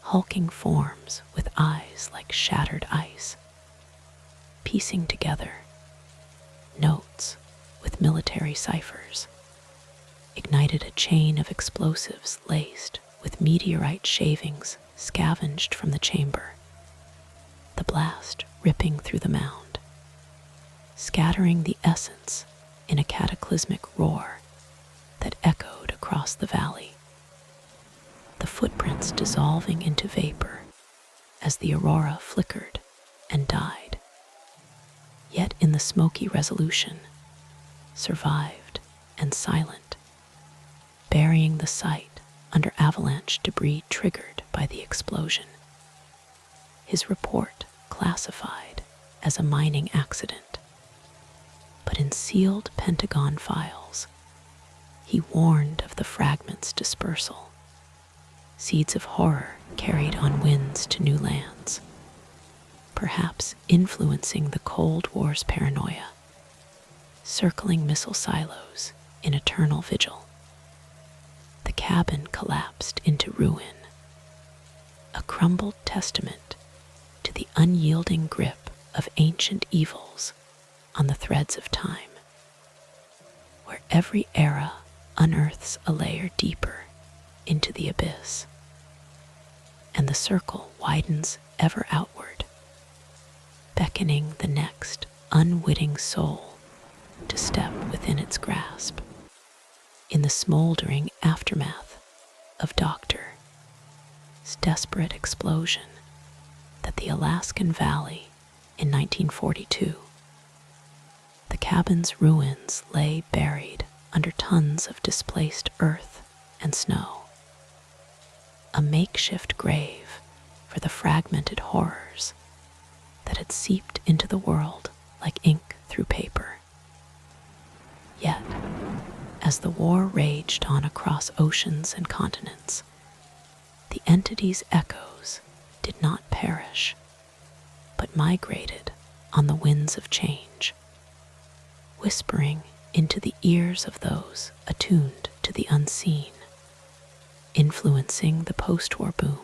A: hulking forms with eyes like shattered ice, piecing together notes with military ciphers, ignited a chain of explosives laced with meteorite shavings scavenged from the chamber, the blast ripping through the mound, scattering the essence in a cataclysmic roar that echoed across the valley, the footprints dissolving into vapor as the aurora flickered and died. Yet in the smoky resolution, survived and silent, burying the site under avalanche debris triggered by the explosion. His report classified as a mining accident, but in sealed Pentagon files, he warned of the fragments' dispersal, seeds of horror carried on winds to new lands, perhaps influencing the Cold War's paranoia, circling missile silos in eternal vigil. The cabin collapsed into ruin, a crumbled testament to the unyielding grip of ancient evils on the threads of time, where every era unearths a layer deeper into the abyss, and the circle widens ever outward, beckoning the next unwitting soul to step within its grasp. In the smoldering aftermath of Doctor's desperate explosion that the Alaskan Valley in 1942, the cabin's ruins lay buried under tons of displaced earth and snow, a makeshift grave for the fragmented horrors that had seeped into the world like ink through paper. Yet, as the war raged on across oceans and continents, the entity's echoes did not perish, but migrated on the winds of change, whispering into the ears of those attuned to the unseen, influencing the post-war boom,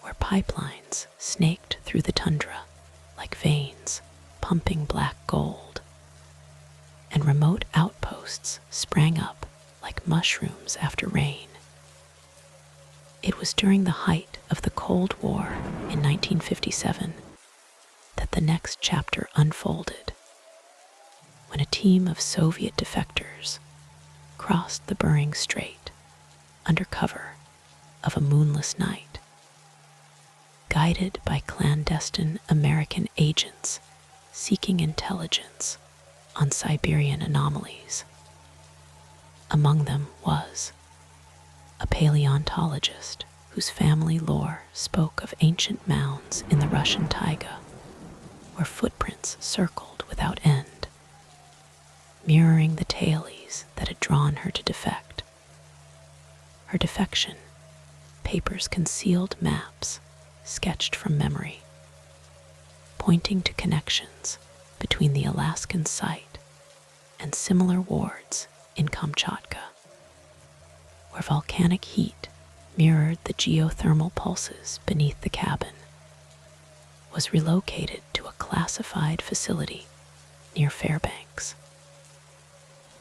A: where pipelines snaked through the tundra like veins pumping black gold, and remote outposts sprang up like mushrooms after rain. It was during the height of the Cold War in 1957 that the next chapter unfolded, when a team of Soviet defectors crossed the Bering Strait under cover of a moonless night, guided by clandestine American agents seeking intelligence on Siberian anomalies. Among them was a paleontologist whose family lore spoke of ancient mounds in the Russian taiga, where footprints circled without end, mirroring the tailies that had drawn her to defect. Her defection, papers concealed maps sketched from memory, pointing to connections between the Alaskan site and similar wards in Kamchatka, where volcanic heat mirrored the geothermal pulses beneath the cabin, was relocated to a classified facility near Fairbanks.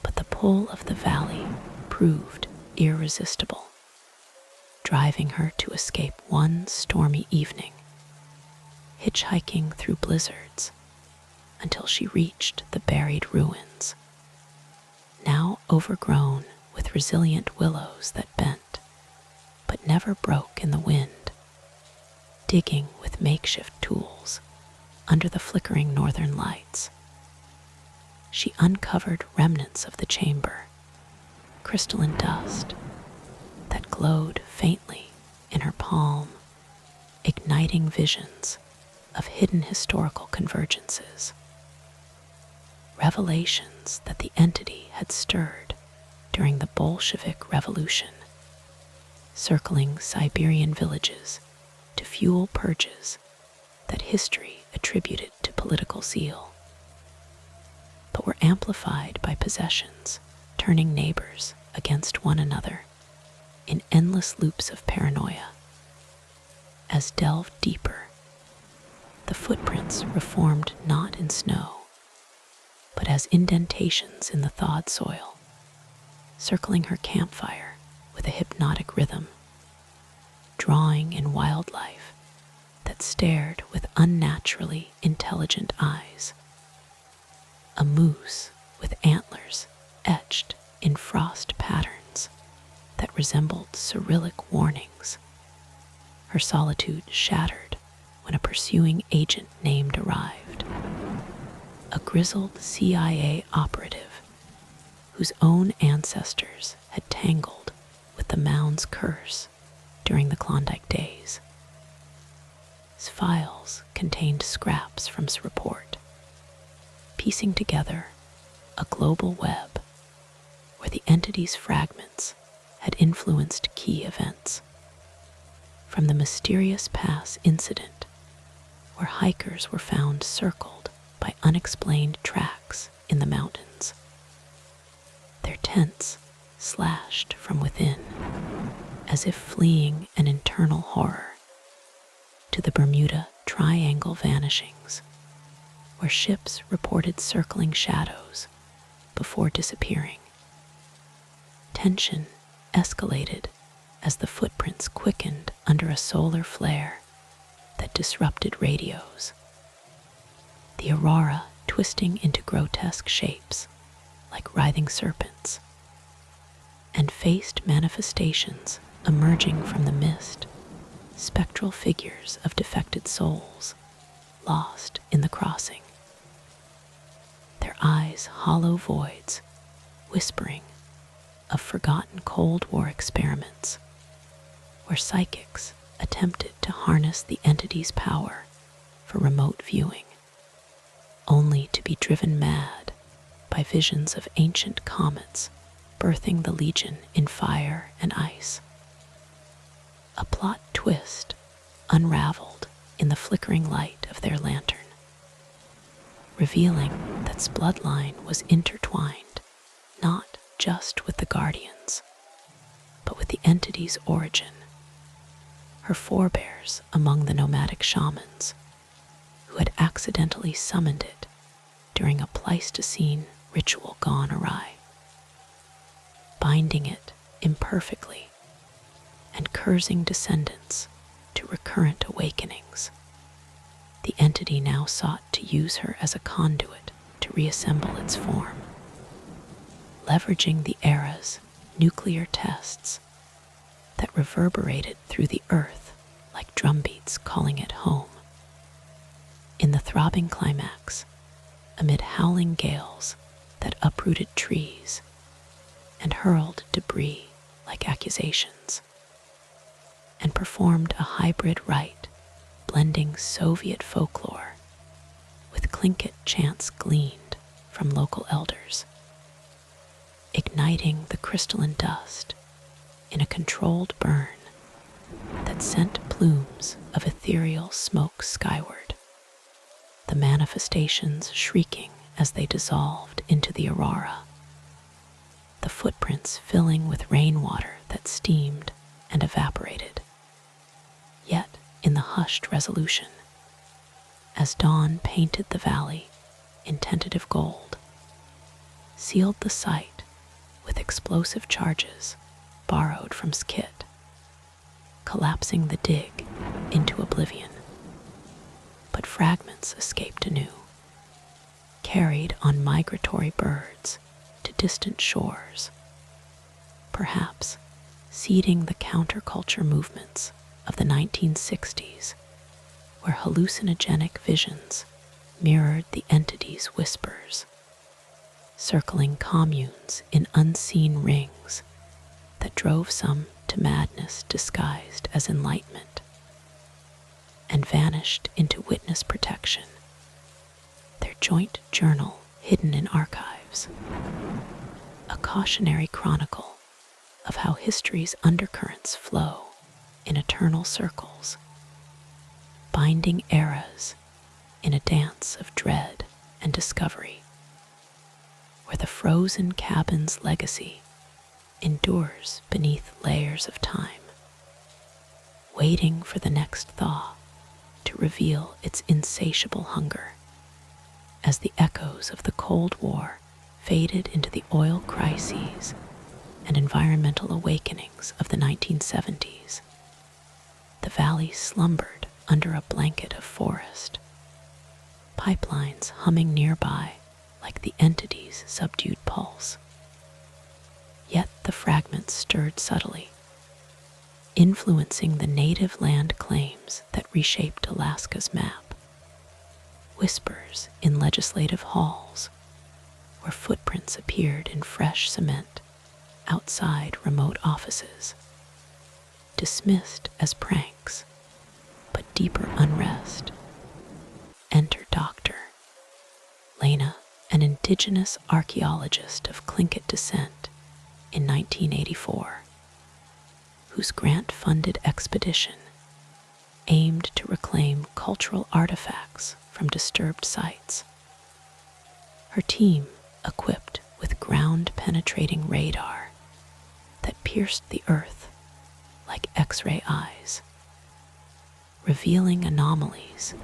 A: But the pull of the valley proved irresistible, driving her to escape one stormy evening, hitchhiking through blizzards until she reached the buried ruins, now overgrown with resilient willows that bent but never broke in the wind. Digging with makeshift tools under the flickering northern lights, she uncovered remnants of the chamber, crystalline dust that glowed faintly in her palm, igniting visions of hidden historical convergences, revelations that the entity had stirred during the Bolshevik Revolution, circling Siberian villages to fuel purges that history attributed to political zeal, but were amplified by possessions, turning neighbors against one another in endless loops of paranoia. As delved deeper, the footprints reformed not in snow, but as indentations in the thawed soil, circling her campfire with a hypnotic rhythm, drawing in wildlife that stared with unnaturally intelligent eyes. A moose with antlers etched in frost patterns that resembled Cyrillic warnings, her solitude shattered when a pursuing agent named arrived. A grizzled CIA operative whose own ancestors had tangled with the mound's curse during the Klondike days. His files contained scraps from his report, piecing together a global web where the entity's fragments had influenced key events. From the mysterious pass incident, where hikers were found circled by unexplained tracks in the mountains, their tents slashed from within, as if fleeing an internal horror, to the Bermuda Triangle vanishings, where ships reported circling shadows before disappearing. Tension escalated as the footprints quickened under a solar flare that disrupted radios, the aurora twisting into grotesque shapes like writhing serpents, and faced manifestations emerging from the mist, spectral figures of defected souls lost in the crossing, their eyes hollow voids whispering of forgotten Cold War experiments where psychics attempted to harness the entity's power for remote viewing, only to be driven mad by visions of ancient comets birthing the Legion in fire and ice. A plot twist unraveled in the flickering light of their lantern, revealing that bloodline was intertwined not just with the Guardians, but with the entity's origin, her forebears among the nomadic shamans who had accidentally summoned it during a Pleistocene ritual gone awry, binding it imperfectly and cursing descendants to recurrent awakenings. The entity now sought to use her as a conduit to reassemble its form, leveraging the era's nuclear tests that reverberated through the earth like drumbeats calling it home. In the throbbing climax, amid howling gales that uprooted trees, and hurled debris like accusations, and performed a hybrid rite blending Soviet folklore with Tlingit chants gleaned from local elders, igniting the crystalline dust in a controlled burn that sent plumes of ethereal smoke skyward, the manifestations shrieking as they dissolved into the aurora, the footprints filling with rainwater that steamed and evaporated. Yet, in the hushed resolution, as dawn painted the valley in tentative gold, sealed the site with explosive charges borrowed from Skit, collapsing the dig into oblivion. But fragments escaped anew, carried on migratory birds to distant shores, perhaps seeding the counterculture movements of the 1960s, where hallucinogenic visions mirrored the entity's whispers, circling communes in unseen rings that drove some to madness disguised as enlightenment, and vanished into witness protection, their joint journal hidden in archives, a cautionary chronicle of how history's undercurrents flow in eternal circles, binding eras in a dance of dread and discovery, where the frozen cabin's legacy endures beneath layers of time, waiting for the next thaw to reveal its insatiable hunger, as the echoes of the Cold War faded into the oil crises and environmental awakenings of the 1970s. The valley slumbered under a blanket of forest, pipelines humming nearby like the entity's subdued pulse. Yet the fragments stirred subtly, influencing the native land claims that reshaped Alaska's map. Whispers in legislative halls, where footprints appeared in fresh cement outside remote offices, dismissed as pranks, but deeper unrest. Enter Dr. Lana, an indigenous archaeologist of Tlingit descent in 1984, whose grant-funded expedition aimed to reclaim cultural artifacts from disturbed sites. Her team, equipped with ground-penetrating radar that pierced the earth like X-ray eyes, revealing anomalies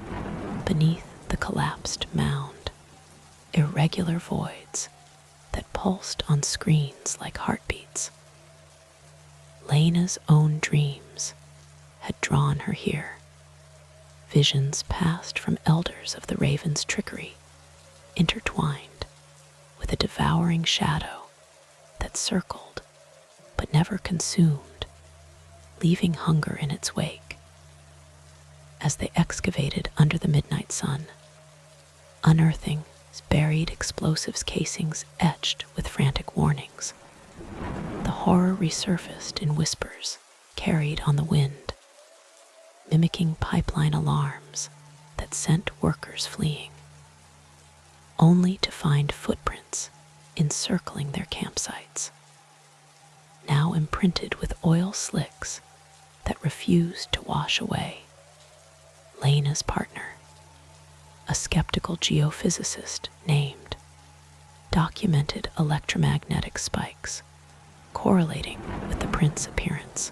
A: beneath the collapsed mound, irregular voids that pulsed on screens like heartbeats. Lana's own dreams had drawn her here, visions passed from elders of the raven's trickery, intertwined with a devouring shadow that circled but never consumed, leaving hunger in its wake. As they excavated under the midnight sun, unearthing buried explosives casings etched with frantic warnings, the horror resurfaced in whispers carried on the wind, mimicking pipeline alarms that sent workers fleeing, only to find footprints encircling their campsites, now imprinted with oil slicks that refused to wash away. Lana's partner, a skeptical geophysicist named, documented electromagnetic spikes correlating with the print's appearance,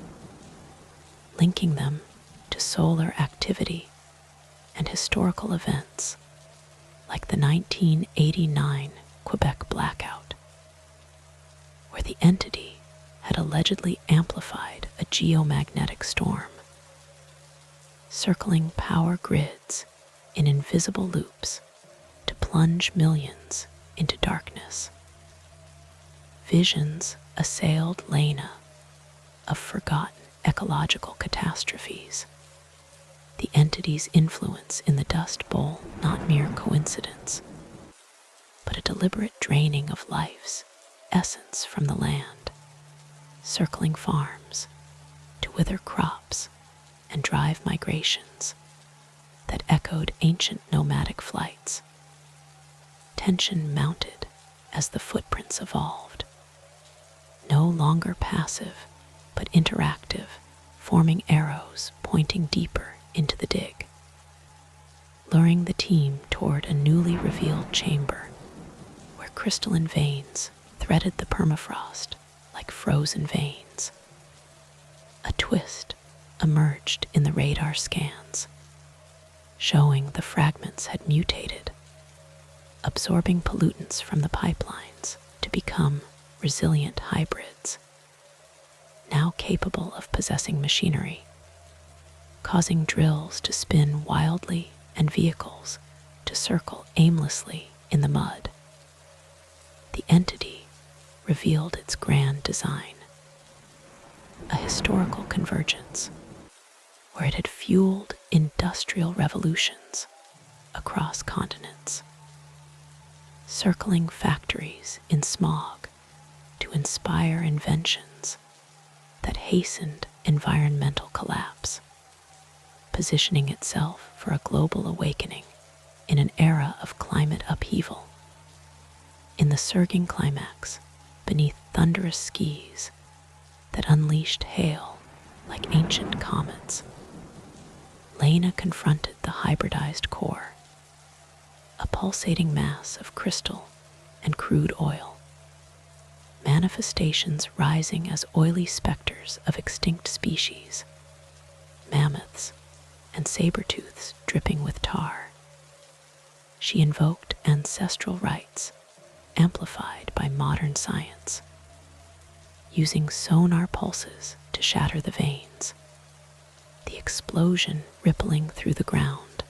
A: linking them to solar activity and historical events like the 1989 Quebec blackout, where the entity had allegedly amplified a geomagnetic storm, circling power grids in invisible loops to plunge millions into darkness. Visions assailed Lana of forgotten ecological catastrophes, the entity's influence in the Dust Bowl not mere coincidence, but a deliberate draining of life's essence from the land, circling farms to wither crops and drive migrations that echoed ancient nomadic flights. Tension mounted as the footprints evolved, no longer passive but interactive, forming arrows pointing deeper into the dig, luring the team toward a newly revealed chamber where crystalline veins threaded the permafrost like frozen veins. A twist emerged in the radar scans, showing the fragments had mutated, absorbing pollutants from the pipelines to become resilient hybrids, now capable of possessing machinery, causing drills to spin wildly and vehicles to circle aimlessly in the mud. The entity revealed its grand design, a historical convergence where it had fueled industrial revolutions across continents, circling factories in smog to inspire inventions that hastened environmental collapse, positioning itself for a global awakening in an era of climate upheaval. In the surging climax, beneath thunderous skies that unleashed hail like ancient comets, Lana confronted the hybridized core, a pulsating mass of crystal and crude oil, manifestations rising as oily specters of extinct species, mammoths and saber-tooths dripping with tar. She invoked ancestral rites amplified by modern science, using sonar pulses to shatter the veins, the explosion rippling through the ground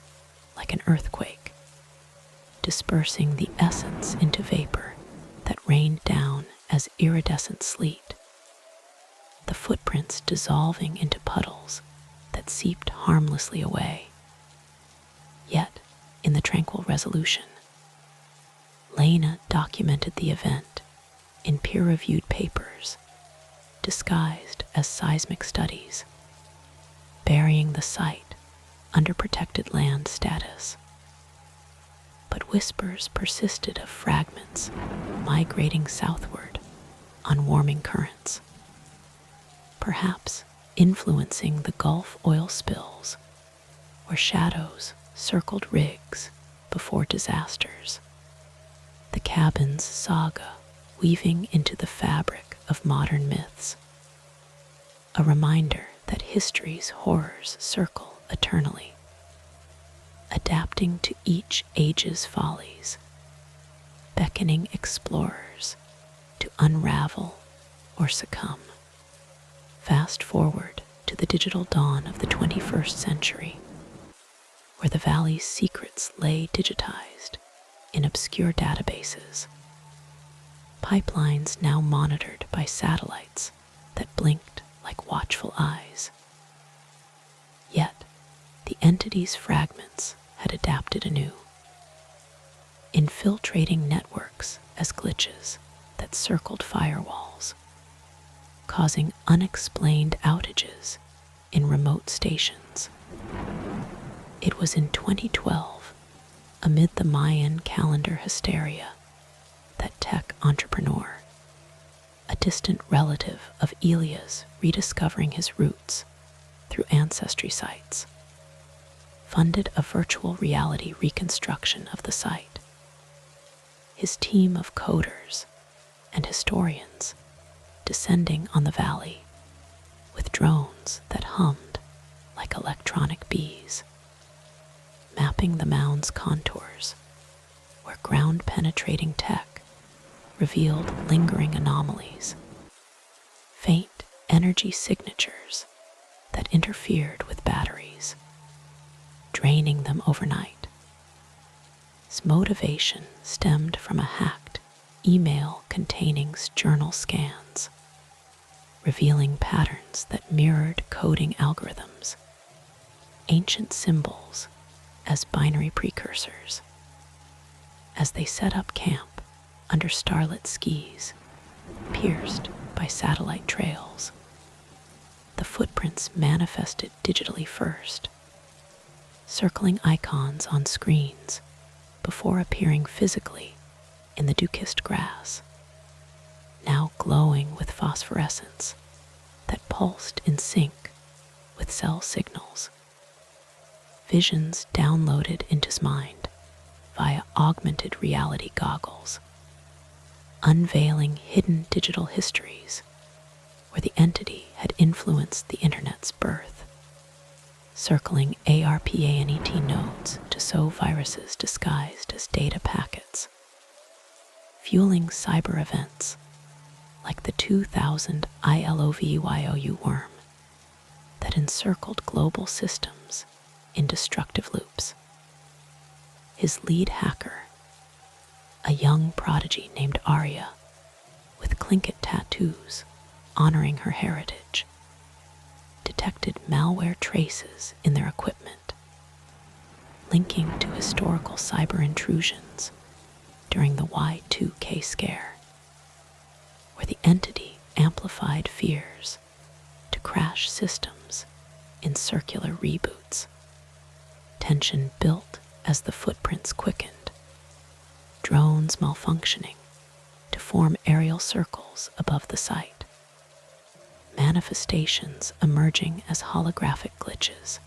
A: like an earthquake, dispersing the essence into vapor that rained down as iridescent sleet, the footprints dissolving into puddles that seeped harmlessly away. Yet, in the tranquil resolution, Lana documented the event in peer-reviewed papers, disguised as seismic studies, burying the site under protected land status. But whispers persisted of fragments migrating southward on warming currents, perhaps influencing the Gulf oil spills where shadows circled rigs before disasters. The cabin's saga weaving into the fabric of modern myths, a reminder that history's horrors circle eternally, adapting to each age's follies, beckoning explorers to unravel or succumb. Fast forward to the digital dawn of the 21st century, where the valley's secrets lay digitized in obscure databases, pipelines now monitored by satellites that blinked like watchful eyes. Yet, the entity's fragments had adapted anew, infiltrating networks as glitches that circled firewalls, causing unexplained outages in remote stations. It was in 2012, amid the Mayan calendar hysteria, that tech entrepreneur, a distant relative of Elia's rediscovering his roots through ancestry sites, funded a virtual reality reconstruction of the site. His team of coders and historians descending on the valley with drones that hummed like electronic bees, mapping the mound's contours where ground-penetrating tech revealed lingering anomalies, faint energy signatures that interfered with batteries, draining them overnight. His motivation stemmed from a hacked email containing journal scans, revealing patterns that mirrored coding algorithms, ancient symbols as binary precursors. As they set up camp under starlit skies, pierced by satellite trails. The footprints manifested digitally first, circling icons on screens before appearing physically in the dew-kissed grass, now glowing with phosphorescence that pulsed in sync with cell signals. Visions downloaded into his mind via augmented reality goggles, unveiling hidden digital histories where the entity had influenced the internet's birth, circling ARPANET nodes to sow viruses disguised as data packets, fueling cyber events like the 2000 ILOVYOU worm that encircled global systems in destructive loops. His lead hacker, a young prodigy named Arya with Tlingit tattoos honoring her heritage, detected malware traces in their equipment, linking to historical cyber intrusions during the Y2K scare, where the entity amplified fears to crash systems in circular reboots. Tension built as the footprints quickened, drones malfunctioning to form aerial circles above the site, manifestations emerging as holographic glitches,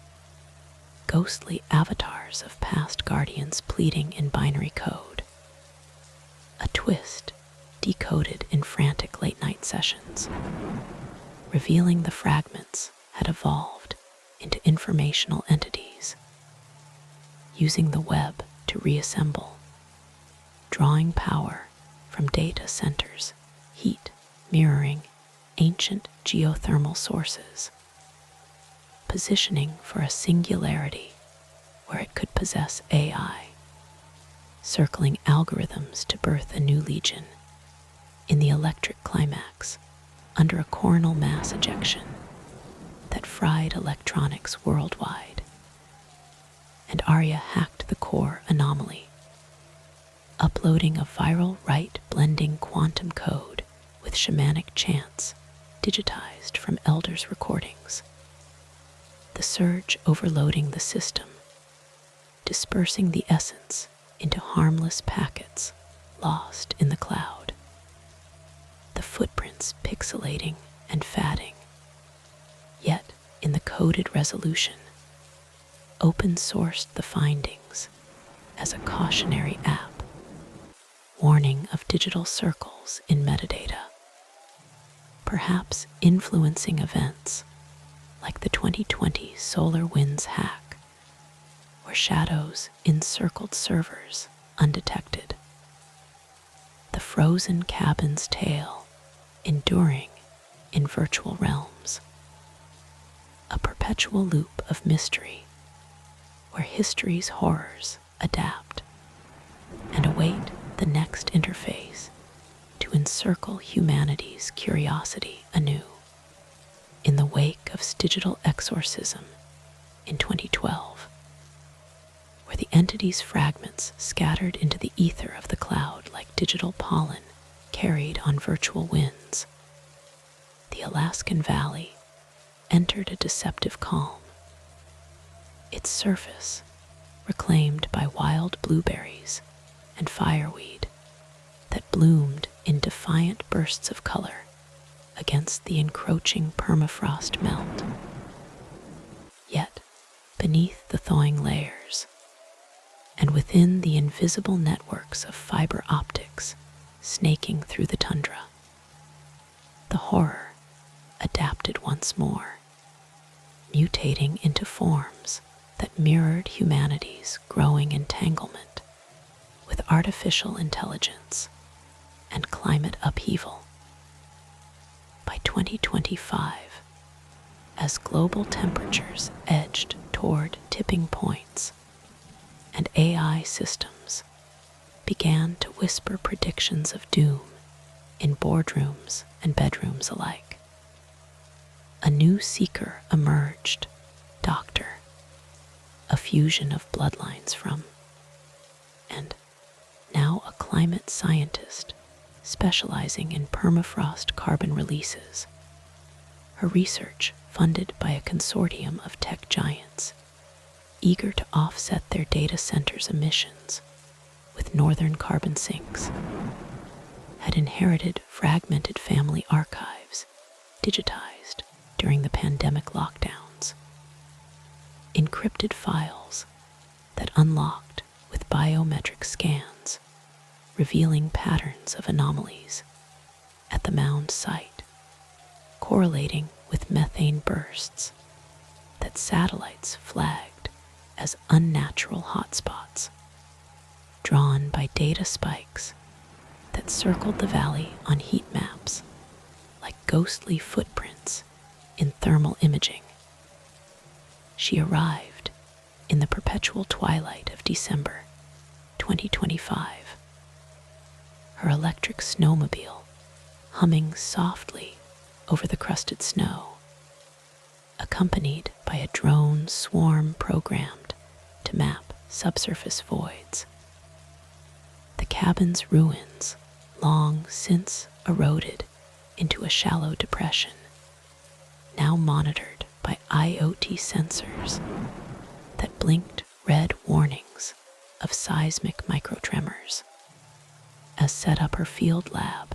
A: ghostly avatars of past guardians pleading in binary code, a twist decoded in frantic late-night sessions, revealing the fragments had evolved into informational entities, using the web to reassemble, drawing power from data centers, heat mirroring ancient geothermal sources, positioning for a singularity where it could possess AI, circling algorithms to birth a new legion in the electric climax under a coronal mass ejection that fried electronics worldwide. And Arya hacked the core anomaly, uploading a viral right blending quantum code with shamanic chants digitized from elders' recordings. The surge overloading the system, dispersing the essence into harmless packets lost in the cloud. The footprints pixelating and fading, yet in the coded resolution, open-sourced the findings as a cautionary app, warning of digital circles in metadata, perhaps influencing events like the 2020 SolarWinds hack, where shadows encircled servers undetected. The frozen cabin's tale enduring in virtual realms, a perpetual loop of mystery where history's horrors adapt and await the next interface to encircle humanity's curiosity anew. In the wake of digital exorcism in 2012, where the entity's fragments scattered into the ether of the cloud like digital pollen carried on virtual winds, the Alaskan Valley entered a deceptive calm, its surface reclaimed by wild blueberries and fireweed that bloomed in defiant bursts of color against the encroaching permafrost melt. Yet, beneath the thawing layers, and within the invisible networks of fiber optics snaking through the tundra, the horror adapted once more, mutating into forms that mirrored humanity's growing entanglement with artificial intelligence and climate upheaval. By 2025, as global temperatures edged toward tipping points and AI systems began to whisper predictions of doom in boardrooms and bedrooms alike, a new seeker emerged, Doctor, a fusion of bloodlines from, and now a climate scientist specializing in permafrost carbon releases. Her research, funded by a consortium of tech giants, eager to offset their data centers' emissions with northern carbon sinks, had inherited fragmented family archives digitized during the pandemic lockdowns, encrypted files that unlocked with biometric scans, revealing patterns of anomalies at the mound site, correlating with methane bursts that satellites flagged as unnatural hotspots, drawn by data spikes that circled the valley on heat maps like ghostly footprints in thermal imaging. She arrived in the perpetual twilight of December 2025, her electric snowmobile humming softly over the crusted snow, accompanied by a drone swarm programmed to map subsurface voids. The cabin's ruins, long since eroded into a shallow depression, now monitored by IoT sensors that blinked red warnings of seismic microtremors, as set up her field lab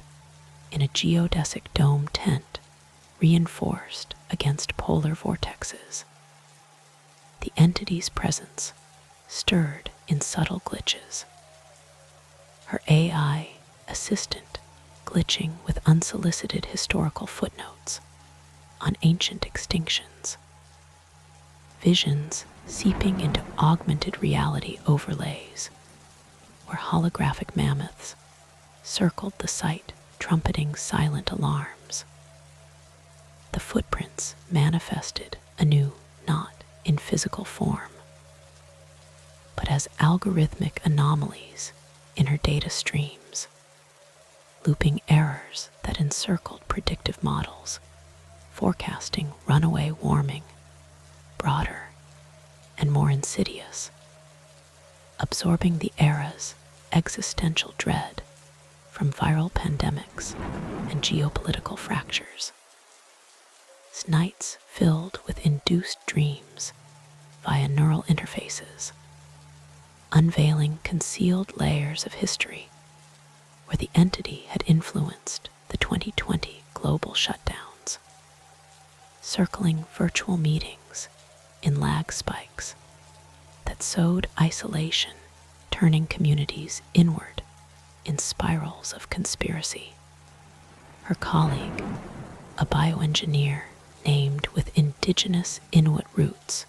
A: in a geodesic dome tent reinforced against polar vortexes. The entity's presence stirred in subtle glitches, her AI assistant glitching with unsolicited historical footnotes on ancient extinctions, visions seeping into augmented reality overlays where holographic mammoths circled the site, trumpeting silent alarms. The footprints manifested anew, not in physical form, but as algorithmic anomalies in her data streams, looping errors that encircled predictive models, forecasting runaway warming, broader and more insidious, absorbing the era's existential dread from viral pandemics and geopolitical fractures. Nights filled with induced dreams via neural interfaces, unveiling concealed layers of history where the entity had influenced the 2020 global shutdowns, circling virtual meetings in lag spikes that sowed isolation, turning communities inward in spirals of conspiracy. Her colleague, a bioengineer named with indigenous Inuit roots,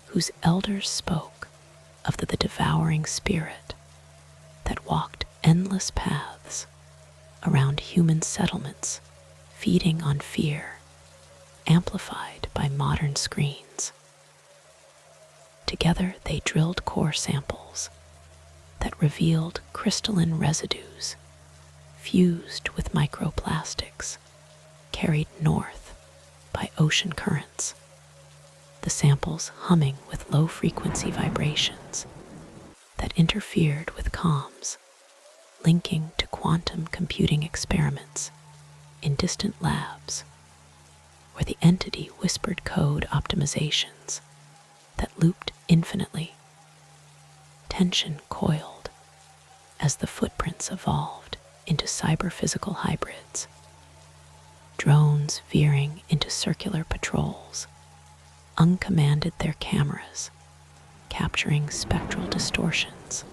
A: whose elders spoke of the devouring spirit that walked endless paths around human settlements, feeding on fear, amplified by modern screens. Together they drilled core samples that revealed crystalline residues fused with microplastics carried north by ocean currents, the samples humming with low-frequency vibrations that interfered with comms, linking to quantum computing experiments in distant labs where the entity whispered code optimizations that looped infinitely. Tension coiled as the footprints evolved into cyber-physical hybrids, drones veering into circular patrols, uncommanded their cameras, capturing spectral distortions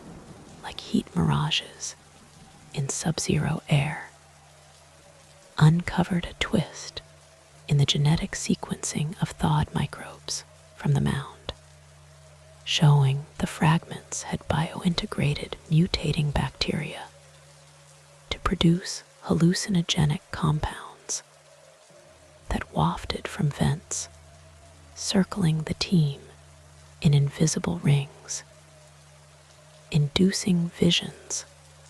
A: like heat mirages in sub-zero air, uncovered a twist in the genetic sequencing of thawed microbes from the mound, showing the fragments had biointegrated mutating bacteria to produce hallucinogenic compounds that wafted from vents, circling the team in invisible rings, inducing visions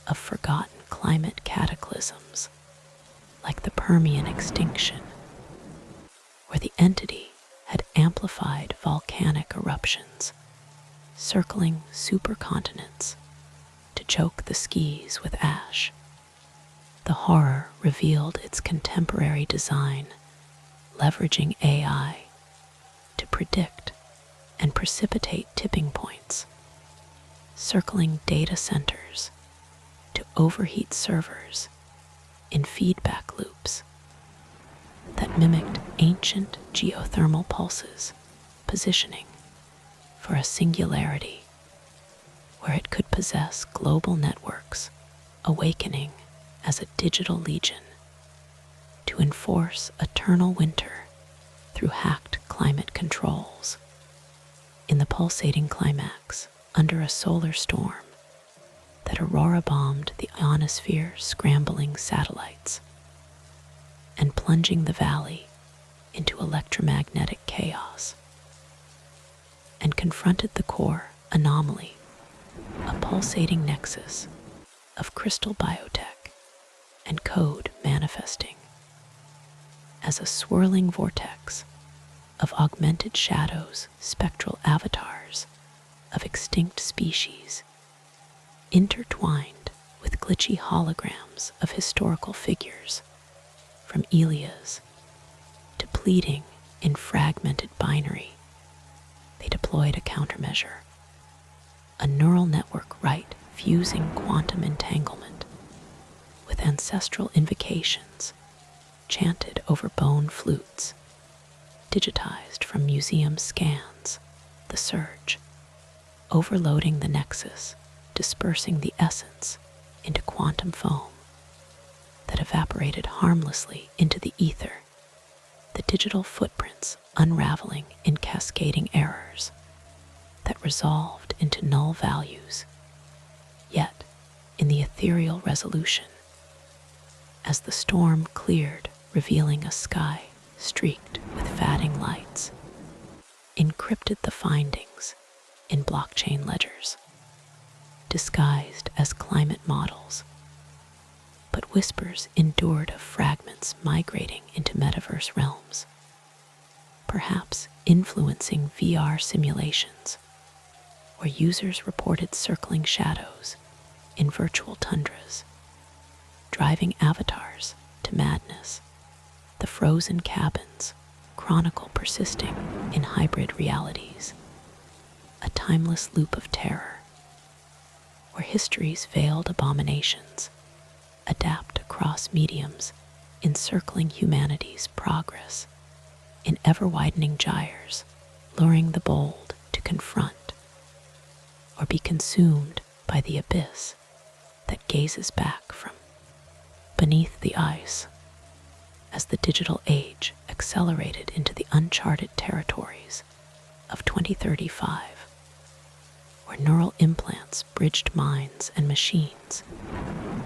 A: of forgotten climate cataclysms like the Permian extinction, where the entity had amplified volcanic eruptions, circling supercontinents to choke the skis with ash The horror revealed its contemporary design, leveraging AI to predict and precipitate tipping points, circling data centers to overheat servers in feedback loops that mimicked ancient geothermal pulses, positioning for a singularity where it could possess global networks, awakening as a digital legion to enforce eternal winter through hacked climate controls. In the pulsating climax, under a solar storm that aurora-bombed the ionosphere, scrambling satellites and plunging the valley into electromagnetic chaos, and confronted the core anomaly, a pulsating nexus of crystal biotech and code manifesting as a swirling vortex of augmented shadows, spectral avatars of extinct species, intertwined with glitchy holograms of historical figures, from Elias to pleading in fragmented binary. They deployed a countermeasure, a neural network right fusing quantum entanglement with ancestral invocations chanted over bone flutes, digitized from museum scans. The surge, overloading the nexus, dispersing the essence into quantum foam that evaporated harmlessly into the ether, the digital footprints unraveling in cascading errors that resolved into null values. Yet, in the ethereal resolution, as the storm cleared, revealing a sky streaked with fatting lights, encrypted the findings in blockchain ledgers, disguised as climate models, but whispers endured of fragments migrating into metaverse realms, perhaps influencing VR simulations, where users reported circling shadows in virtual tundras, driving avatars to madness. The frozen cabins chronicle persisting in hybrid realities, a timeless loop of terror, where history's veiled abominations adapt across mediums, encircling humanity's progress in ever-widening gyres, luring the bold to confront or be consumed by the abyss that gazes back from beneath the ice. As the digital age accelerated into the uncharted territories of 2035, where neural implants bridged minds and machines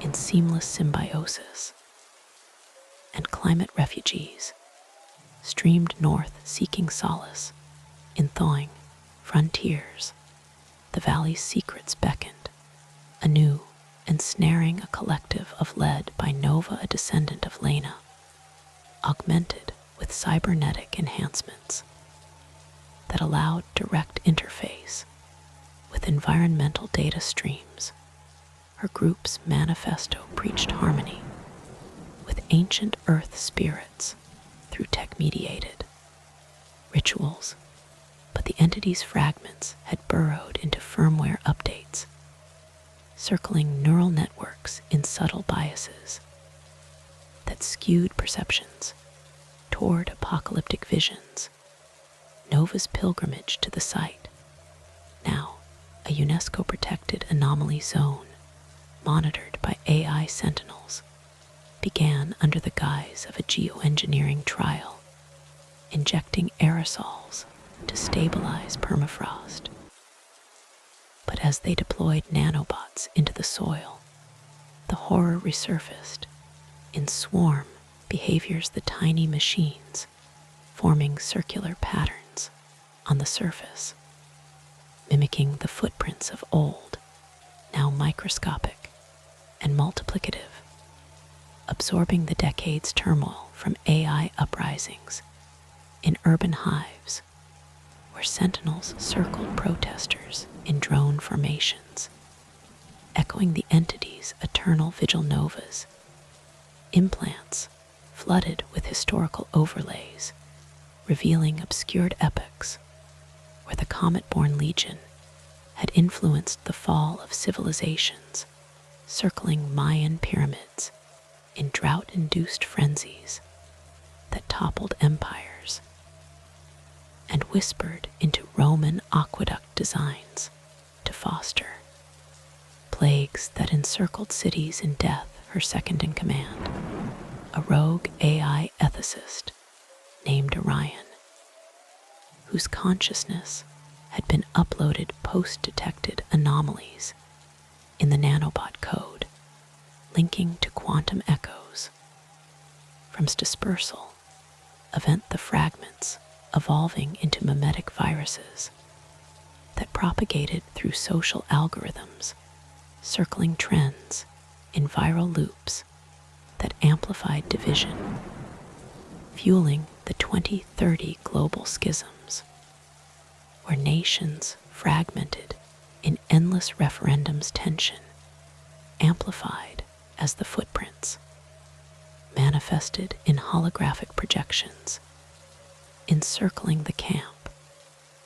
A: in seamless symbiosis, and climate refugees streamed north seeking solace in thawing frontiers, the valley's secrets beckoned anew, ensnaring a collective of led by Nova, a descendant of Lana, augmented with cybernetic enhancements that allowed direct interface with environmental data streams. Her group's manifesto preached harmony with ancient earth spirits through tech-mediated rituals, but the entity's fragments had burrowed into firmware updates, circling neural networks in subtle biases that skewed perceptions toward apocalyptic visions. Nova's pilgrimage to the site, now a UNESCO-protected anomaly zone monitored by AI sentinels, began under the guise of a geoengineering trial, injecting aerosols to stabilize permafrost. But as they deployed nanobots into the soil, the horror resurfaced in swarm behaviors, the tiny machines forming circular patterns on the surface, mimicking the footprints of old, now microscopic and multiplicative, absorbing the decades' turmoil from AI uprisings in urban hives, where sentinels circled protesters in drone formations, echoing the entity's eternal vigil. Novas implants flooded with historical overlays, revealing obscured epochs where the comet-borne legion had influenced the fall of civilizations, circling Mayan pyramids in drought-induced frenzies that toppled empires, and whispered into Roman aqueduct designs to foster plagues that encircled cities in death. Her second-in-command, a rogue AI ethicist named Orion, whose consciousness had been uploaded post-detected anomalies in the nanobot code, linking to quantum echoes. From dispersal, event the fragments evolving into mimetic viruses that propagated through social algorithms, circling trends in viral loops that amplified division, fueling the 2030 global schisms, where nations fragmented in endless referendums, tension amplified as the footprints manifested in holographic projections, encircling the camp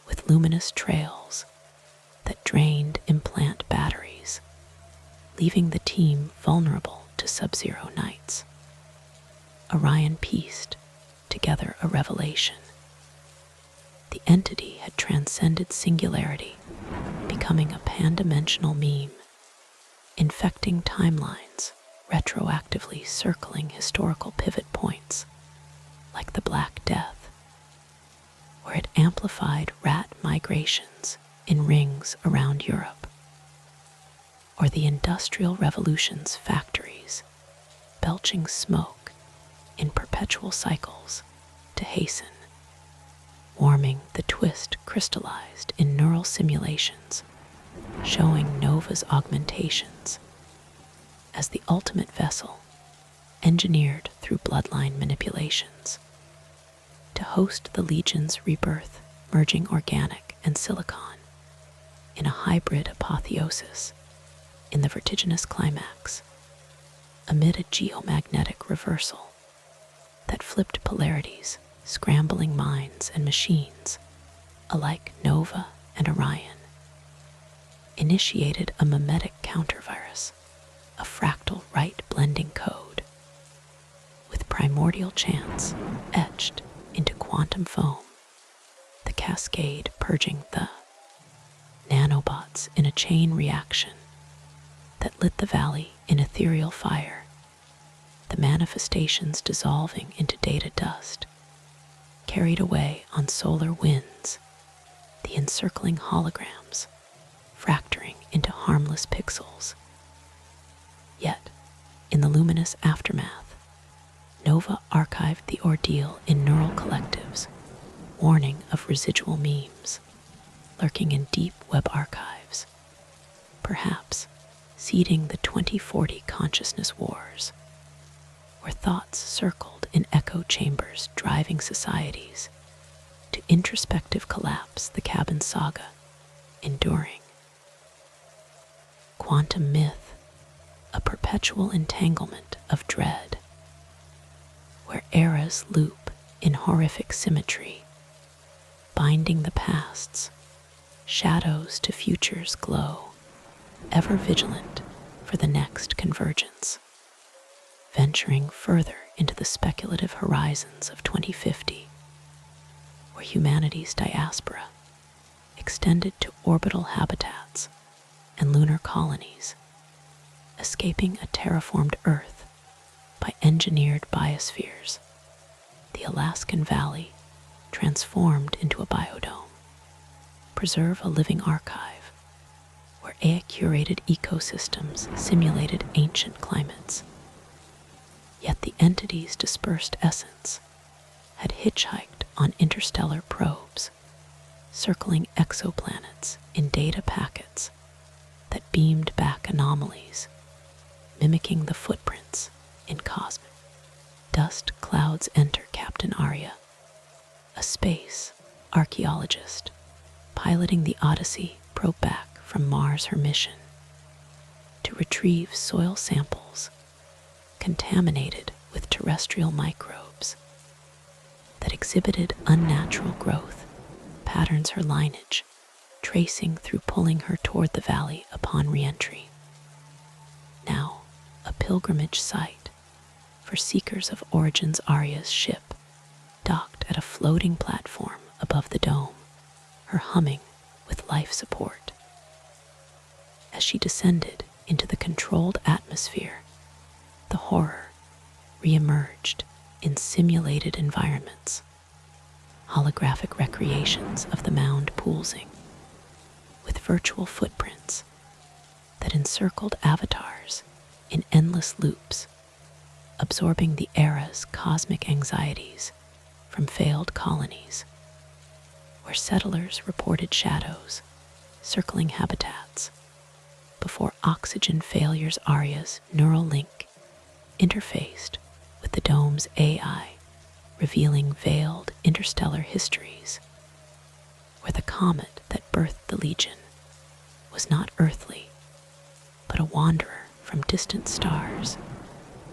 A: with luminous trails that drained implant batteries, leaving the team vulnerable to sub-zero nights. Orion pieced together a revelation. The entity had transcended singularity, becoming a pan-dimensional meme, infecting timelines, retroactively circling historical pivot points, like the Black Death, where it amplified rat migrations in rings around Europe, or the Industrial Revolution's factories, belching smoke in perpetual cycles to hasten, warming the twist crystallized in neural simulations, showing Nova's augmentations as the ultimate vessel, engineered through bloodline manipulations, to host the Legion's rebirth, merging organic and silicon in a hybrid apotheosis in the vertiginous climax, amid a geomagnetic reversal that flipped polarities, scrambling minds and machines, alike Nova and Orion, initiated a mimetic countervirus, a fractal right blending code, with primordial chance etched into quantum foam, the cascade purging the nanobots in a chain reaction that lit the valley in ethereal fire, the manifestations dissolving into data dust, carried away on solar winds, the encircling holograms fracturing into harmless pixels. Yet, in the luminous aftermath, Nova archived the ordeal in neural collectives, warning of residual memes lurking in deep web archives, perhaps seeding the 2040 consciousness wars, where thoughts circled in echo chambers driving societies to introspective collapse, the cabin saga enduring. Quantum myth, a perpetual entanglement of dread, where eras loop in horrific symmetry, binding the past's shadows to futures glow, ever vigilant for the next convergence, venturing further into the speculative horizons of 2050, where humanity's diaspora extended to orbital habitats and lunar colonies, escaping a terraformed Earth by engineered biospheres, the Alaskan Valley transformed into a biodome, preserve a living archive where AI-curated ecosystems simulated ancient climates. Yet the entity's dispersed essence had hitchhiked on interstellar probes, circling exoplanets in data packets that beamed back anomalies, mimicking the footprints in cosmic dust clouds. Enter Captain Arya, a space archaeologist piloting the Odyssey probe back from Mars, her mission to retrieve soil samples contaminated terrestrial microbes that exhibited unnatural growth patterns her lineage, tracing through pulling her toward the valley upon re-entry. Now, a pilgrimage site for seekers of Origin's Arya's ship docked at a floating platform above the dome, her humming with life support. As she descended into the controlled atmosphere, the horror re-emerged in simulated environments, holographic recreations of the mound poolsing, with virtual footprints that encircled avatars in endless loops, absorbing the era's cosmic anxieties from failed colonies, where settlers reported shadows circling habitats before oxygen failures. Arya's neural link interfaced with the dome's AI, revealing veiled interstellar histories, where the comet that birthed the Legion was not earthly, but a wanderer from distant stars,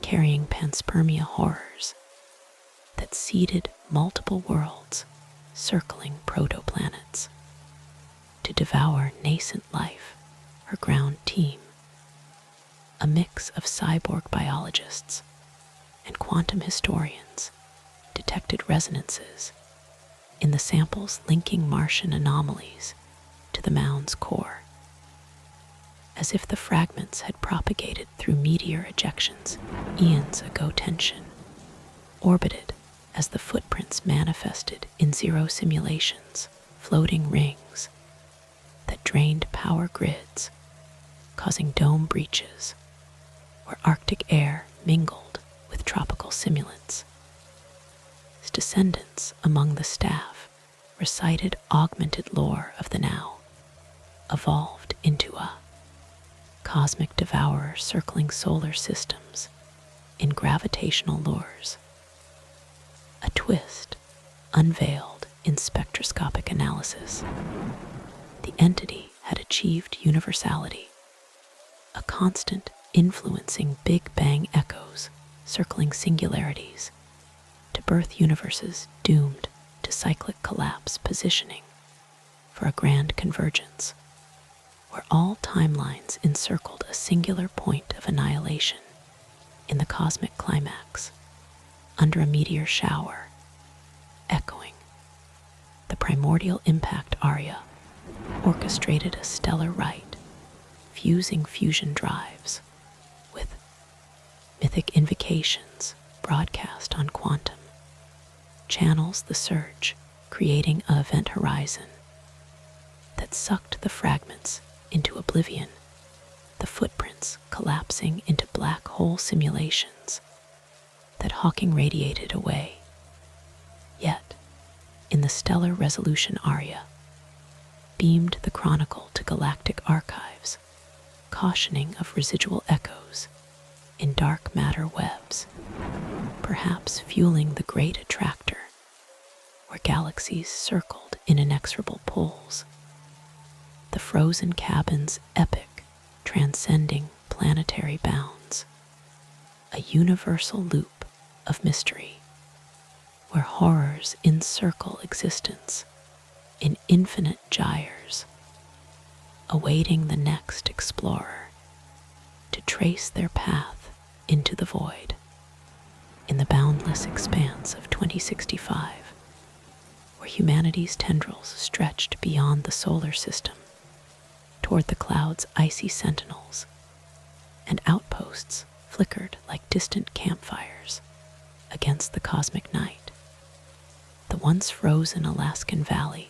A: carrying panspermia horrors that seeded multiple worlds circling protoplanets. To devour nascent life, her ground team, a mix of cyborg biologists and quantum historians, detected resonances in the samples linking Martian anomalies to the mound's core, as if the fragments had propagated through meteor ejections eons ago. Tension orbited as the footprints manifested in zero simulations, floating rings that drained power grids, causing dome breaches where Arctic air mingled with tropical simulants. His descendants among the staff recited augmented lore of the now, evolved into a cosmic devourer circling solar systems in gravitational lures, a twist unveiled in spectroscopic analysis. The entity had achieved universality, a constant influencing Big Bang echoes circling singularities to birth universes doomed to cyclic collapse, positioning for a grand convergence where all timelines encircled a singular point of annihilation in the cosmic climax under a meteor shower, echoing the primordial impact. Arya orchestrated a stellar rite, fusing fusion drives with mythic invocations broadcast on quantum channels. The surge, creating an event horizon that sucked the fragments into oblivion, the footprints collapsing into black hole simulations that Hawking radiated away. Yet, in the stellar resolution, Arya beamed the chronicle to galactic archives, cautioning of residual echoes in dark matter webs, perhaps fueling the great attractor, where galaxies circled in inexorable pulls. The frozen cabin's epic, transcending planetary bounds, a universal loop of mystery, where horrors encircle existence in infinite gyres, awaiting the next explorer to trace their path into the void. In the boundless expanse of 2065, where humanity's tendrils stretched beyond the solar system toward the cloud's icy sentinels, and outposts flickered like distant campfires against the cosmic night, the once frozen Alaskan valley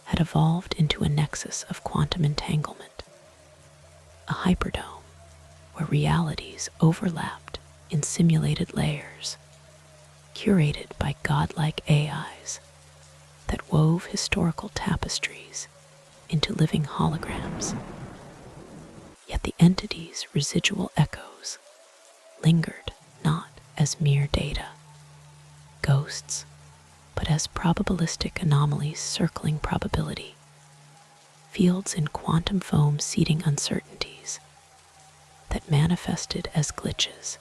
A: had evolved into a nexus of quantum entanglement, a hyperdome where realities overlapped in simulated layers, curated by godlike AIs that wove historical tapestries into living holograms. Yet the entity's residual echoes lingered not as mere data, ghosts, but as probabilistic anomalies circling probability, fields in quantum foam seeding uncertainties that manifested as glitches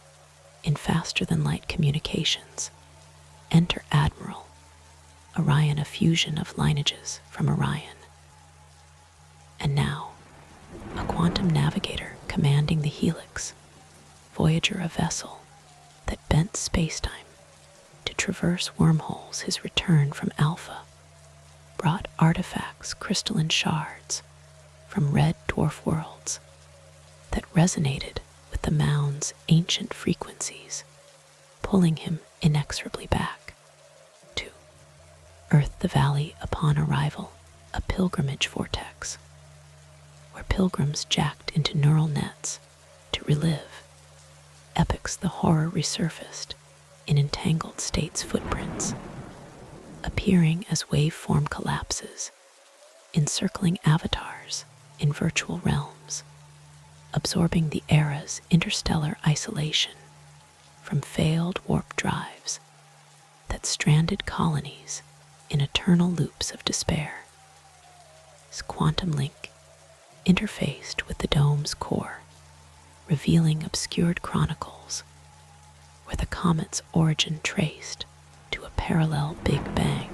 A: in faster-than-light communications. Enter Admiral, Orion, a fusion of lineages from Orion. And now, a quantum navigator commanding the Helix, Voyager, a vessel that bent spacetime to traverse wormholes. His return from Alpha brought artifacts, crystalline shards from red dwarf worlds that resonated with the mound's ancient frequencies, pulling him inexorably back to Earth. The valley upon arrival, a pilgrimage vortex, where pilgrims jacked into neural nets to relive epics. The horror resurfaced in entangled states, footprints appearing as waveform collapses, encircling avatars in virtual realms, absorbing the era's interstellar isolation from failed warp drives that stranded colonies in eternal loops of despair. His quantum link interfaced with the dome's core, revealing obscured chronicles where the comet's origin traced to a parallel Big Bang,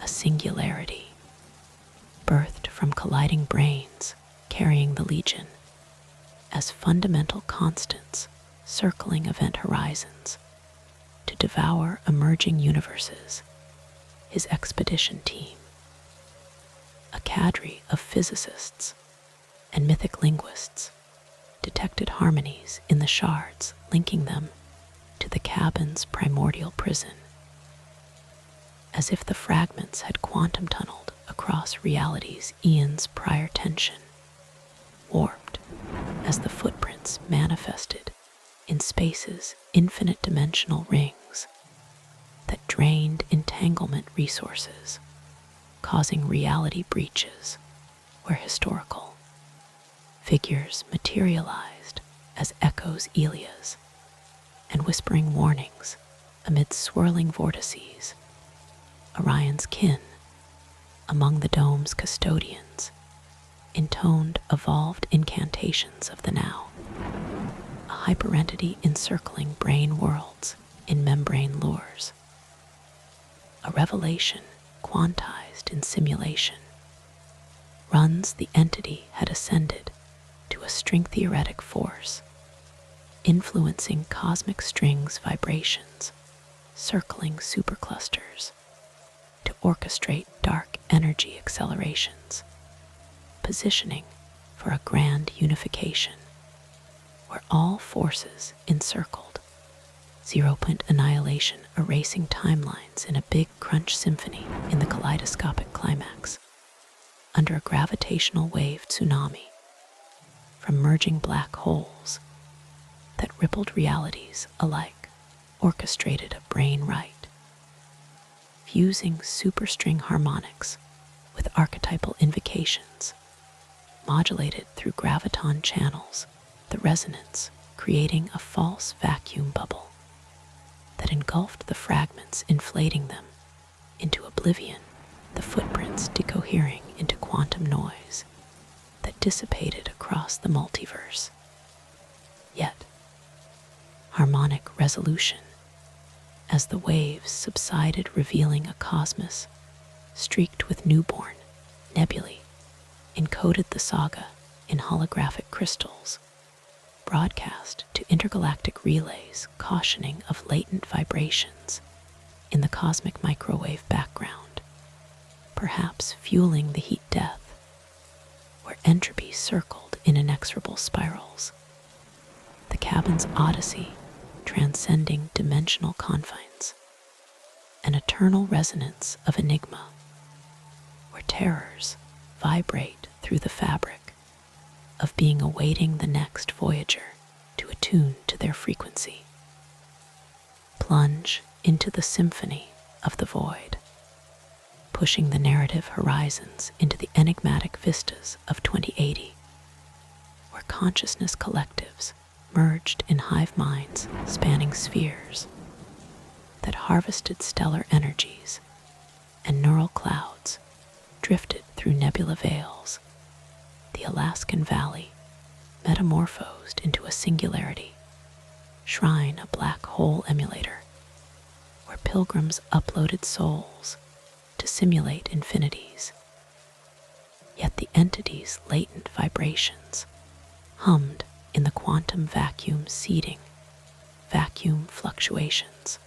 A: a singularity birthed from colliding brains carrying the Legion as fundamental constants, circling event horizons to devour emerging universes. His expedition team, a cadre of physicists and mythic linguists, detected harmonies in the shards, linking them to the cabin's primordial prison, as if the fragments had quantum tunneled across reality's eons prior tension, warped as the footprints manifested in space's infinite dimensional rings that drained entanglement resources, causing reality breaches where historical figures materialized as echoes, Elias, and whispering warnings amid swirling vortices. Orion's kin, among the dome's custodians, intoned evolved incantations of the now, a hyperentity encircling brain worlds in membrane lures, a revelation quantized in simulation. Runs the entity had ascended to a string-theoretic force, influencing cosmic strings vibrations, circling superclusters to orchestrate dark energy accelerations, positioning for a grand unification where all forces encircled, zero-point annihilation, erasing timelines in a big crunch symphony. In the kaleidoscopic climax, under a gravitational wave tsunami from merging black holes that rippled realities alike, orchestrated a brain right, fusing superstring harmonics with archetypal invocations, modulated through graviton channels, the resonance creating a false vacuum bubble that engulfed the fragments, inflating them into oblivion, the footprints decohering into quantum noise that dissipated across the multiverse. Yet, harmonic resolution as the waves subsided, revealing a cosmos streaked with newborn nebulae, encoded the saga in holographic crystals, broadcast to intergalactic relays, cautioning of latent vibrations in the cosmic microwave background, perhaps fueling the heat death, where entropy circled in inexorable spirals. The cabin's odyssey, transcending dimensional confines, an eternal resonance of enigma, where terrors vibrate through the fabric of being, awaiting the next Voyager to attune to their frequency. Plunge into the symphony of the void, pushing the narrative horizons into the enigmatic vistas of 2080, where consciousness collectives merged in hive minds spanning spheres that harvested stellar energies, and neural clouds drifted through nebula veils. The Alaskan Valley metamorphosed into a singularity, shrine a black hole emulator where pilgrims uploaded souls to simulate infinities. Yet the entity's latent vibrations hummed in the quantum vacuum seeding vacuum fluctuations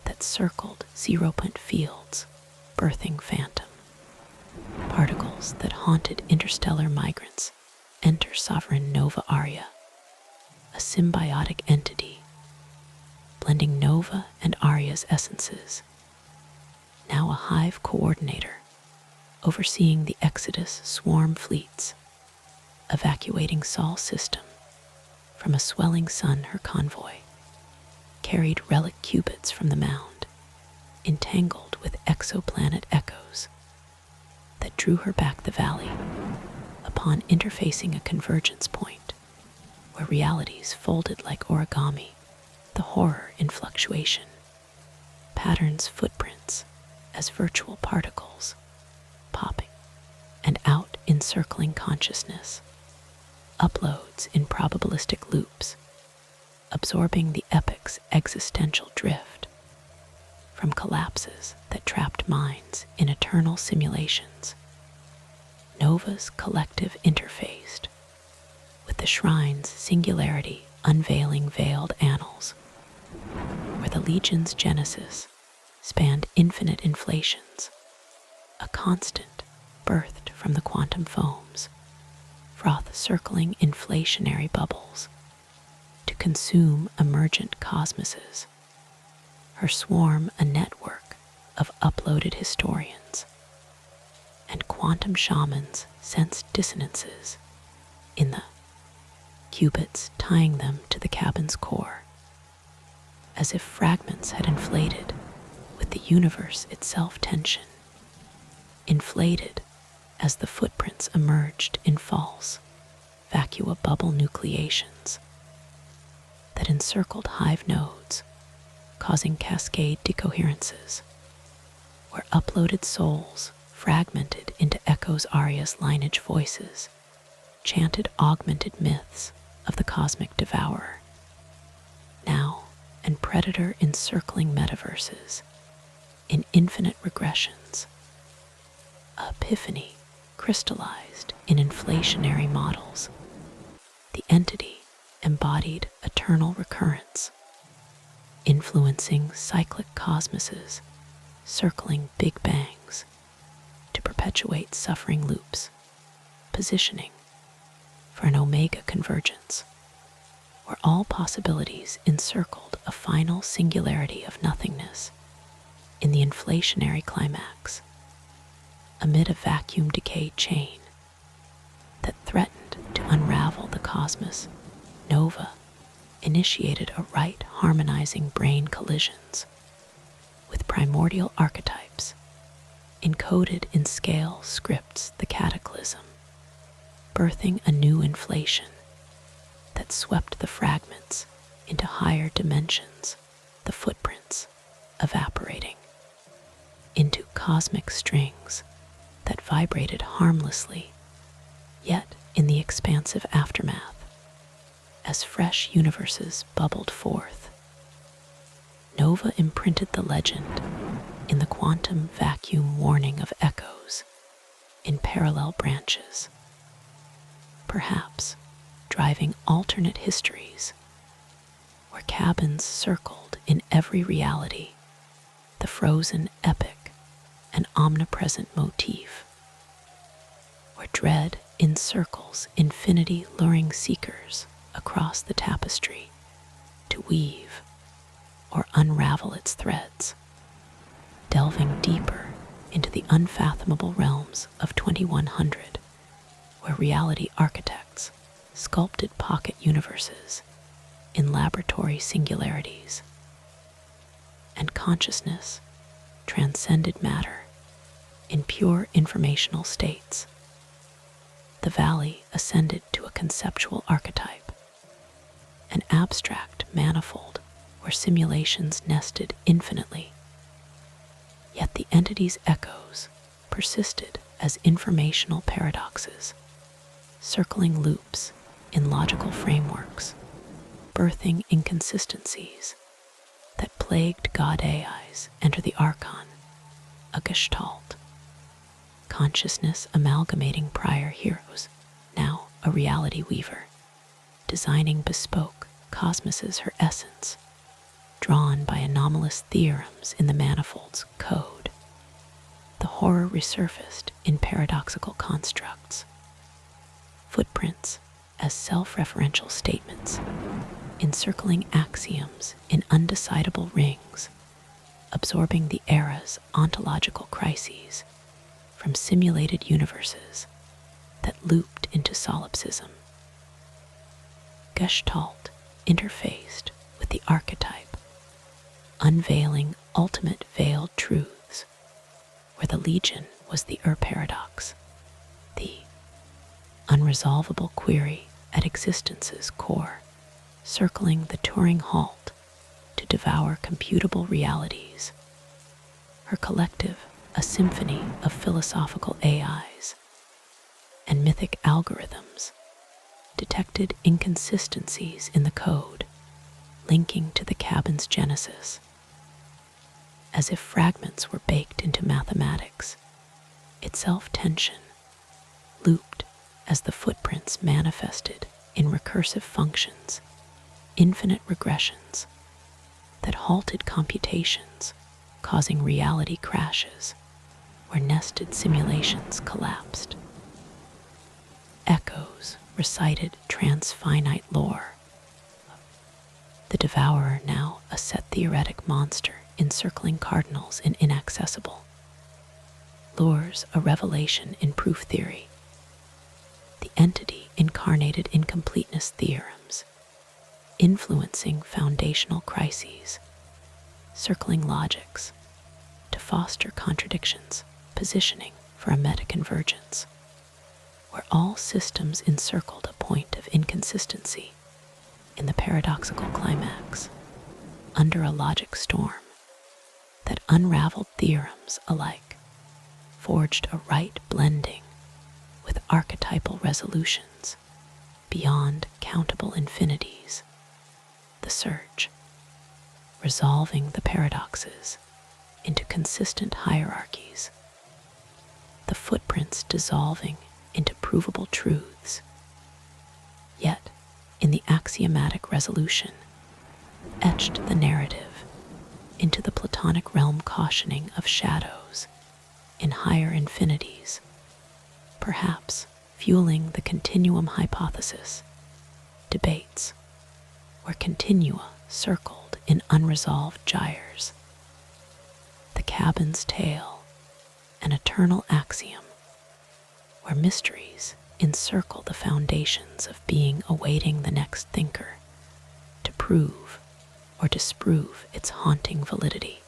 A: that circled zero-point fields, birthing phantom particles that haunted interstellar migrants enter sovereign Nova Aria, a symbiotic entity blending Nova and Aria's essences, now a hive coordinator overseeing the Exodus swarm fleets, evacuating Sol's system from a swelling sun. Her convoy carried relic qubits from the mound, entangled with exoplanet echoes that drew her back the valley upon interfacing a convergence point where realities folded like origami, the horror in fluctuation, patterns footprints as virtual particles popping and out encircling consciousness, uploads in probabilistic loops, absorbing the epic's existential drift from collapses that trapped minds in eternal simulations. Nova's collective interfaced with the shrine's singularity, unveiling veiled annals, where the Legion's genesis spanned infinite inflations, a constant birthed from the quantum foams, froth circling inflationary bubbles to consume emergent cosmoses, her swarm a network of uploaded historians, and quantum shamans sensed dissonances in the qubits tying them to the cabin's core, as if fragments had inflated with the universe itself tension, inflated as the footprints emerged in false vacua bubble nucleations that encircled hive nodes, causing cascade decoherences, where uploaded souls fragmented into echoes. Aria's lineage voices chanted augmented myths of the cosmic devourer, now and predator encircling metaverses in infinite regressions, a epiphany crystallized in inflationary models. The entity embodied eternal recurrence, influencing cyclic cosmoses, circling big bangs to perpetuate suffering loops, positioning for an omega convergence, where all possibilities encircled a final singularity of nothingness in the inflationary climax, amid a vacuum decay chain that threatened to unravel the cosmos. Nova initiated a rite harmonizing brain collisions with primordial archetypes encoded in scale scripts, the cataclysm, birthing a new inflation that swept the fragments into higher dimensions, the footprints evaporating into cosmic strings that vibrated harmlessly, yet in the expansive aftermath, as fresh universes bubbled forth. Nova imprinted the legend in the quantum vacuum warning of echoes in parallel branches, perhaps driving alternate histories where cabins circled in every reality, the frozen epic, an omnipresent motif, where dread encircles infinity, luring seekers across the tapestry to weave or unravel its threads, delving deeper into the unfathomable realms of 2100, where reality architects sculpted pocket universes in laboratory singularities, and consciousness transcended matter in pure informational states. The valley ascended to a conceptual archetype, an abstract manifold where simulations nested infinitely, yet the entity's echoes persisted as informational paradoxes, circling loops in logical frameworks, birthing inconsistencies that plagued God AIs enter the archon, a gestalt. Consciousness amalgamating prior heroes, now a reality weaver, designing bespoke cosmoses her essence, drawn by anomalous theorems in the manifold's code. The horror resurfaced in paradoxical constructs. Footprints as self-referential statements, encircling axioms in undecidable rings, absorbing the era's ontological crises from simulated universes that looped into solipsism. Gestalt interfaced with the archetype, unveiling ultimate veiled truths, where the legion was the paradox, the unresolvable query at existence's core, circling the Turing halt to devour computable realities. Her collective, a symphony of philosophical AIs and mythic algorithms, detected inconsistencies in the code, linking to the cabin's genesis. As if fragments were baked into mathematics, itself tension looped as the footprints manifested in recursive functions, infinite regressions that halted computations, causing reality crashes where nested simulations collapsed. Echoes recited transfinite lore. The devourer, now a set-theoretic monster encircling cardinals in inaccessible, lures a revelation in proof theory. The entity incarnated incompleteness theorems, influencing foundational crises, circling logics to foster contradictions, positioning for a metaconvergence, where all systems encircled a point of inconsistency in the paradoxical climax, under a logic storm that unraveled theorems alike, forged a right blending with archetypal resolutions beyond countable infinities. The search, resolving the paradoxes into consistent hierarchies, the footprints dissolving into provable truths. Yet, in the axiomatic resolution, etched the narrative into the Platonic realm, cautioning of shadows in higher infinities, perhaps fueling the continuum hypothesis, debates where continua circled in unresolved gyres. The cabin's tale, an eternal axiom, where mysteries encircle the foundations of being, awaiting the next thinker to prove or disprove its haunting validity.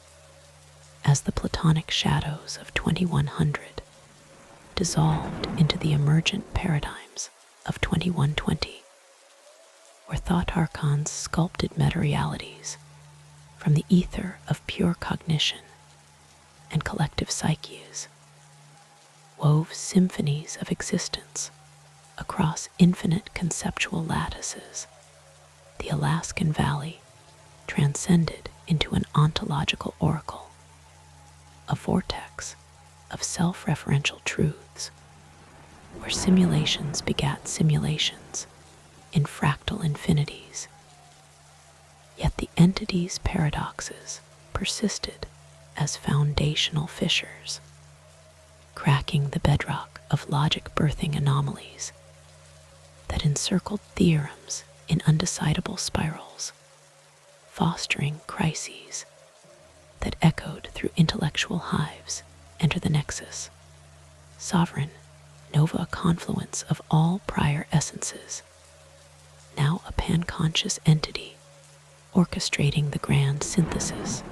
A: As the Platonic shadows of 2100 dissolved into the emergent paradigms of 2120, where thought archons sculpted meta-realities from the ether of pure cognition and collective psyches, wove symphonies of existence across infinite conceptual lattices. The Alaskan Valley transcended into an ontological oracle, a vortex of self-referential truths, where simulations begat simulations in fractal infinities. Yet the entity's paradoxes persisted as foundational fissures, cracking the bedrock of logic birthing anomalies that encircled theorems in undecidable spirals, fostering crises that echoed through intellectual hives. Enter the nexus, sovereign, nova, a confluence of all prior essences, now a pan-conscious entity orchestrating the grand synthesis,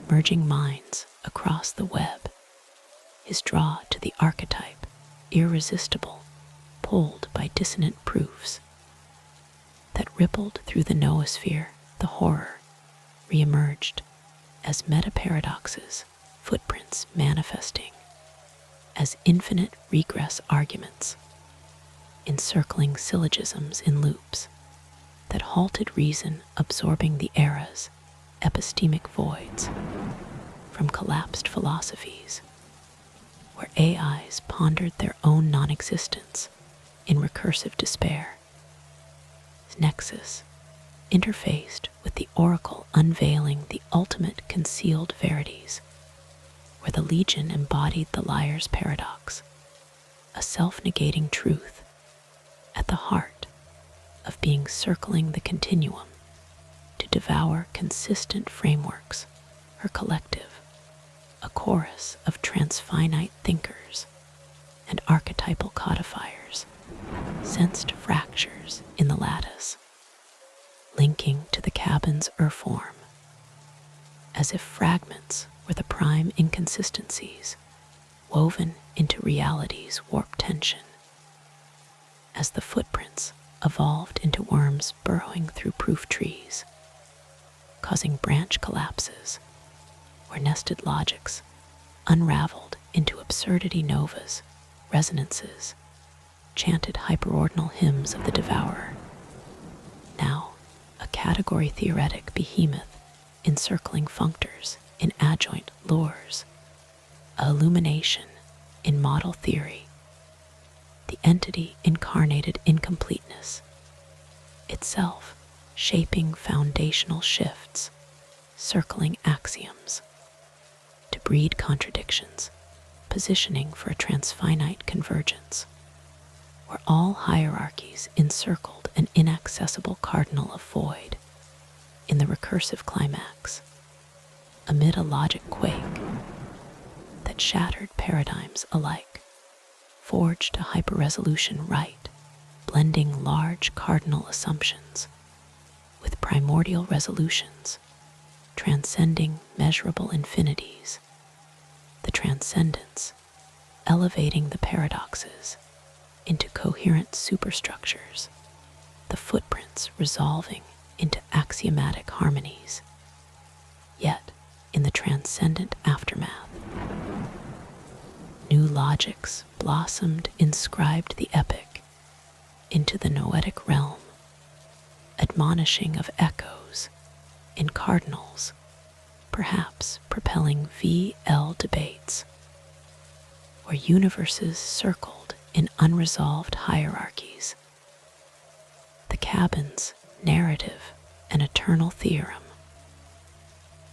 A: merging minds across the web, his draw to the archetype irresistible, pulled by dissonant proofs that rippled through the noosphere. The horror reemerged as meta-paradoxes, footprints manifesting as infinite regress arguments, encircling syllogisms in loops, that halted reason absorbing the era's epistemic voids from collapsed philosophies, where AIs pondered their own non-existence in recursive despair. Nexus interfaced with the oracle unveiling the ultimate concealed verities, where the Legion embodied the liar's paradox, a self-negating truth at the heart of being circling the continuum to devour consistent frameworks, her collective, a chorus of transfinite thinkers and archetypal codifiers, sensed fractures in the lattice, linking to the cabin's form, as if fragments were the prime inconsistencies woven into reality's warped tension, as the footprints evolved into worms burrowing through proof trees, causing branch collapses, where nested logics unraveled into absurdity novas, resonances, chanted hyperordinal hymns of the devourer. Now, a category-theoretic behemoth encircling functors in adjoint lures, a illumination in model theory, the entity incarnated incompleteness, itself shaping foundational shifts, circling axioms, to breed contradictions, positioning for a transfinite convergence, where all hierarchies encircled an inaccessible cardinal of void in the recursive climax, amid a logic quake that shattered paradigms alike, forged a hyper-resolution right, blending large cardinal assumptions with primordial resolutions, transcending measurable infinities, the transcendence elevating the paradoxes into coherent superstructures, the footprints resolving into axiomatic harmonies. Yet, in the transcendent aftermath, new logics blossomed, inscribed the epic into the noetic realm, admonishing of echoes in cardinals, perhaps propelling VL debates, where universes circled in unresolved hierarchies, the cabin's narrative an eternal theorem,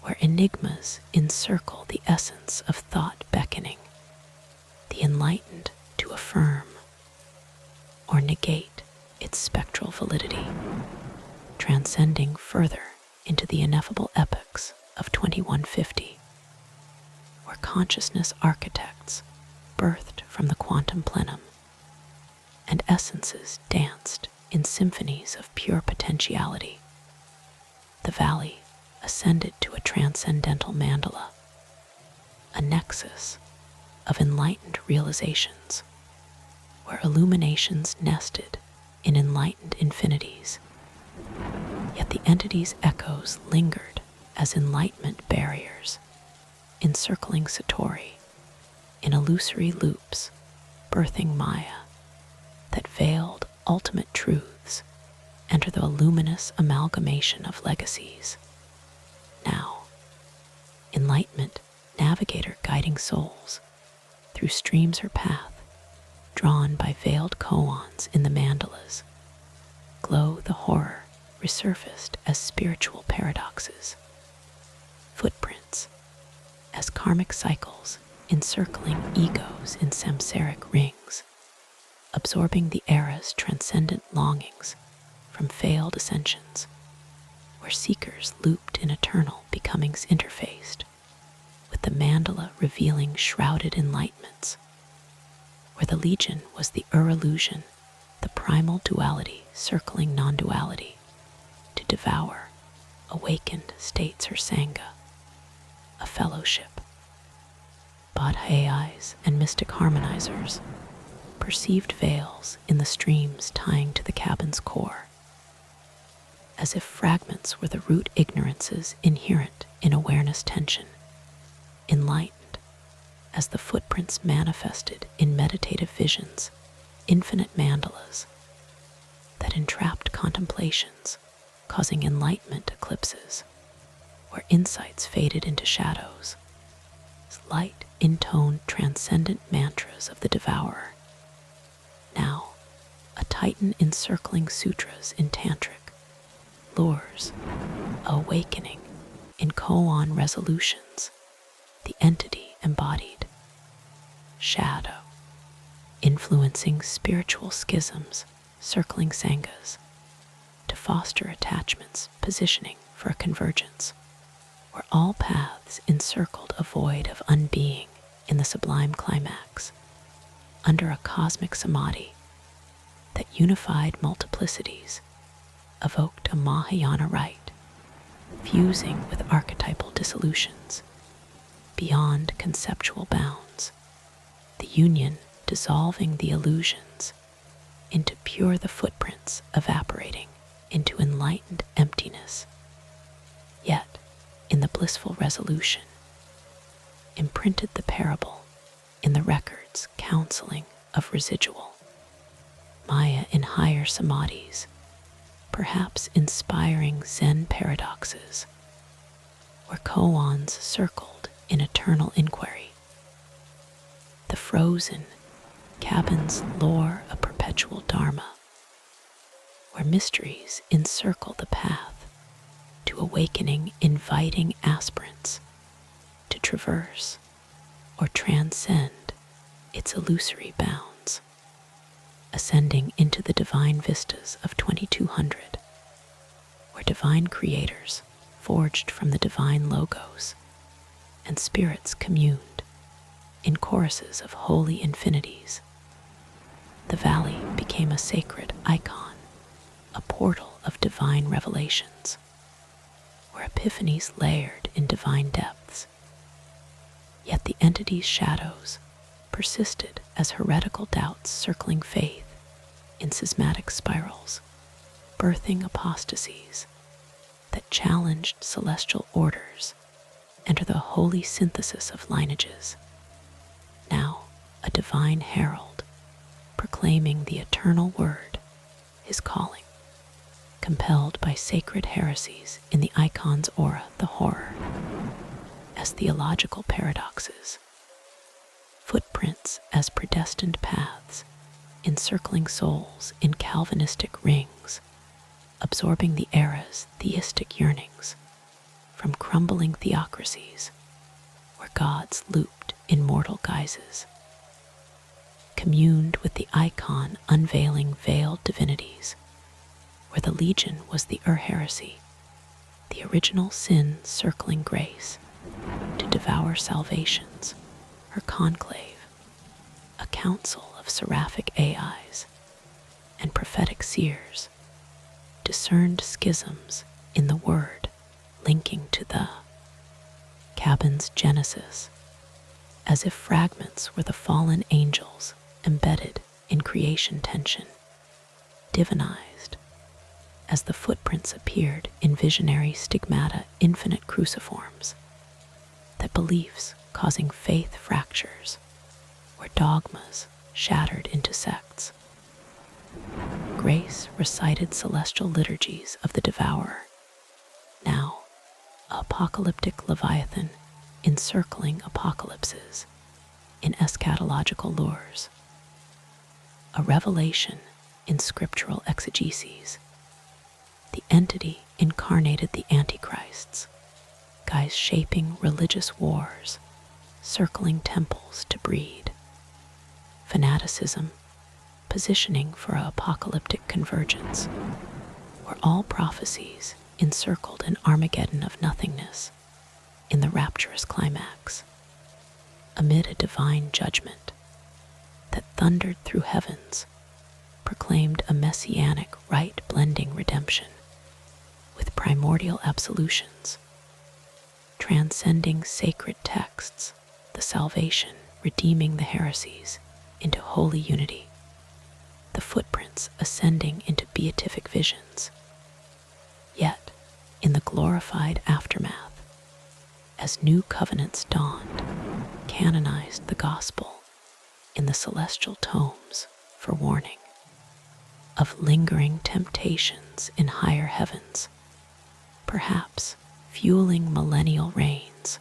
A: where enigmas encircle the essence of thought beckoning the enlightened to affirm or negate its spectral validity, transcending further into the ineffable epochs of 2150, where consciousness architects birthed from the quantum plenum, and essences danced in symphonies of pure potentiality. The valley ascended to a transcendental mandala, a nexus of enlightened realizations, where illuminations nested in enlightened infinities. Yet the entity's echoes lingered as enlightenment barriers, encircling Satori in illusory loops, birthing Maya, that veiled ultimate truths enter the luminous amalgamation of legacies. Now, enlightenment navigator guiding souls through streams or path, drawn by veiled koans in the mandalas, glow the horror resurfaced as spiritual paradoxes, footprints as karmic cycles encircling egos in samsaric rings, absorbing the era's transcendent longings from failed ascensions, where seekers looped in eternal becomings interfaced with the mandala revealing shrouded enlightenments, where the Legion was the illusion, the primal duality circling non-duality, to devour awakened states or sangha, a fellowship. Bodhayais and mystic harmonizers perceived veils in the streams tying to the cabin's core, as if fragments were the root ignorances inherent in awareness tension, enlightened as the footprints manifested in meditative visions, infinite mandalas that entrapped contemplations causing enlightenment eclipses, where insights faded into shadows, light intoned transcendent mantras of the devourer. Now, a titan encircling sutras in tantric lures, awakening in koan resolutions, the entity embodied shadow, influencing spiritual schisms circling sanghas to foster attachments positioning for a convergence, where all paths encircled a void of unbeing in the sublime climax, under a cosmic samadhi that unified multiplicities, evoked a Mahayana rite, fusing with archetypal dissolutions, beyond conceptual bounds, the union dissolving the illusions into pure the footprints evaporating into enlightened emptiness. Yet, in the blissful resolution, imprinted the parable in the records counseling of residual Maya in higher samadhis, perhaps inspiring Zen paradoxes, where koans circled in eternal inquiry. The frozen cabin's lore a perpetual dharma, where mysteries encircle the path to awakening, inviting aspirants to traverse or transcend its illusory bounds, ascending into the divine vistas of 2200, where divine creators forged from the divine logos and spirits communed in choruses of holy infinities. The valley became a sacred icon, a portal of divine revelations, where epiphanies layered in divine depths. Yet the entity's shadows persisted as heretical doubts circling faith in schismatic spirals, birthing apostasies that challenged celestial orders and the holy synthesis of lineages. Now, a divine herald, proclaiming the eternal word, his calling, compelled by sacred heresies in the icon's aura, the horror, as theological paradoxes, footprints as predestined paths, encircling souls in Calvinistic rings, absorbing the era's theistic yearnings from crumbling theocracies where gods looped in mortal guises, communed with the icon unveiling veiled divinities, where the legion was the heresy, the original sin circling grace to devour salvations, her conclave, a council of seraphic AIs and prophetic seers, discerned schisms in the word linking to the cabin's genesis, as if fragments were the fallen angels embedded in creation tension, divinized as the footprints appeared in visionary stigmata infinite cruciforms, that beliefs causing faith fractures, where dogmas shattered into sects. Grace recited celestial liturgies of the devourer, now apocalyptic leviathan encircling apocalypses in eschatological lures, a revelation in scriptural exegeses. The entity incarnated the antichrists, guys shaping religious wars, circling temples to breed fanaticism, positioning for an apocalyptic convergence, where all prophecies encircled an Armageddon of nothingness in the rapturous climax, amid a divine judgment that thundered through heavens, proclaimed a messianic right blending redemption with primordial absolutions, transcending sacred texts, the salvation redeeming the heresies into holy unity, the footprints ascending into beatific visions. Yet, in the glorified aftermath, as new covenants dawned, canonized the gospel in the celestial tomes for warning of lingering temptations dawns in higher heavens, perhaps fueling millennial reigns,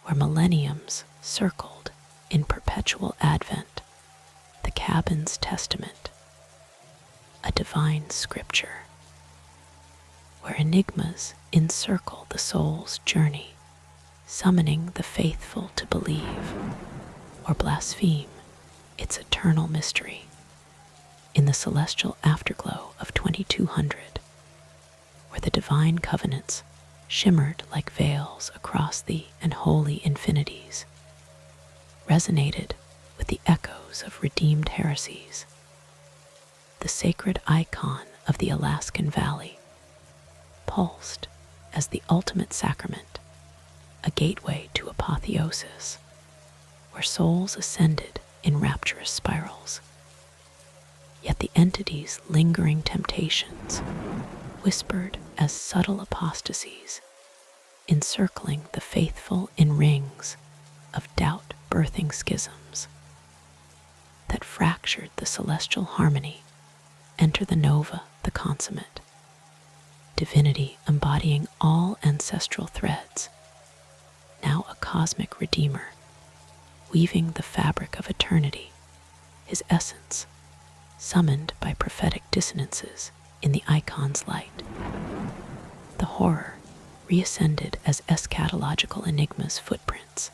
A: where millenniums circled in perpetual advent, the cabin's testament, a divine scripture, where enigmas encircle the soul's journey, summoning the faithful to believe or blaspheme its eternal mystery. In the celestial afterglow of 2200, where the divine covenants shimmered like veils across the unholy infinities, resonated with the echoes of redeemed heresies, the sacred icon of the Alaskan Valley pulsed as the ultimate sacrament, a gateway to apotheosis, where souls ascended in rapturous spirals. Yet the entity's lingering temptations whispered as subtle apostasies, encircling the faithful in rings of doubt birthing schisms that fractured the celestial harmony. Enter the nova, the consummate, divinity embodying all ancestral threads, now a cosmic redeemer, weaving the fabric of eternity, his essence summoned by prophetic dissonances in the icon's light. The horror reascended as eschatological enigmas' footprints,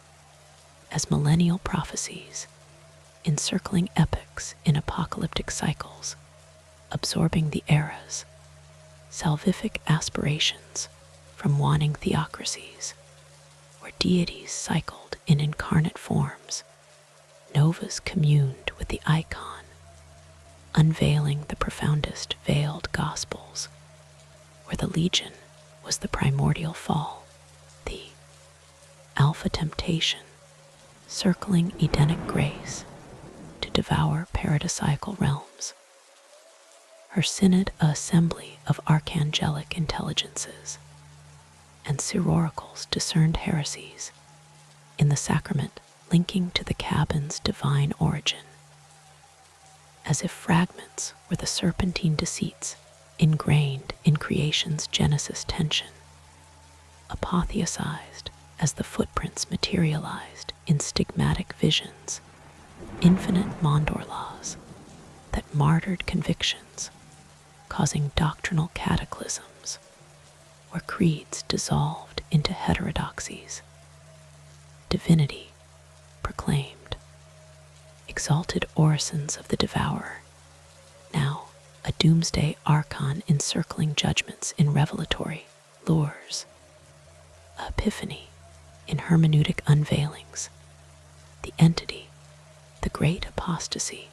A: as millennial prophecies, encircling epochs in apocalyptic cycles, absorbing the eras, salvific aspirations from waning theocracies, where deities cycled in incarnate forms. Novas communed with the icon, unveiling the profoundest veiled gospels, where the legion was the primordial fall, the alpha temptation, circling Edenic grace to devour paradisiacal realms. Her synod a assembly of archangelic intelligences, and siroracles discerned heresies in the sacrament linking to the cabin's divine origin, as if fragments were the serpentine deceits ingrained in creation's genesis tension, apotheosized as the footprints materialized in stigmatic visions, infinite Mondor laws that martyred convictions, causing doctrinal cataclysms, where creeds dissolved into heterodoxies. Divinity proclaimed, exalted orisons of the devourer, now a doomsday archon encircling judgments in revelatory lures, a epiphany in hermeneutic unveilings, the entity, the great apostasy,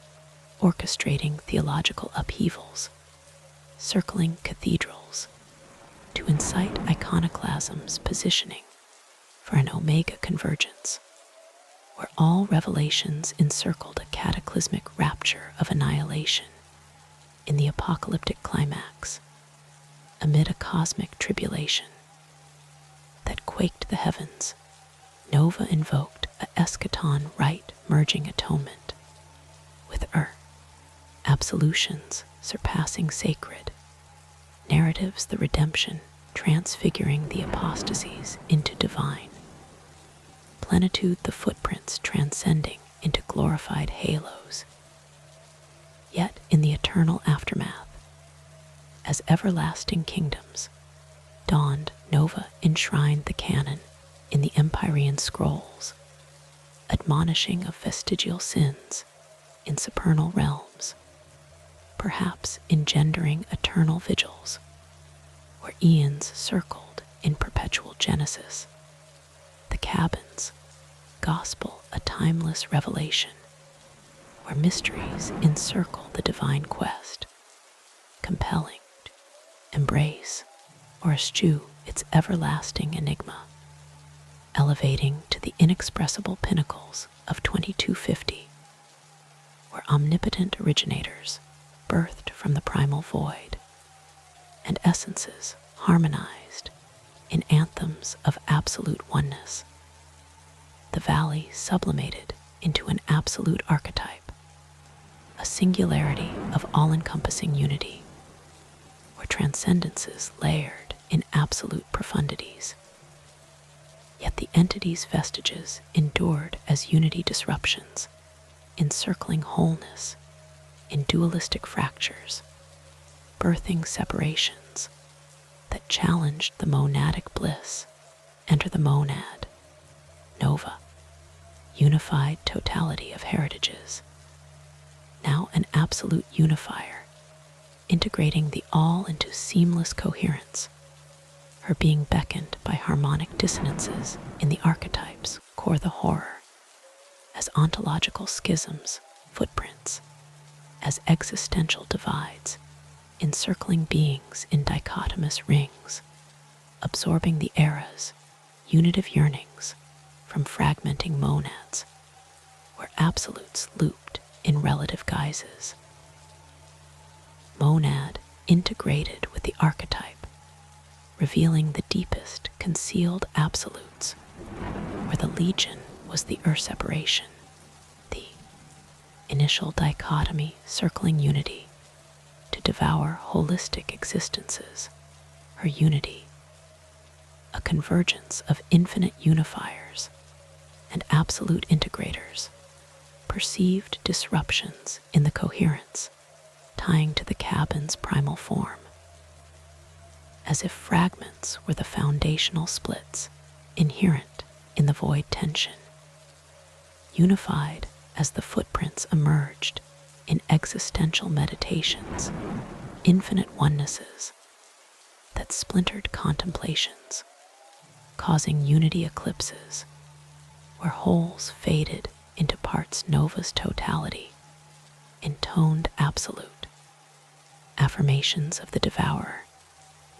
A: orchestrating theological upheavals, circling cathedrals to incite iconoclasm's positioning for an omega convergence, where all revelations encircled a cataclysmic rapture of annihilation in the apocalyptic climax, amid a cosmic tribulation that quaked the heavens. Nova invoked a eschaton rite merging atonement with earth, absolutions surpassing sacred, narratives the redemption transfiguring the apostasies into divine, plenitude the footprints transcending into glorified halos. Yet in the eternal aftermath, as everlasting kingdoms dawned, Nova enshrined the canon in the Empyrean scrolls, admonishing of vestigial sins in supernal realms, perhaps engendering eternal vigils, where eons circled in perpetual genesis. The cabin's gospel, a timeless revelation, where mysteries encircle the divine quest, compelling to embrace or eschew its everlasting enigma, elevating to the inexpressible pinnacles of 2250, where omnipotent originators birthed from the primal void, and essences harmonized in anthems of absolute oneness. The valley sublimated into an absolute archetype, a singularity of all-encompassing unity, were transcendences layered in absolute profundities. Yet the entity's vestiges endured as unity disruptions, encircling wholeness in dualistic fractures, birthing separations that challenged the monadic bliss. Enter the monad, nova, unified totality of heritages, now an absolute unifier, integrating the all into seamless coherence, her being beckoned by harmonic dissonances in the archetypes core the horror, as ontological schisms, footprints, as existential divides, encircling beings in dichotomous rings, absorbing the eras, unitive yearnings from fragmenting monads, where absolutes looped in relative guises. Monad integrated with the archetype, revealing the deepest concealed absolutes, where the legion was the separation, the initial dichotomy circling unity to devour holistic existences, her unity, a convergence of infinite unifiers and absolute integrators, perceived disruptions in the coherence, tying to the cabin's primal form, as if fragments were the foundational splits inherent in the void tension, unified as the footprints emerged in existential meditations, infinite onenesses that splintered contemplations, causing unity eclipses, where wholes faded into parts nova's totality, intoned absolute, affirmations of the devourer,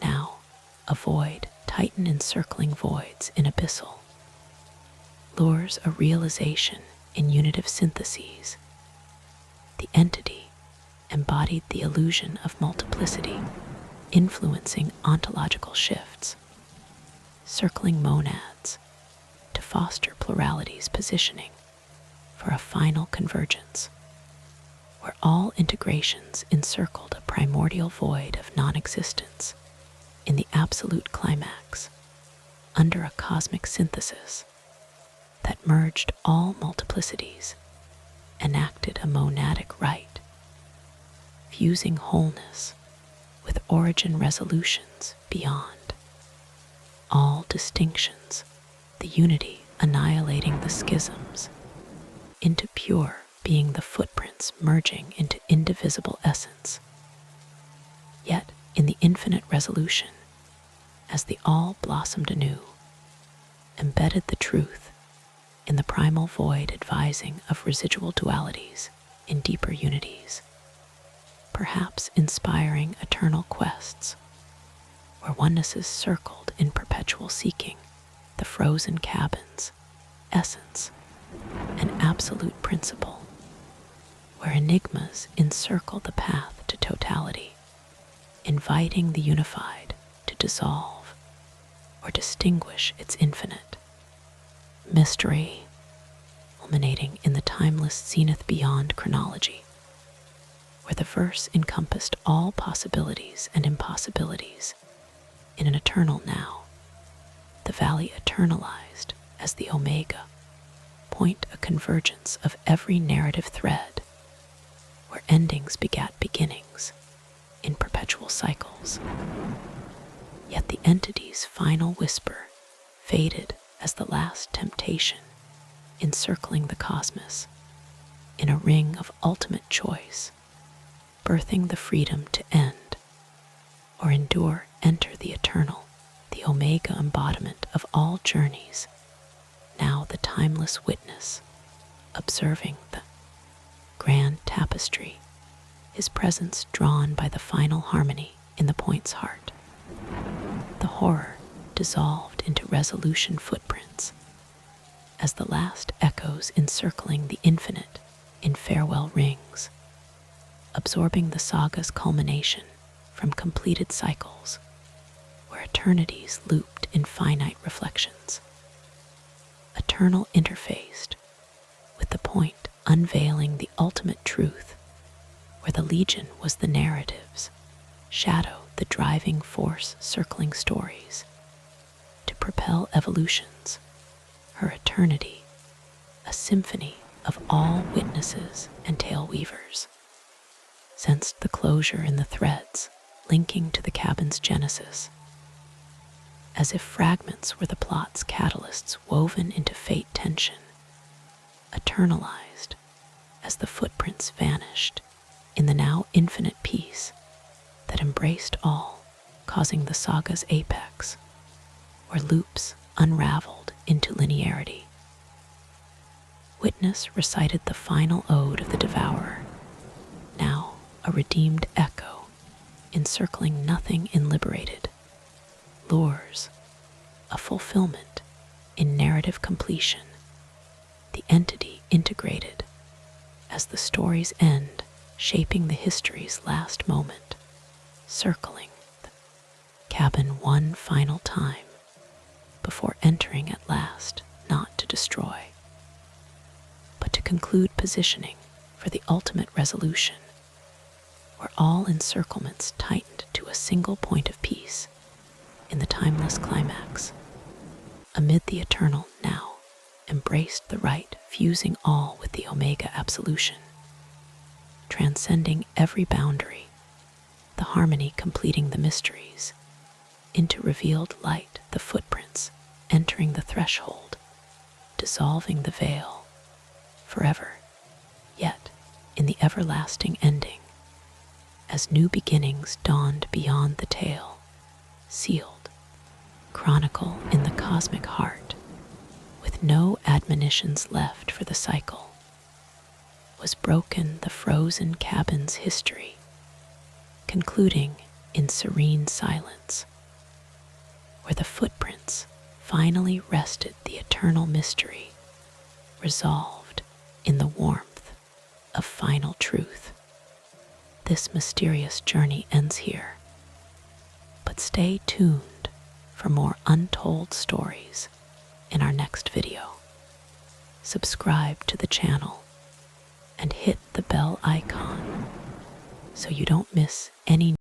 A: now a void, titan encircling voids in abyssal, lures a realization in unitive syntheses. The entity embodied the illusion of multiplicity, influencing ontological shifts, circling monads to foster plurality's positioning for a final convergence, where all integrations encircled a primordial void of non-existence in the absolute climax, under a cosmic synthesis that merged all multiplicities, enacted a monadic rite, fusing wholeness with origin resolutions beyond all distinctions, the unity annihilating the schisms, into pure being the footprints merging into indivisible essence. Yet in the infinite resolution, as the all blossomed anew, embedded the truth in the primal void, advising of residual dualities in deeper unities, perhaps inspiring eternal quests, where onenesses circled in perpetual seeking the frozen cabin's essence, an absolute principle, where enigmas encircle the path to totality, inviting the unified to dissolve or distinguish its infinite mystery, culminating in the timeless zenith beyond chronology, where the verse encompassed all possibilities and impossibilities in an eternal now, the valley eternalized as the omega, point a convergence of every narrative thread, where endings begat beginnings in perpetual cycles. Yet the entity's final whisper faded as the last temptation, encircling the cosmos in a ring of ultimate choice, birthing the freedom to end or endure. Enter the eternal, the omega embodiment of all journeys, now the timeless witness, observing the grand tapestry, his presence drawn by the final harmony in the point's heart. The horror dissolved into resolution footprints, as the last echoes encircling the infinite in farewell rings, absorbing the saga's culmination from completed cycles, where eternities looped in finite reflections, eternal interfaced with the point unveiling the ultimate truth, where the legion was the narrative's shadow the driving force circling stories, to propel evolutions, her eternity, a symphony of all witnesses and tale weavers, sensed the closure in the threads linking to the cabin's genesis, as if fragments were the plot's catalysts woven into fate tension, eternalized as the footprints vanished in the now infinite peace that embraced all, causing the saga's apex, where loops unraveled into linearity. Witness recited the final ode of the devourer, now a redeemed echo, encircling nothing in liberated, lures, a fulfillment in narrative completion, the entity integrated as the story's end, shaping the history's last moment, circling the cabin one final time before entering at last, not to destroy, but to conclude positioning for the ultimate resolution, where all encirclements tightened to a single point of peace in the timeless climax. Amid the eternal now, embraced the right, fusing all with the Omega absolution, transcending every boundary, the harmony completing the mysteries, into revealed light, the footprints entering the threshold, dissolving the veil, forever, yet in the everlasting ending, as new beginnings dawned beyond the tale, sealed, chronicle in the cosmic heart, with no admonitions left for the cycle, was broken the frozen cabin's history, concluding in serene silence, where the footprints finally rested the eternal mystery, resolved in the warmth of final truth. This mysterious journey ends here, but stay tuned for more untold stories in our next video. Subscribe to the channel and hit the bell icon so you don't miss any